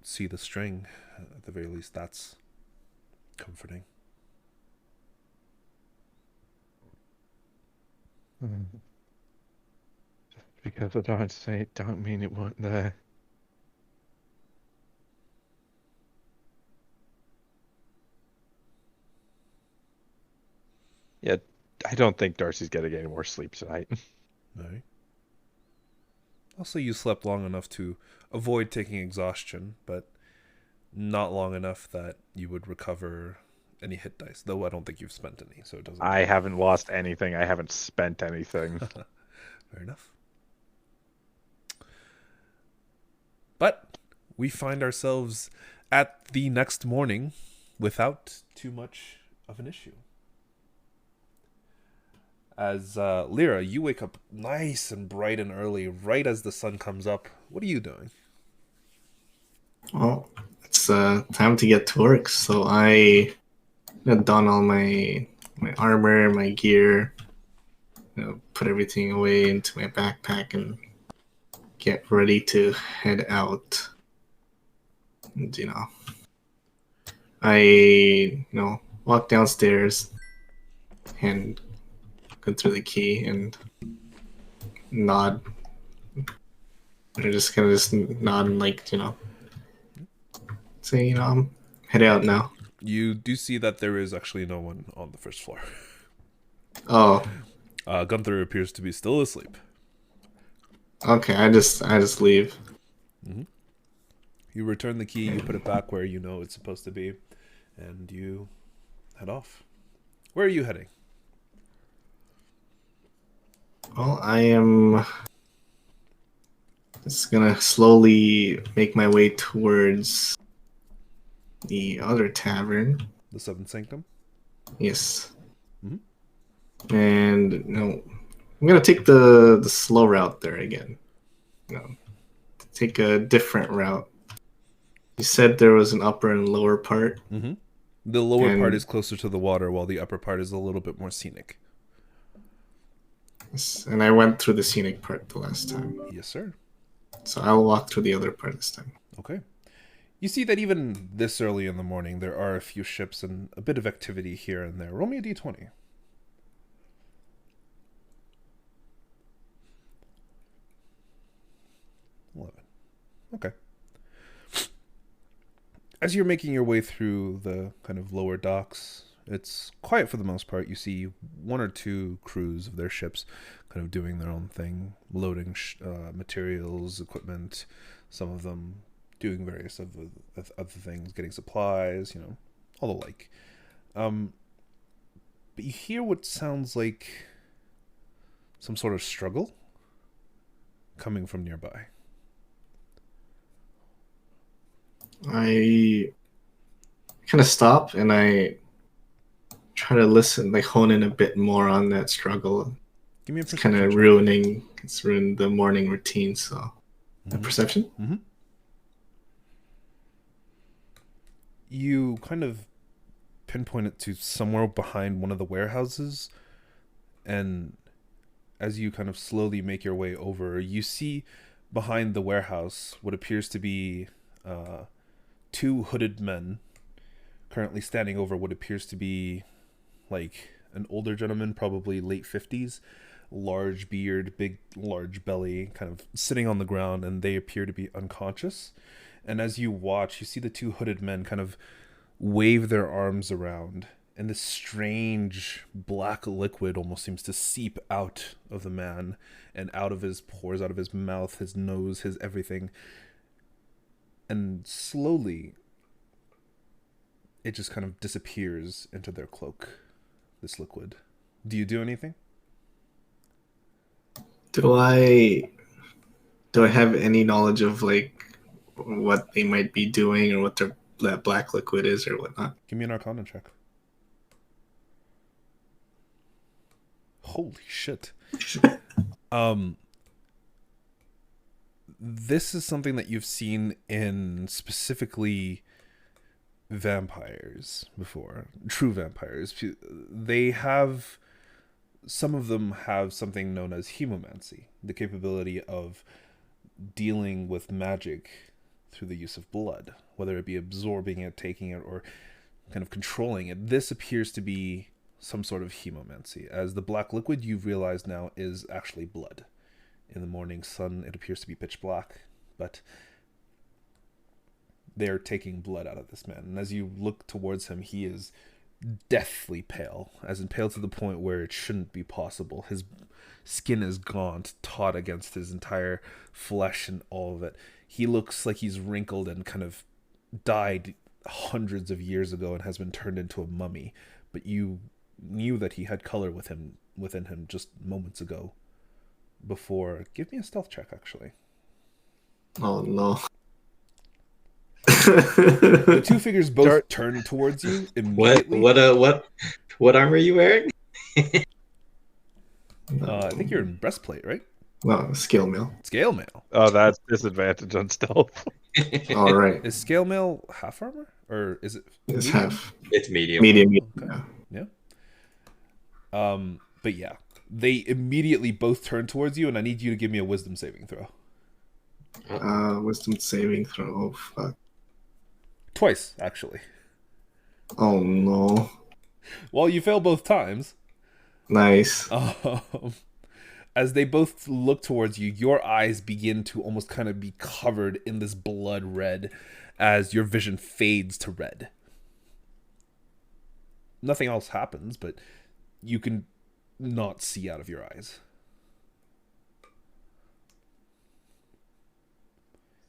see the string. At the very least, that's comforting. Just because I don't say it, don't mean it wasn't there. Yeah, I don't think Darcy's getting any more sleep tonight. Right. Also, you slept long enough to avoid taking exhaustion, but not long enough that you would recover any hit dice. Though I don't think you've spent any, so it doesn't. I haven't lost anything. I haven't spent anything. Fair enough. But we find ourselves at the next morning without too much of an issue. As Lyra, you wake up nice and bright and early, right as the sun comes up. What are you doing? Well, it's time to get to work. So I don all my armor, my gear, put everything away into my backpack and get ready to head out. And, I walk downstairs and go through the key and nod. Or just kind of nod and say, I'm head out now. You do see that there is actually no one on the first floor. Oh. Gunther appears to be still asleep. Okay, I just leave. Mm-hmm. You return the key, you put it back where you know it's supposed to be, and you head off. Where are you heading? Well, I am just gonna slowly make my way towards the other tavern. The Seventh Sanctum? Yes. Mm-hmm. And I'm gonna take the slow route there again. Take a different route. You said there was an upper and lower part. Mm-hmm. The lower part is closer to the water, while the upper part is a little bit more scenic. Yes, and I went through the scenic part the last time. Yes, sir. So I'll walk through the other part this time. Okay. You see that even this early in the morning, there are a few ships and a bit of activity here and there. Roll me a d20. Okay. As you're making your way through the kind of lower docks, it's quiet for the most part. You see one or two crews of their ships kind of doing their own thing, loading materials, equipment, some of them doing various other things, getting supplies, all the like. But you hear what sounds like some sort of struggle coming from nearby. I kind of stop and I try to listen, hone in a bit more on that struggle. Give me a perception. perception. Kind of it's ruined the morning routine, so. Mm-hmm. A perception? Mm-hmm. You kind of pinpoint it to somewhere behind one of the warehouses, and as you kind of slowly make your way over, you see behind the warehouse what appears to be two hooded men currently standing over what appears to be like an older gentleman, probably late 50s, large beard, large belly, kind of sitting on the ground, and they appear to be unconscious. And as you watch, you see the two hooded men kind of wave their arms around and this strange black liquid almost seems to seep out of the man and out of his pores, out of his mouth, his nose, his everything. And slowly, it just kind of disappears into their cloak, this liquid. Do you do anything? Do I have any knowledge of like what they might be doing or what that black liquid is or whatnot? Give me an Arcana check. Holy shit. This is something that you've seen in specifically vampires before. True vampires. Some of them have something known as hemomancy, the capability of dealing with magic through the use of blood, whether it be absorbing it, taking it, or kind of controlling it. This appears to be some sort of hemomancy, as the black liquid you've realized now is actually blood. In the morning sun, it appears to be pitch black, but they're taking blood out of this man. And as you look towards him, he is deathly pale, as in pale to the point where it shouldn't be possible. His skin is gaunt, taut against his entire flesh and all of it. He looks like he's wrinkled and kind of died hundreds of years ago and has been turned into a mummy. But you knew that he had color within him just moments ago. Before, give me a stealth check, actually. Oh no. The two figures both turn towards you immediately. What armor are you wearing? I think you're in breastplate, right? No, scale mail. Scale mail. Oh, that's disadvantage on stealth. All right. Is scale mail half armor, or is it? It's medium? half. It's medium. Medium. Okay. Yeah. But yeah, they immediately both turn towards you, and I need you to give me a wisdom saving throw. Wisdom saving throw. Oh fuck. Twice, actually. Oh no. Well, you fail both times. Nice. As they both look towards you, your eyes begin to almost kind of be covered in this blood red as your vision fades to red. Nothing else happens, but you can not see out of your eyes.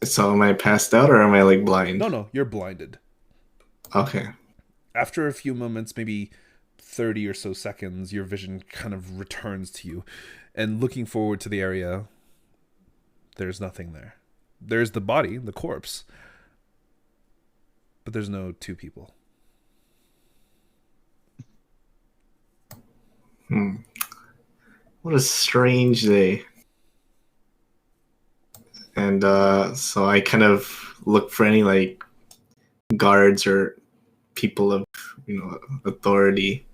So am I passed out or am I like blind? No, you're blinded. Okay. After a few moments, maybe 30 or so seconds, your vision kind of returns to you. And looking forward to the area, there's nothing there. There's the body, the corpse, but there's no two people. What a strange day. And so I kind of look for any like guards or people of authority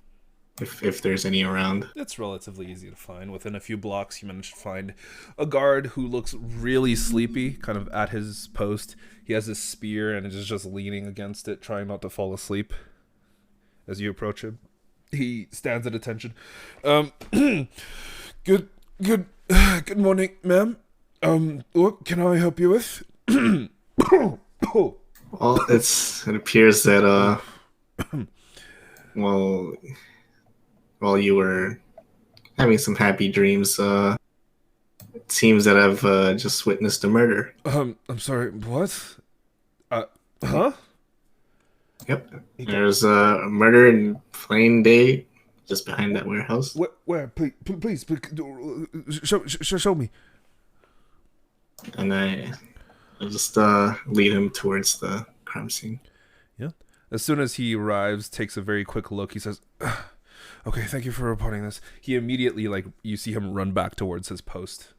if there's any around. It's relatively easy to find. Within a few blocks, you manage to find a guard who looks really sleepy, kind of at his post. He has his spear and is just leaning against it, trying not to fall asleep as you approach him. He stands at attention. Good morning, ma'am. What can I help you with? Well, it appears that while you were having some happy dreams, it seems that I've just witnessed a murder. I'm sorry, what? Huh? Yep. There's a murder in plain day just behind that warehouse. Where? Please, show me. And I just lead him towards the crime scene. Yeah. As soon as he arrives, takes a very quick look, he says, "Okay, thank you for reporting this." He immediately, you see him run back towards his post.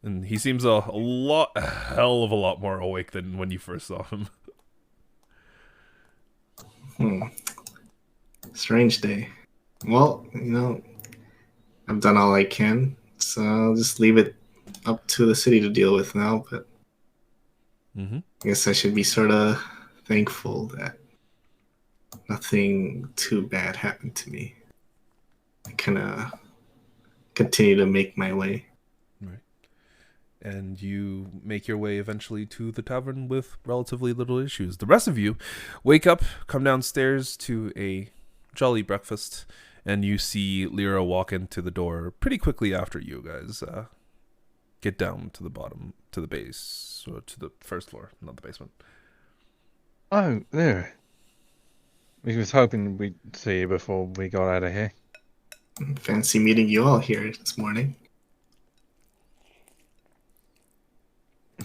And he seems a hell of a lot more awake than when you first saw him. Strange day. Well, I've done all I can, so I'll just leave it up to the city to deal with now, but I guess I should be sort of thankful that nothing too bad happened to me. I kind of continue to make my way. Right. and you make your way eventually to the tavern with relatively little issues. The rest of you wake up, come downstairs to a jolly breakfast, and you see Lyra walk into the door pretty quickly after you guys get down to the bottom, to the base, or to the first floor, not the basement. Oh, there. We was hoping we'd see you before we got out of here. Fancy meeting you all here this morning.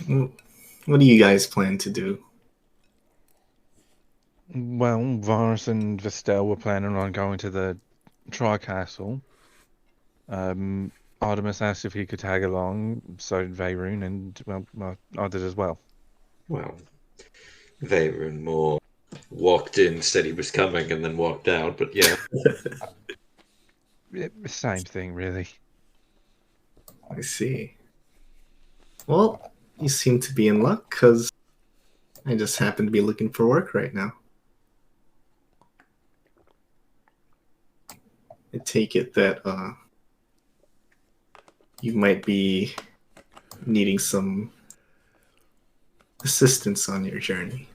What do you guys plan to do? Well, Varus and Vestelle were planning on going to the Tri-Castle. Artemis asked if he could tag along, so did Vaerun, and, well, I did as well. Well, Vaerun more walked in, said he was coming, and then walked out, but yeah. Same thing, really. I see. Well, you seem to be in luck, because I just happen to be looking for work right now. I take it that you might be needing some assistance on your journey.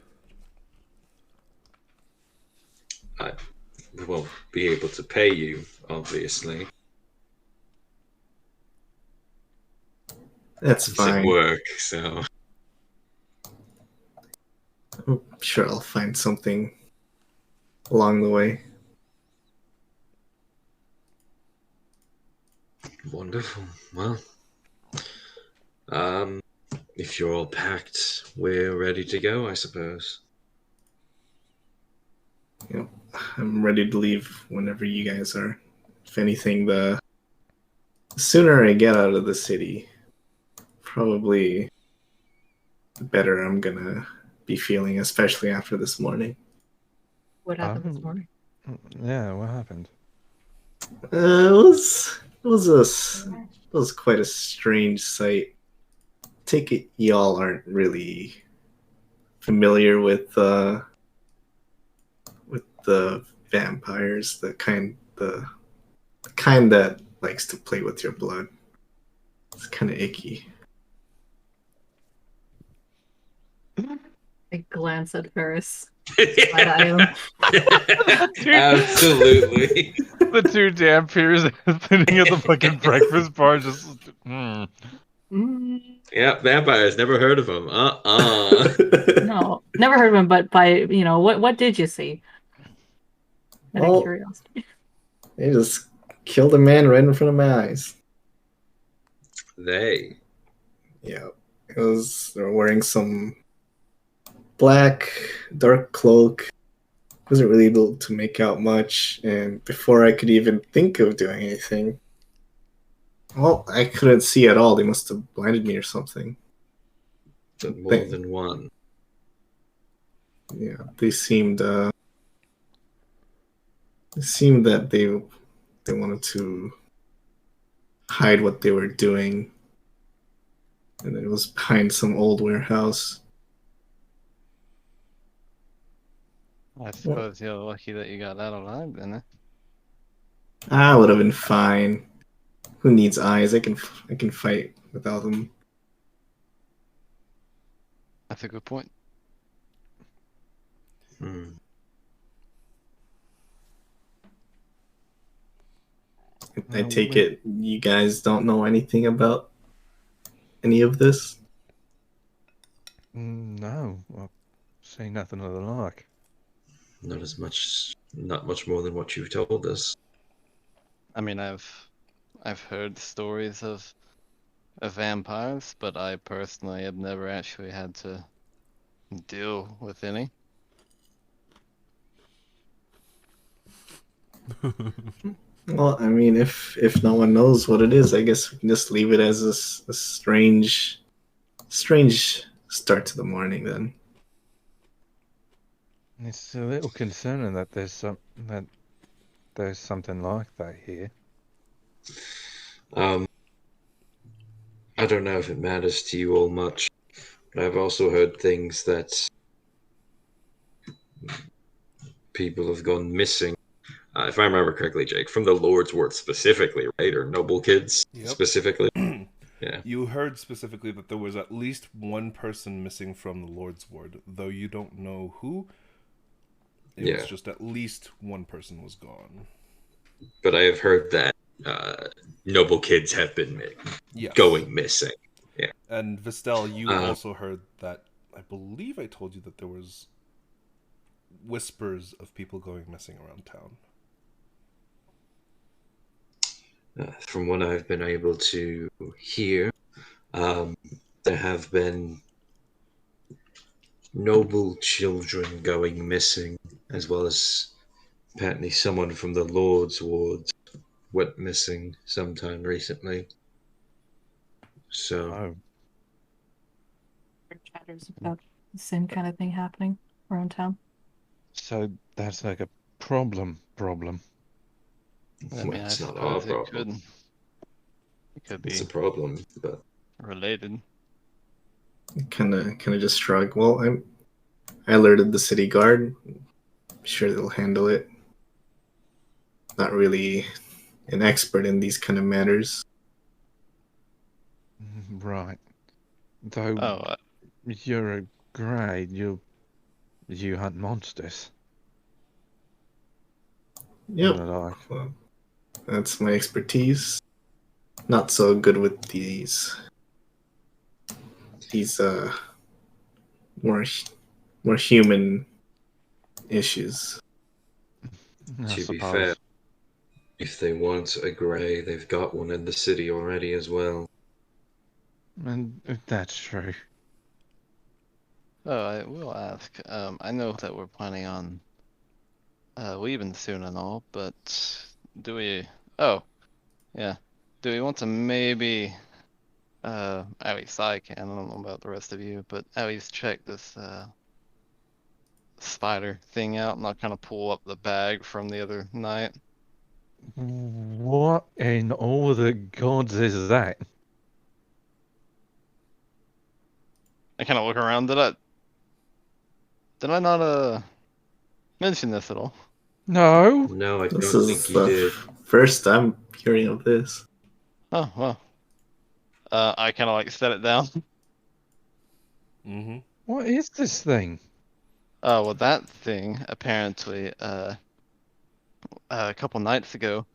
I won't be able to pay you, obviously. That's It's fine. at work, so... I'm sure I'll find something along the way. Wonderful. Well, if you're all packed, we're ready to go, I suppose. I'm ready to leave whenever you guys are. If anything, the sooner I get out of the city, probably the better I'm gonna be feeling, especially after this morning. What happened this morning? Yeah, what happened? It was quite a strange sight. Take it y'all aren't really familiar with the vampires, the kind that likes to play with your blood. It's kind of icky. I glance at Varus. Absolutely. The two damn peers sitting at the fucking breakfast bar just... Yeah, vampires. Never heard of them. No, never heard of him, but what did you see? Out of curiosity. They just killed a man right in front of my eyes. They. Yeah. They're wearing some black, dark cloak. Wasn't really able to make out much, and before I could even think of doing anything, well, I couldn't see at all. They must have blinded me or something. But more than one. Yeah, they seemed that they wanted to hide what they were doing, and it was behind some old warehouse. I suppose you're lucky that you got that alive, then. I would have been fine. Who needs eyes? I can fight without them. That's a good point. I take it you guys don't know anything about any of this? No, I'll say nothing of the like. Not much more than what you've told us. I mean, I've heard stories of vampires, but I personally have never actually had to deal with any. Well, I mean, if no one knows what it is, I guess we can just leave it as a strange start to the morning then. It's a little concerning that there's something like that here. I don't know if it matters to you all much, but I've also heard things that people have gone missing. If I remember correctly, Jake, from the Lord's Word specifically, right? Or noble kids specifically. Yeah. You heard specifically that there was at least one person missing from the Lord's Ward, though you don't know who. It was just at least one person was gone. But I have heard that noble kids have been going missing. Yeah. And Vestelle, you also heard that. I believe I told you that there was whispers of people going missing around town. From what I've been able to hear, there have been noble children going missing, as well as apparently someone from the Lord's Ward went missing sometime recently. So, chatters about the same kind of thing happening around town. So that's like a problem. I mean, it's I not our suppose problem. It could be It's a problem, but related. Kind of just shrug. Well, I alerted the city guard. I'm sure they'll handle it. Not really an expert in these kind of matters. Right. Though you're a grade, you hunt monsters. Yep. Like. Well, that's my expertise. Not so good with these more human issues. to be fair, if they want a grey, they've got one in the city already as well. And that's true. Oh, I will ask. I know that we're planning on leaving soon and all, but do we? Oh, yeah. Do we want to maybe? At least I can. I don't know about the rest of you, but at least check this spider thing out, and I'll kind of pull up the bag from the other night. What in all the gods is that? I kind of look around. Did I not mention this at all? No. No, I This don't is think you the did. first I'm hearing of this. Oh well. I kind of like set it down. Mm-hmm. What is this thing? Well, that thing apparently a couple nights ago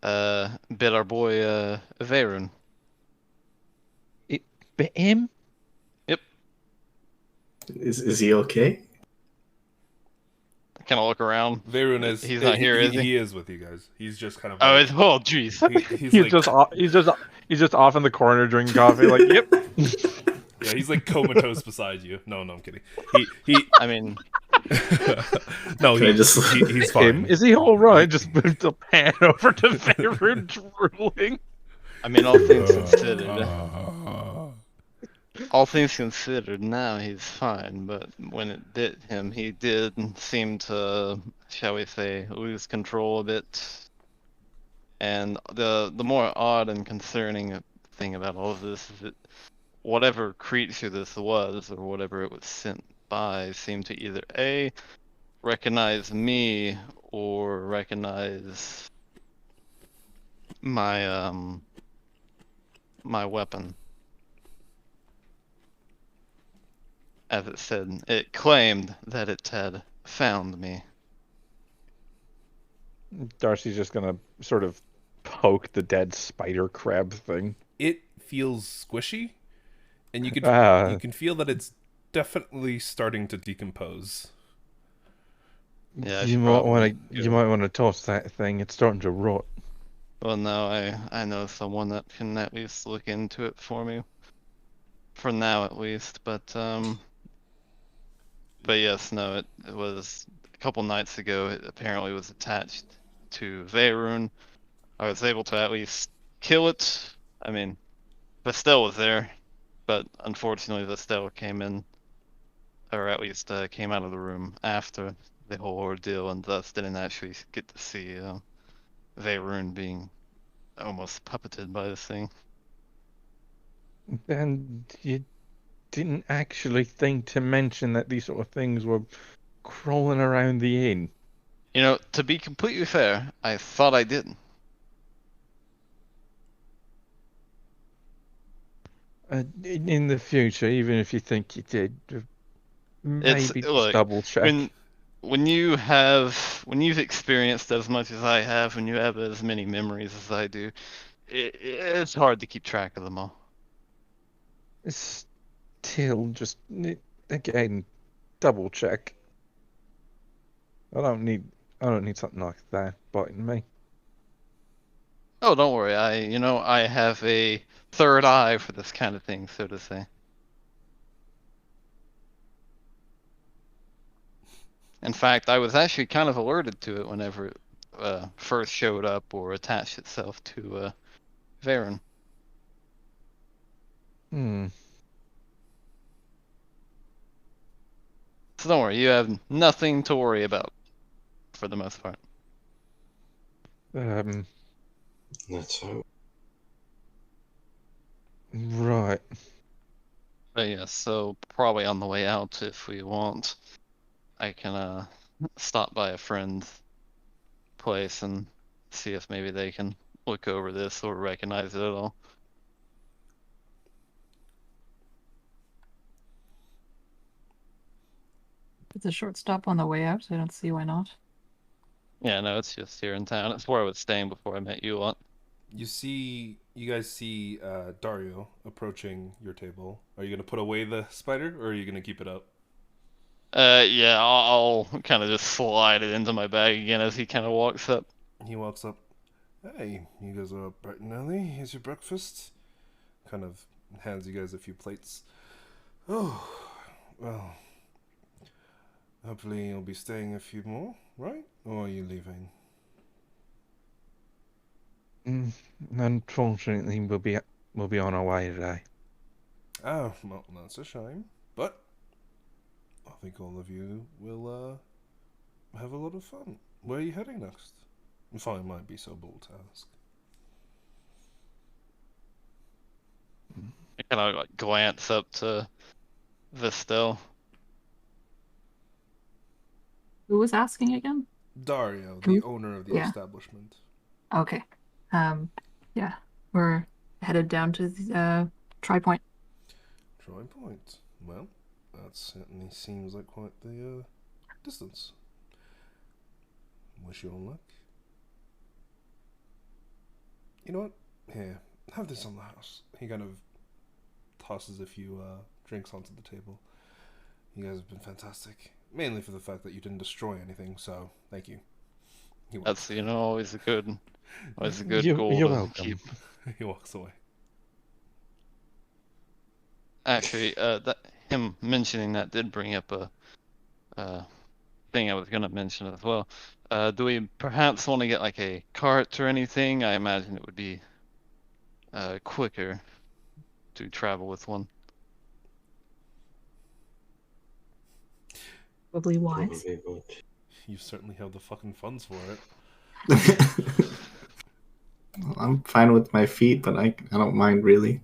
bit our boy Vaerun. It bit him? Yep. Is he okay? I kind of look around. Vaerun is. He's not here, is he? He is with you guys. He's just kind of. Oh, like, jeez. he's He's like, he's just off in the corner drinking coffee. Like, yep. yeah, he's like comatose beside you. No, I'm kidding. He. I mean, No, Can I just- he's fine. Him? Is he all right? Just moved the pan over to Vaerun drooling. I mean, all things considered. All things considered, now he's fine, but when it bit him, he did seem to, shall we say, lose control a bit. And the more odd and concerning thing about all of this is that whatever creature this was, or whatever it was sent by, seemed to either A, recognize me, or recognize my my weapon. As it said, it claimed that it had found me. Darcy's just gonna sort of poke the dead spider crab thing. It feels squishy, and you can feel that it's definitely starting to decompose. Yeah, you might want to toss that thing. It's starting to rot. Well, no, I know someone that can at least look into it for me. For now, at least. But yes, no, it was a couple nights ago. It apparently was attached to Vaerun. I was able to at least kill it. I mean, Vestelle was there, but unfortunately Vestelle came in, or at least came out of the room after the whole ordeal, and thus didn't actually get to see Vaerun being almost puppeted by this thing. And you didn't actually think to mention that these sort of things were crawling around the inn. You know, to be completely fair, I thought I didn't. In the future, even if you think you did, maybe just look, double check. when you've experienced as much as I have, when you have as many memories as I do, it's hard to keep track of them all. Still, just again, double check. I don't need something like that biting me. Oh, don't worry. I have a third eye for this kind of thing, so to say. In fact, I was actually kind of alerted to it whenever it first showed up or attached itself to Vaerun. Hmm. So don't worry, you have nothing to worry about for the most part. Let's hope. Right. But yeah, so probably on the way out, if we want, I can stop by a friend's place and see if maybe they can look over this or recognize it at all. It's a short stop on the way out, so I don't see why not. Yeah, no, it's just here in town. It's where I was staying before I met you lot. You guys see Dario approaching your table. Are you gonna put away the spider, or are you gonna keep it up? Yeah, I'll kind of just slide it into my bag again as he kind of walks up. He walks up. Hey, you guys are up bright and early. Here's your breakfast. Kind of hands you guys a few plates. Oh, well. Hopefully you'll be staying a few more, right? Or are you leaving? Unfortunately, we'll be on our way today. Oh, well, that's a shame. But I think all of you will have a lot of fun. Where are you heading next? If I might be so bold to ask. I kind of like glance up to Vestelle. Who was asking again? Dario, the Who? owner of the Yeah. establishment. Okay. Yeah, we're headed down to the Tri-Point. Troy Point. Well, that certainly seems like quite the distance. Wish you all luck. You know what? Here, have this on the house. He kind of tosses a few drinks onto the table. You guys have been fantastic. Mainly for the fact that you didn't destroy anything, so thank you. That's always a good You're goal to welcome. keep. He walks away. Actually, that him mentioning that did bring up a thing I was gonna mention as well. Do we perhaps want to get like a cart or anything? I imagine it would be quicker to travel with one. Probably wise. Probably would. You certainly have the fucking funds for it. I'm fine with my feet, but I don't mind really.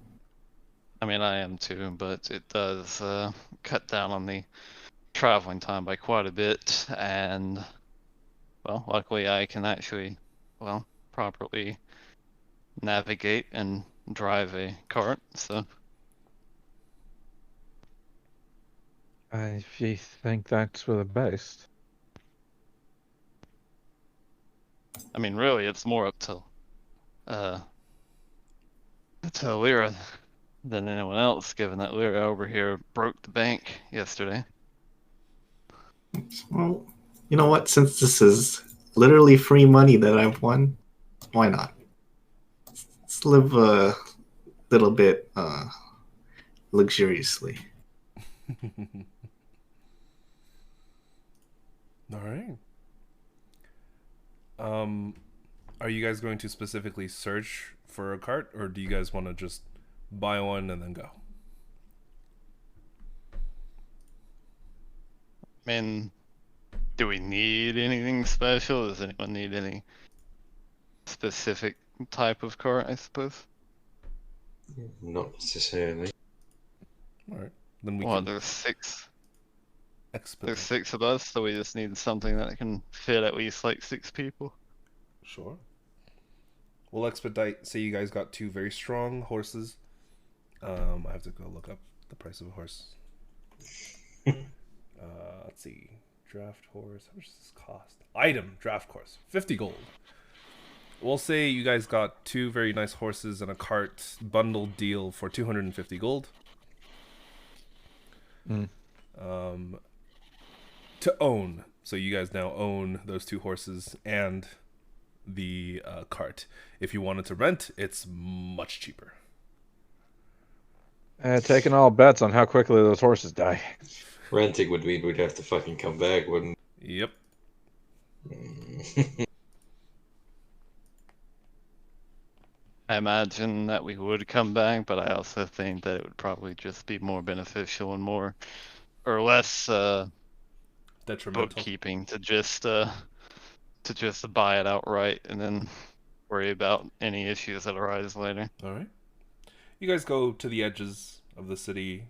I mean, I am too, but it does cut down on the traveling time by quite a bit, and well, luckily I can actually, well, properly navigate and drive a cart, so If you think that's for the best. I mean, really, it's more up to Lyra than anyone else, given that Lyra over here broke the bank yesterday. Well, you know what? Since this is literally free money that I've won, why not? Let's live a little bit luxuriously. All right. Are you guys going to specifically search for a cart, or do you guys want to just buy one and then go? I mean, do we need anything special? Does anyone need any specific type of cart, I suppose? Not necessarily. All right. Then we Well, can there's six expedite. of us, so we just need something that can fit at least like 6 people. Sure. We'll expedite. Say you guys got 2 very strong horses, I have to go look up the price of a horse. Let's see. Draft horse. How much does this cost? Item draft horse. 50 gold. We'll say you guys got 2 very nice horses and a cart bundled deal for 250 gold. To own. So you guys now own those 2 horses and the cart. If you wanted to rent, it's much cheaper. Taking all bets on how quickly those horses die. Renting would mean we'd have to fucking come back, wouldn't? Yep. I imagine that we would come back, but I also think that it would probably just be more beneficial and more or less Detrimental. bookkeeping to just buy it outright and then worry about any issues that arise later. All right. You guys go to the edges of the city.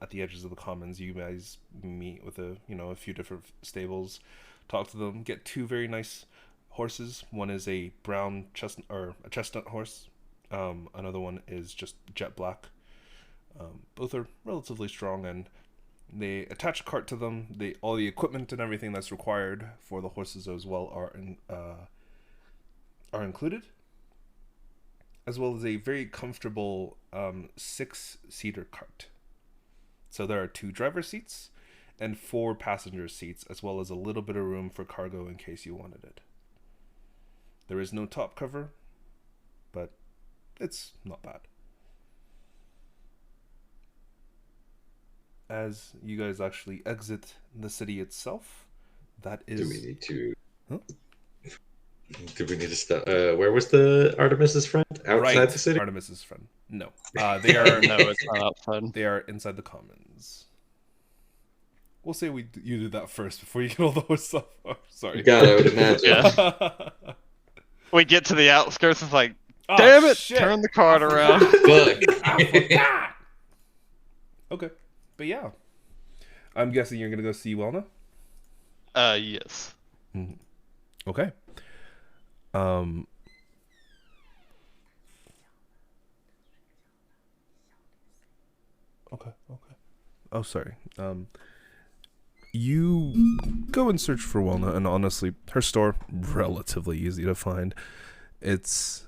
At the edges of the commons, you guys meet with a few different stables, talk to them, get 2 very nice horses. One is a brown chestnut horse. Another one is just jet black. Both are relatively strong, and they attach a cart to them. All the equipment and everything that's required for the horses as well are included, as well as a very comfortable 6-seater cart. So there are 2 driver seats and 4 passenger seats, as well as a little bit of room for cargo in case you wanted it. There is no top cover, but it's not bad. As you guys actually exit the city itself, that is... Do we need to... Huh? Do we need to stop? Where was the Artemis's friend? Outside the city? Artemis's friend. No. They are... No, it's not outside. They are inside the commons. We'll say you did that first before you get all the horse stuff. Oh, sorry. God, I would imagine. Yeah. We get to the outskirts, it's like, damn it! Shit. Turn the cart around. Fuck. I forgot! Okay. But yeah. I'm guessing you're going to go see Welna? Yes. Okay. Okay. Oh, sorry. You go and search for Welna, and honestly, her store, relatively easy to find. It's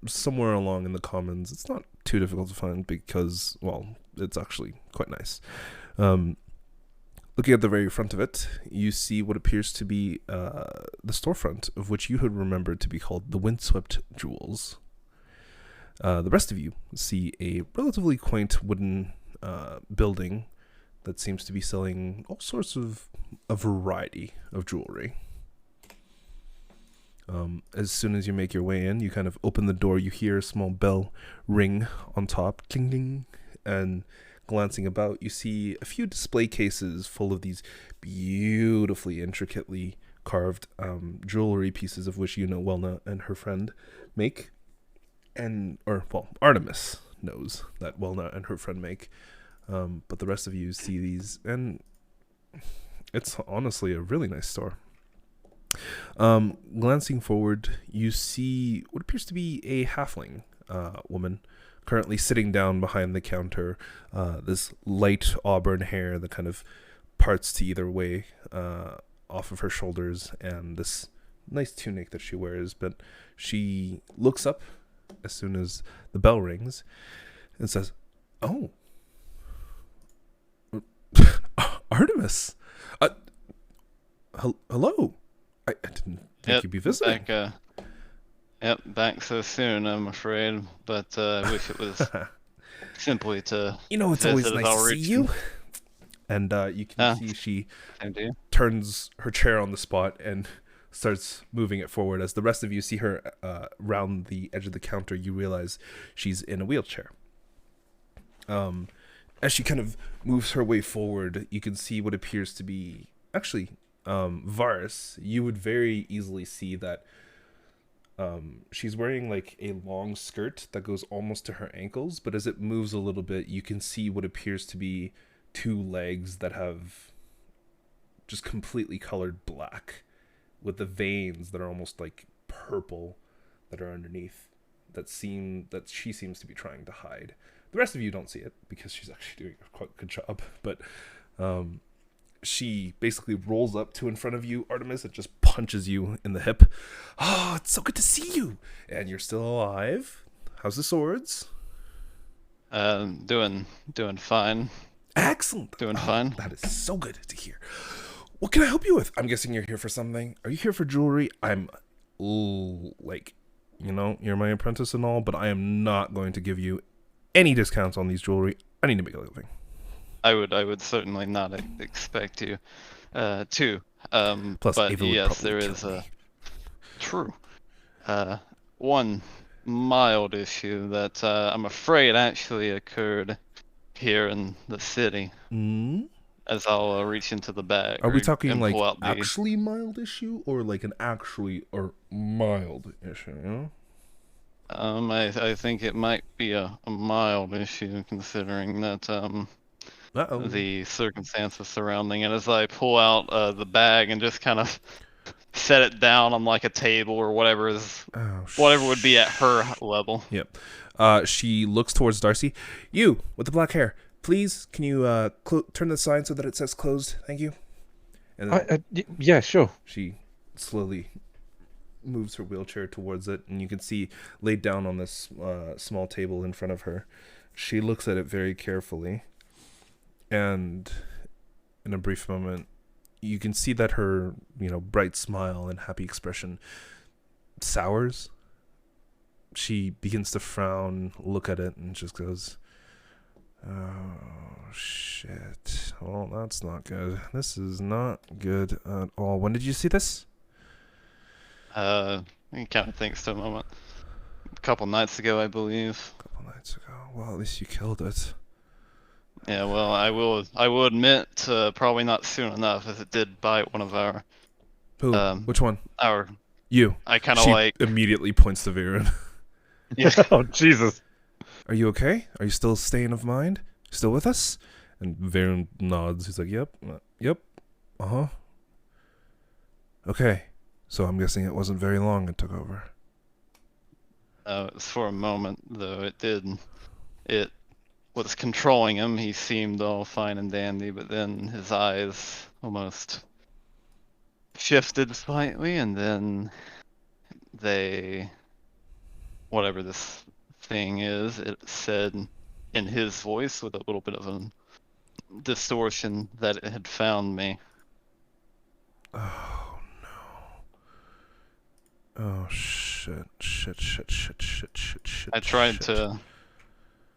somewhere along in the commons. It's not too difficult to find because, well, it's actually quite nice. Looking at the very front of it, you see what appears to be the storefront, of which you had remembered to be called the Windswept Jewels. The rest of you see a relatively quaint wooden building that seems to be selling all sorts of a variety of jewelry. As soon as you make your way in, you kind of open the door, you hear a small bell ring on top, cling ding, and glancing about, you see a few display cases full of these beautifully, intricately carved jewelry pieces, of which Welna and her friend make. Artemis knows that Welna and her friend make. But the rest of you see these, and it's honestly a really nice store. Glancing forward, you see what appears to be a halfling woman currently sitting down behind the counter. This light auburn hair that kind of parts to either way off of her shoulders, and this nice tunic that she wears. But she looks up as soon as the bell rings and says, "Oh, Artemis, hello. I didn't think you'd be visiting." Back so soon, I'm afraid. But I wish it was simply to. It's always nice to see you. And you can see she turns her chair on the spot and starts moving it forward. As the rest of you see her round the edge of the counter, you realize she's in a wheelchair. As she kind of moves her way forward, you can see what appears to be actually Varus. You would very easily see that she's wearing like a long skirt that goes almost to her ankles, but as it moves a little bit, you can see what appears to be 2 legs that have just completely colored black, with the veins that are almost like purple that are underneath. that she seems to be trying to hide. The rest of you don't see it because she's actually doing a quite good job. But she basically rolls up to in front of you, Artemis, and just punches you in the hip. Oh, it's so good to see you, and you're still alive. How's the swords? Doing fine. Excellent. Doing fine. That is so good to hear. What can I help you with? I'm guessing you're here for something. Are you here for jewelry? You're my apprentice and all, but I am not going to give you any discounts on these jewelry. I need to make a living. I would certainly not expect you to. Plus, but Ava would yes, probably there is kill a me. true one mild issue that I'm afraid actually occurred here in the city. As I'll reach into the bag. Are we talking and like pull out actually mild issue or like an actually or mild issue? You know? I think it might be a mild issue considering that the circumstances surrounding it. As I pull out the bag and just kind of set it down on like a table or whatever would be at her level. Yep. She looks towards Darcy. You with the black hair, please. Can you turn the sign so that it says closed? Thank you. And then yeah, sure. she slowly moves her wheelchair towards it, and you can see laid down on this small table in front of her. She looks at it very carefully, and in a brief moment, you can see that her, bright smile and happy expression sours. She begins to frown, look at it, and just goes, "Oh, shit. Well, that's not good. This is not good at all. When did you see this?" He kind of thinks to a moment. A couple nights ago, I believe. A couple nights ago. Well, at least you killed it. Yeah, well, I will admit, probably not soon enough, as it did bite one of our. Who? Which one? You. I kind of She like. immediately points to Vaerun. Yeah. Oh, Jesus. Are you okay? Are you still staying of mind? Still with us? And Vaerun nods. He's like, yep. Uh-huh. Okay. So I'm guessing it wasn't very long it took over. It was for a moment, though. It was controlling him. He seemed all fine and dandy, but then his eyes almost shifted slightly, and then whatever this thing is, it said in his voice with a little bit of a distortion that it had found me. Oh, no. Oh, shit.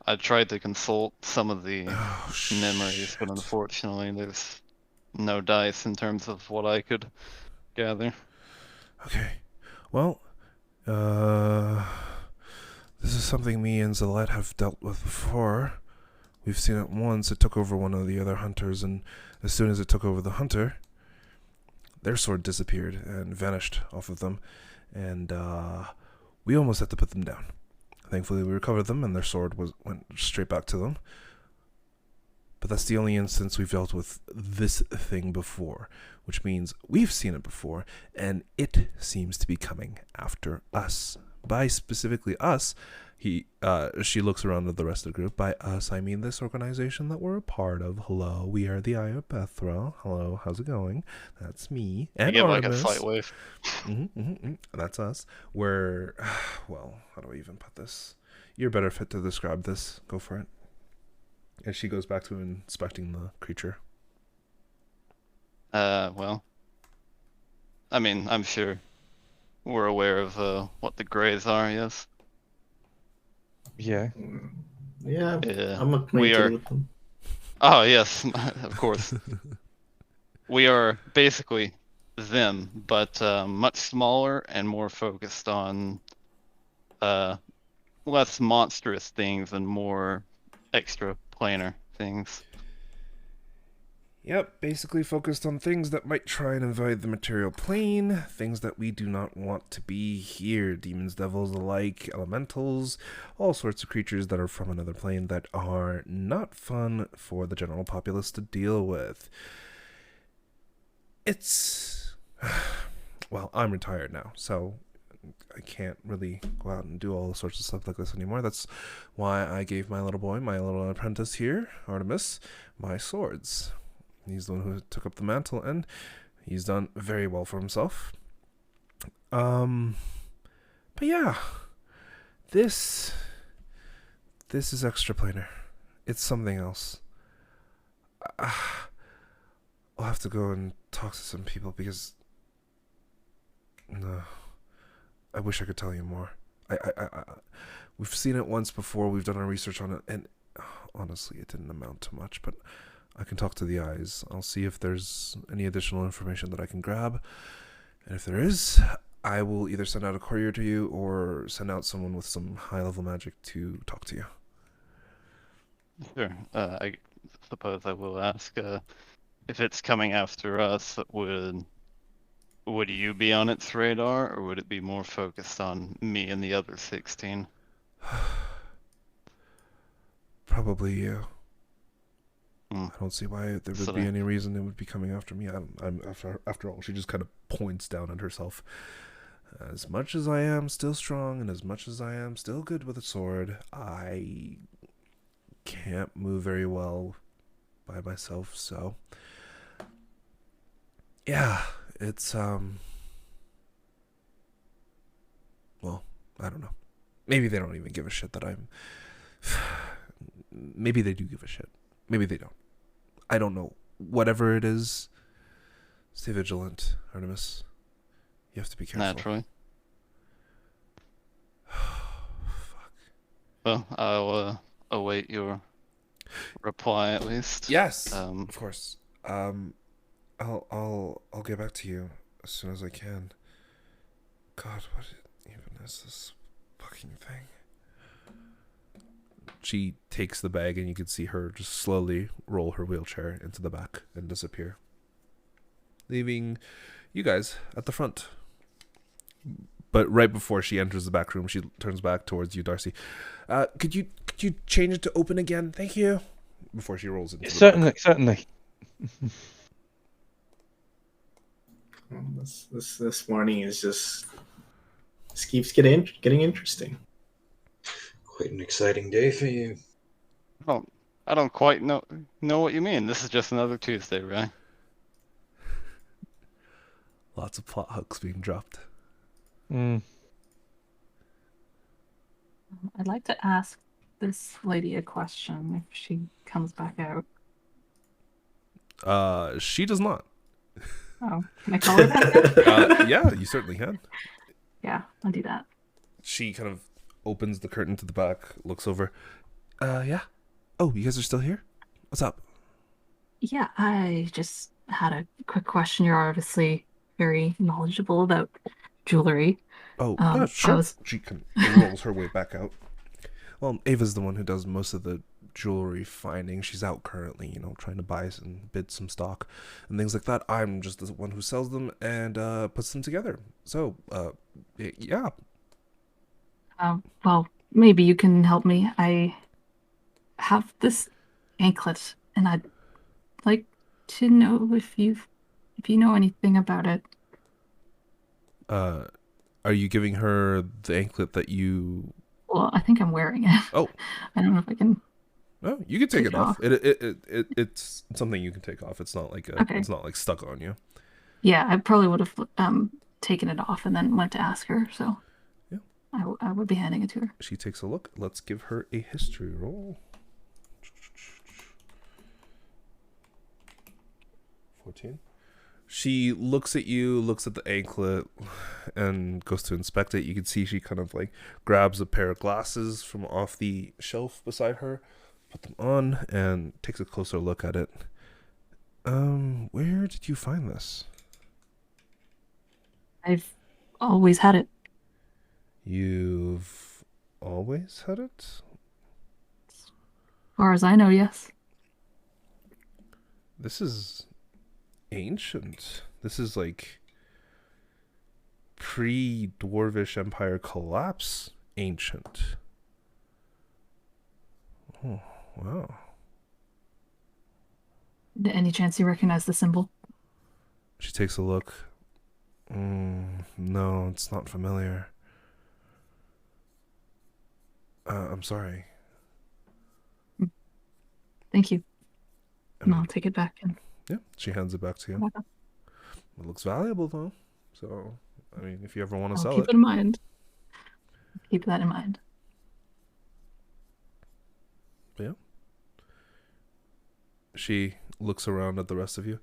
I tried to consult some of the memories, but unfortunately there's no dice in terms of what I could gather. Okay. Well, this is something me and Zalette have dealt with before. We've seen it once. It took over one of the other hunters, and as soon as it took over the hunter, their sword disappeared and vanished off of them, and we almost had to put them down. Thankfully, we recovered them, and their sword went straight back to them. But that's the only instance we've dealt with this thing before, which means we've seen it before, and it seems to be coming after us. By specifically us, she looks around at the rest of the group. By us, I mean this organization that we're a part of. Hello, we are the Eye of Bethra. Hello, how's it going? That's me. And you get Artemis. like a slight wave. That's us. We're, well, how do I even put this? You're better fit to describe this. Go for it. And she goes back to inspecting the creature. Well, I mean, I'm sure we're aware of what the Greys are, yes? Yeah. Yeah, Yeah. I'm acquainted with them. Oh, yes, of course. We are basically them, but much smaller and more focused on less monstrous things and more extra planar things. Yep, basically focused on things that might try and invade the material plane, things that we do not want to be here, demons, devils alike, elementals, all sorts of creatures that are from another plane that are not fun for the general populace to deal with. It's... Well, I'm retired now, so I can't really go out and do all sorts of stuff like this anymore. That's why I gave my little boy, my little apprentice here, Artemis, my swords. He's the one who took up the mantle, and he's done very well for himself. But yeah, this is extraplanar. It's something else. I'll have to go and talk to some people because no, I wish I could tell you more. We've seen it once before. We've done our research on it, and honestly, it didn't amount to much. But I can talk to the eyes. I'll see if there's any additional information that I can grab, and if there is, I will either send out a courier to you or send out someone with some high-level magic to talk to you. Sure. I suppose I will ask if it's coming after us. Would you be on its radar, or would it be more focused on me and the other 16? Probably you. Hmm. I don't see why there would be any reason it would be coming after me. I'm after all, she just kind of points down at herself. As much as I am still strong, and as much as I am still good with a sword, I can't move very well by myself. So, yeah, it's well, I don't know. Maybe they don't even give a shit that I'm. Maybe they do give a shit. Maybe they don't. I don't know. Whatever it is, stay vigilant, Artemis. You have to be careful. Naturally. Fuck. Well, I'll await your reply at least. Yes, Um, of course. I'll get back to you as soon as I can. God, what even is this fucking thing? She takes the bag, and you can see her just slowly roll her wheelchair into the back and disappear, leaving you guys at the front. But right before she enters the back room, she turns back towards you, Darcy. Could you change it to open again? Thank you. Before she rolls into the back. Certainly. This morning is just keeps getting interesting. Quite an exciting day for you. I don't quite know what you mean. This is just another Tuesday, right? Lots of plot hooks being dropped. Mm. I'd like to ask this lady a question if she comes back out. She does not. Oh, can I call her back out? Yeah, you certainly can. Yeah, I'll do that. She kind of opens the curtain to the back, looks over. Yeah. Oh, you guys are still here? What's up? Yeah, I just had a quick question. You're obviously very knowledgeable about jewelry. Oh, yeah, sure. She rolls her way back out. Well, Ava's the one who does most of the jewelry finding. She's out currently, trying to buy and bid some stock and things like that. I'm just the one who sells them and puts them together. So, yeah. Well, maybe you can help me. I have this anklet, and I'd like to know if you know anything about it. Are you giving her the anklet that you? Well, I think I'm wearing it. Oh, I don't know if I can. No, you can take it off. off. It's something you can take off. It's not like Okay. It's not like stuck on you. Yeah, I probably would have taken it off and then went to ask her. So Yeah. I would be handing it to her. She takes a look. Let's give her a history roll. 14. She looks at you, looks at the anklet, and goes to inspect it. You can see she kind of like grabs a pair of glasses from off the shelf beside her, put them on, and takes a closer look at it. Where did you find this? I've always had it. You've always had it? As far as I know, yes. This is ancient. This is like pre-Dwarvish Empire collapse ancient. Oh, wow. Any chance you recognize the symbol? She takes a look. No, it's not familiar. I'm sorry. Thank you. I And mean, I'll take it back. And yeah, she hands it back to you. It looks valuable, though. So, I mean, if you ever want to I'll sell keep it in mind. Keep that in mind. Yeah. She looks around at the rest of you.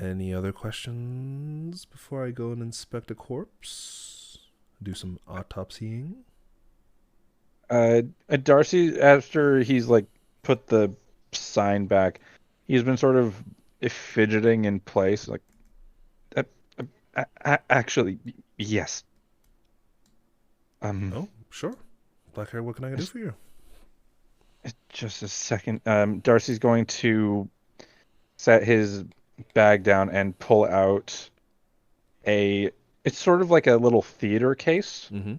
Any other questions before I go and inspect a corpse? Do some autopsying? Darcy, after he's like put the sign back, he's been sort of fidgeting in place, like, actually, yes. Oh, sure. Black hair, what can I do for you? Just a second. Darcy's going to set his bag down and pull out it's sort of like a little theater case. Mm-hmm.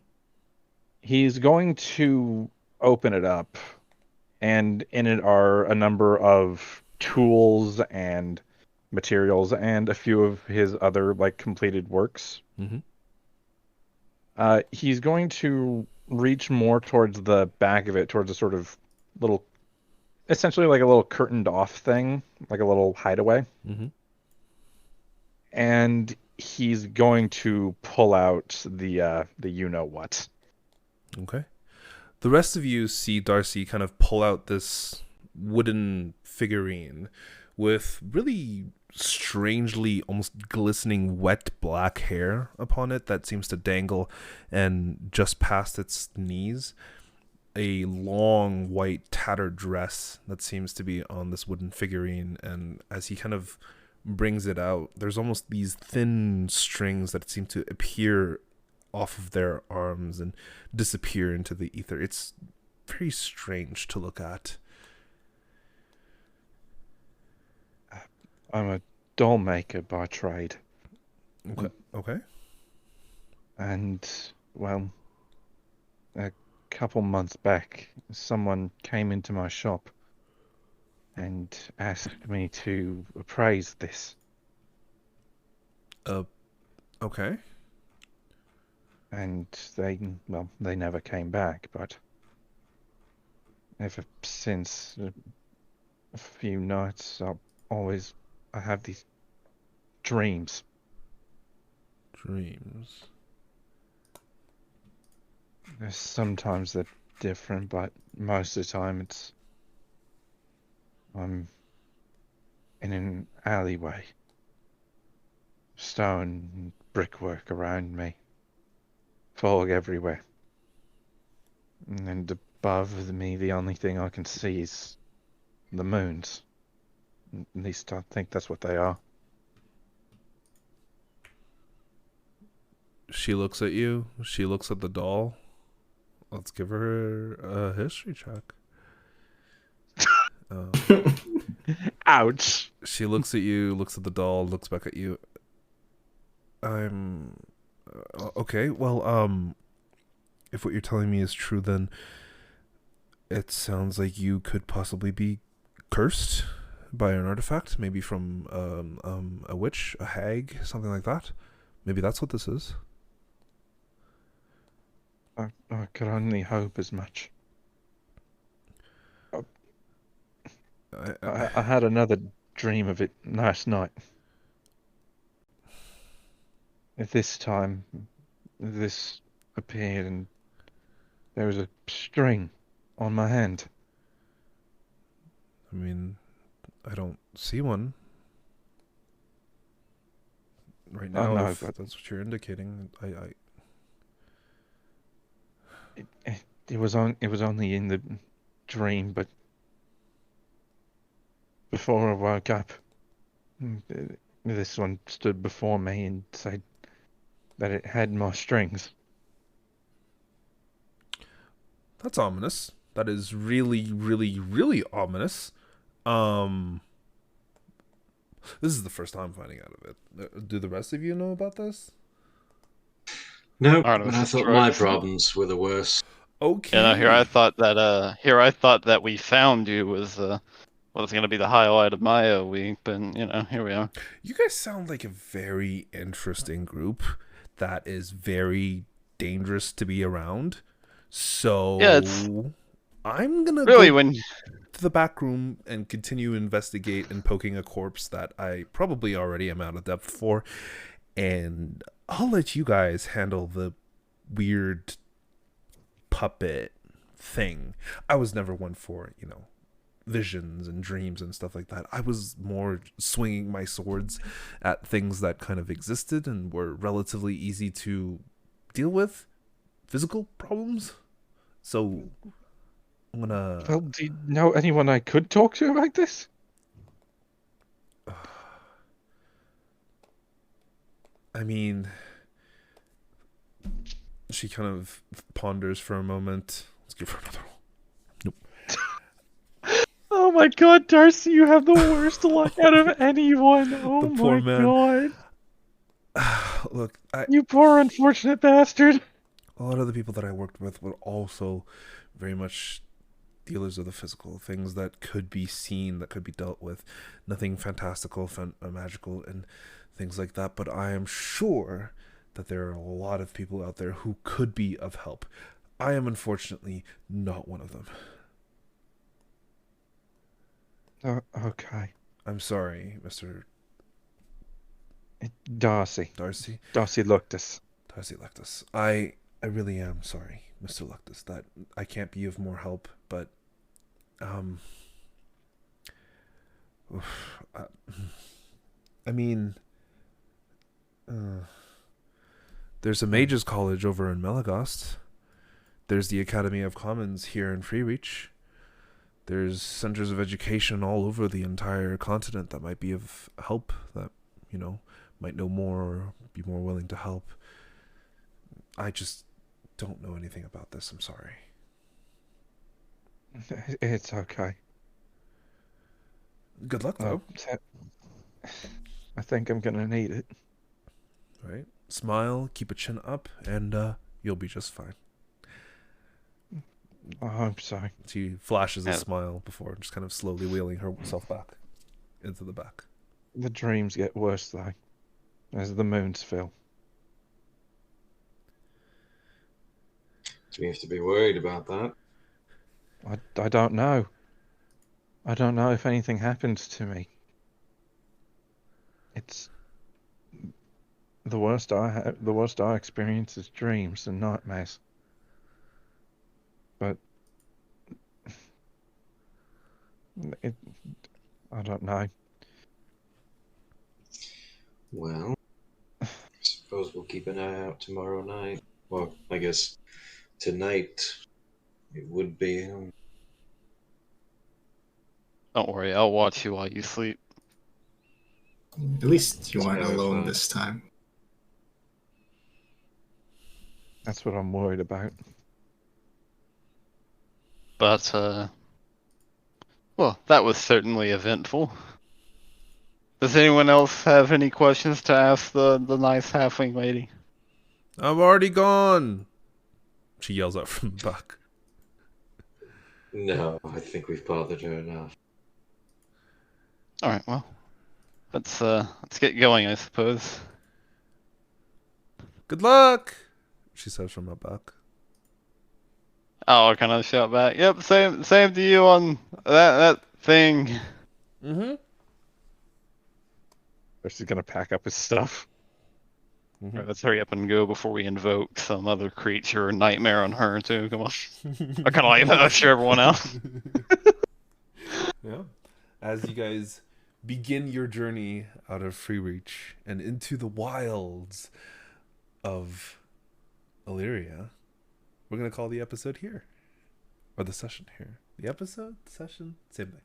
He's going to open it up, and in it are a number of tools and materials and a few of his other like completed works. Mm-hmm. He's going to reach more towards the back of it, towards a sort of little, essentially like a little curtained off thing, like a little hideaway. Mm-hmm. And he's going to pull out the you know what. Okay. The rest of you see Darcy kind of pull out this wooden figurine with really strangely almost glistening wet black hair upon it that seems to dangle and just past its knees. A long white tattered dress that seems to be on this wooden figurine, and as he kind of brings it out, there's almost these thin strings that seem to appear off of their arms and disappear into the ether. It's very strange to look at. I'm a doll maker by trade. Okay. And, well, a couple months back, someone came into my shop and asked me to appraise this. Okay. And they never came back, but ever since, a few nights, I have these dreams. Dreams. Sometimes they're different, but most of the time I'm in an alleyway. Stone and brickwork around me. Fog everywhere. And above me, the only thing I can see is the moons. At least I think that's what they are. She looks at you. She looks at the doll. Let's give her a history check. Ouch! She looks at you, looks at the doll, looks back at you. Okay, well, if what you're telling me is true, then it sounds like you could possibly be cursed by an artifact, maybe from a witch, a hag, something like that. Maybe that's what this is. I could only hope as much. I had another dream of it last night. At this time, this appeared and there was a string on my hand. I mean, I don't see one right now. No, If but that's what you're indicating. it was only in the dream, but before I woke up, this one stood before me and said that it had my strings. That's ominous. That is really, really, really ominous. This is the first time finding out of it. Do the rest of you know about this? No, Artemis I is thought right. my problems were the worst. Okay. Yeah, no, here I thought that we found you was going to be the highlight of my week, but here we are. You guys sound like a very interesting group. that is very dangerous to be around. So Yeah, it's I'm gonna really go when to the back room and continue investigate and poking a corpse that I probably already am out of depth for, and I'll let you guys handle the weird puppet thing. I was never one for, visions and dreams and stuff like that. I was more swinging my swords at things that kind of existed and were relatively easy to deal with, physical problems. So I'm gonna Well, do you know anyone I could talk to about this? I mean, she kind of ponders for a moment. Let's give her another roll. Oh my god, Darcy, you have the worst luck out of anyone. Oh The poor my man. god. Look, You poor unfortunate bastard. a lot of the people that I worked with were also very much dealers of the physical, things that could be seen, that could be dealt with. Nothing fantastical, magical, and things like that. But I am sure that there are a lot of people out there who could be of help. I am unfortunately not one of them. Okay. I'm sorry, Mr. Darcy. Darcy. Darcy Luctus. Darcy Lectus. I really am sorry, Mr. Lectus, that I can't be of more help, but I mean, there's a mages college over in Melagast. There's the Academy of Commons here in Freereach. There's centers of education all over the entire continent that might be of help, that, might know more or be more willing to help. I just don't know anything about this. I'm sorry. It's okay. Good luck, though. I think I'm gonna need it. All right. Smile, keep a chin up, and you'll be just fine. Oh, I'm sorry. She flashes a smile before just kind of slowly wheeling herself back into the back. The dreams get worse, though, as the moons fill. Do we have to be worried about that? I don't know. I don't know if anything happens to me. It's the worst I experience is dreams and nightmares. But I don't know. Well, I suppose we'll keep an eye out tomorrow night. Well, I guess tonight it would be. Don't worry, I'll watch you while you sleep. At least you aren't Yeah, alone fine. this time. That's what I'm worried about. But well, that was certainly eventful. Does anyone else have any questions to ask the nice halfling lady? I'm already gone. She yells out from the back. No, I think we've bothered her enough. All right, well, let's get going, I suppose. Good luck, she says from the back. I'll kind of shout back. Yep, same to you on that thing. Mm-hmm. She's gonna pack up his stuff. All right, let's hurry up and go before we invoke some other creature or nightmare on her too. Come on, I kind of like that. I'm sure everyone else. Yeah. As you guys begin your journey out of Freereach and into the wilds of Illyria, we're gonna call the episode here, or the session here. The episode, session, same thing.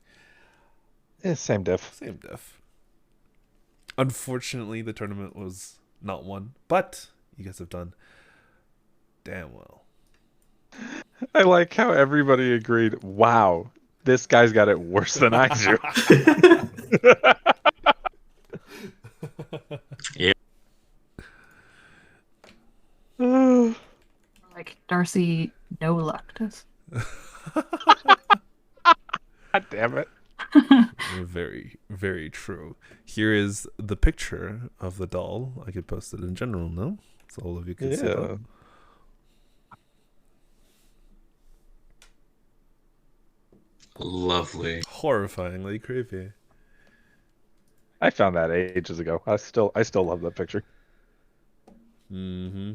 Yeah, same diff. Same diff. Unfortunately, the tournament was not won, but you guys have done damn well. I like how everybody agreed. Wow, this guy's got it worse than I do. Yeah. Like Darcy, no luck. God damn it. Very, very true. Here is the picture of the doll. I could post it in general, no? So all of you can see Yeah. that. Lovely. Horrifyingly creepy. I found that ages ago. I still love that picture. Mm-hmm.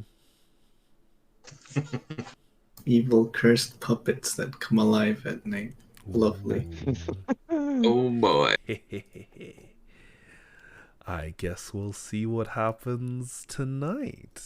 Evil cursed puppets that come alive at night. Lovely. Oh boy. I guess we'll see what happens tonight.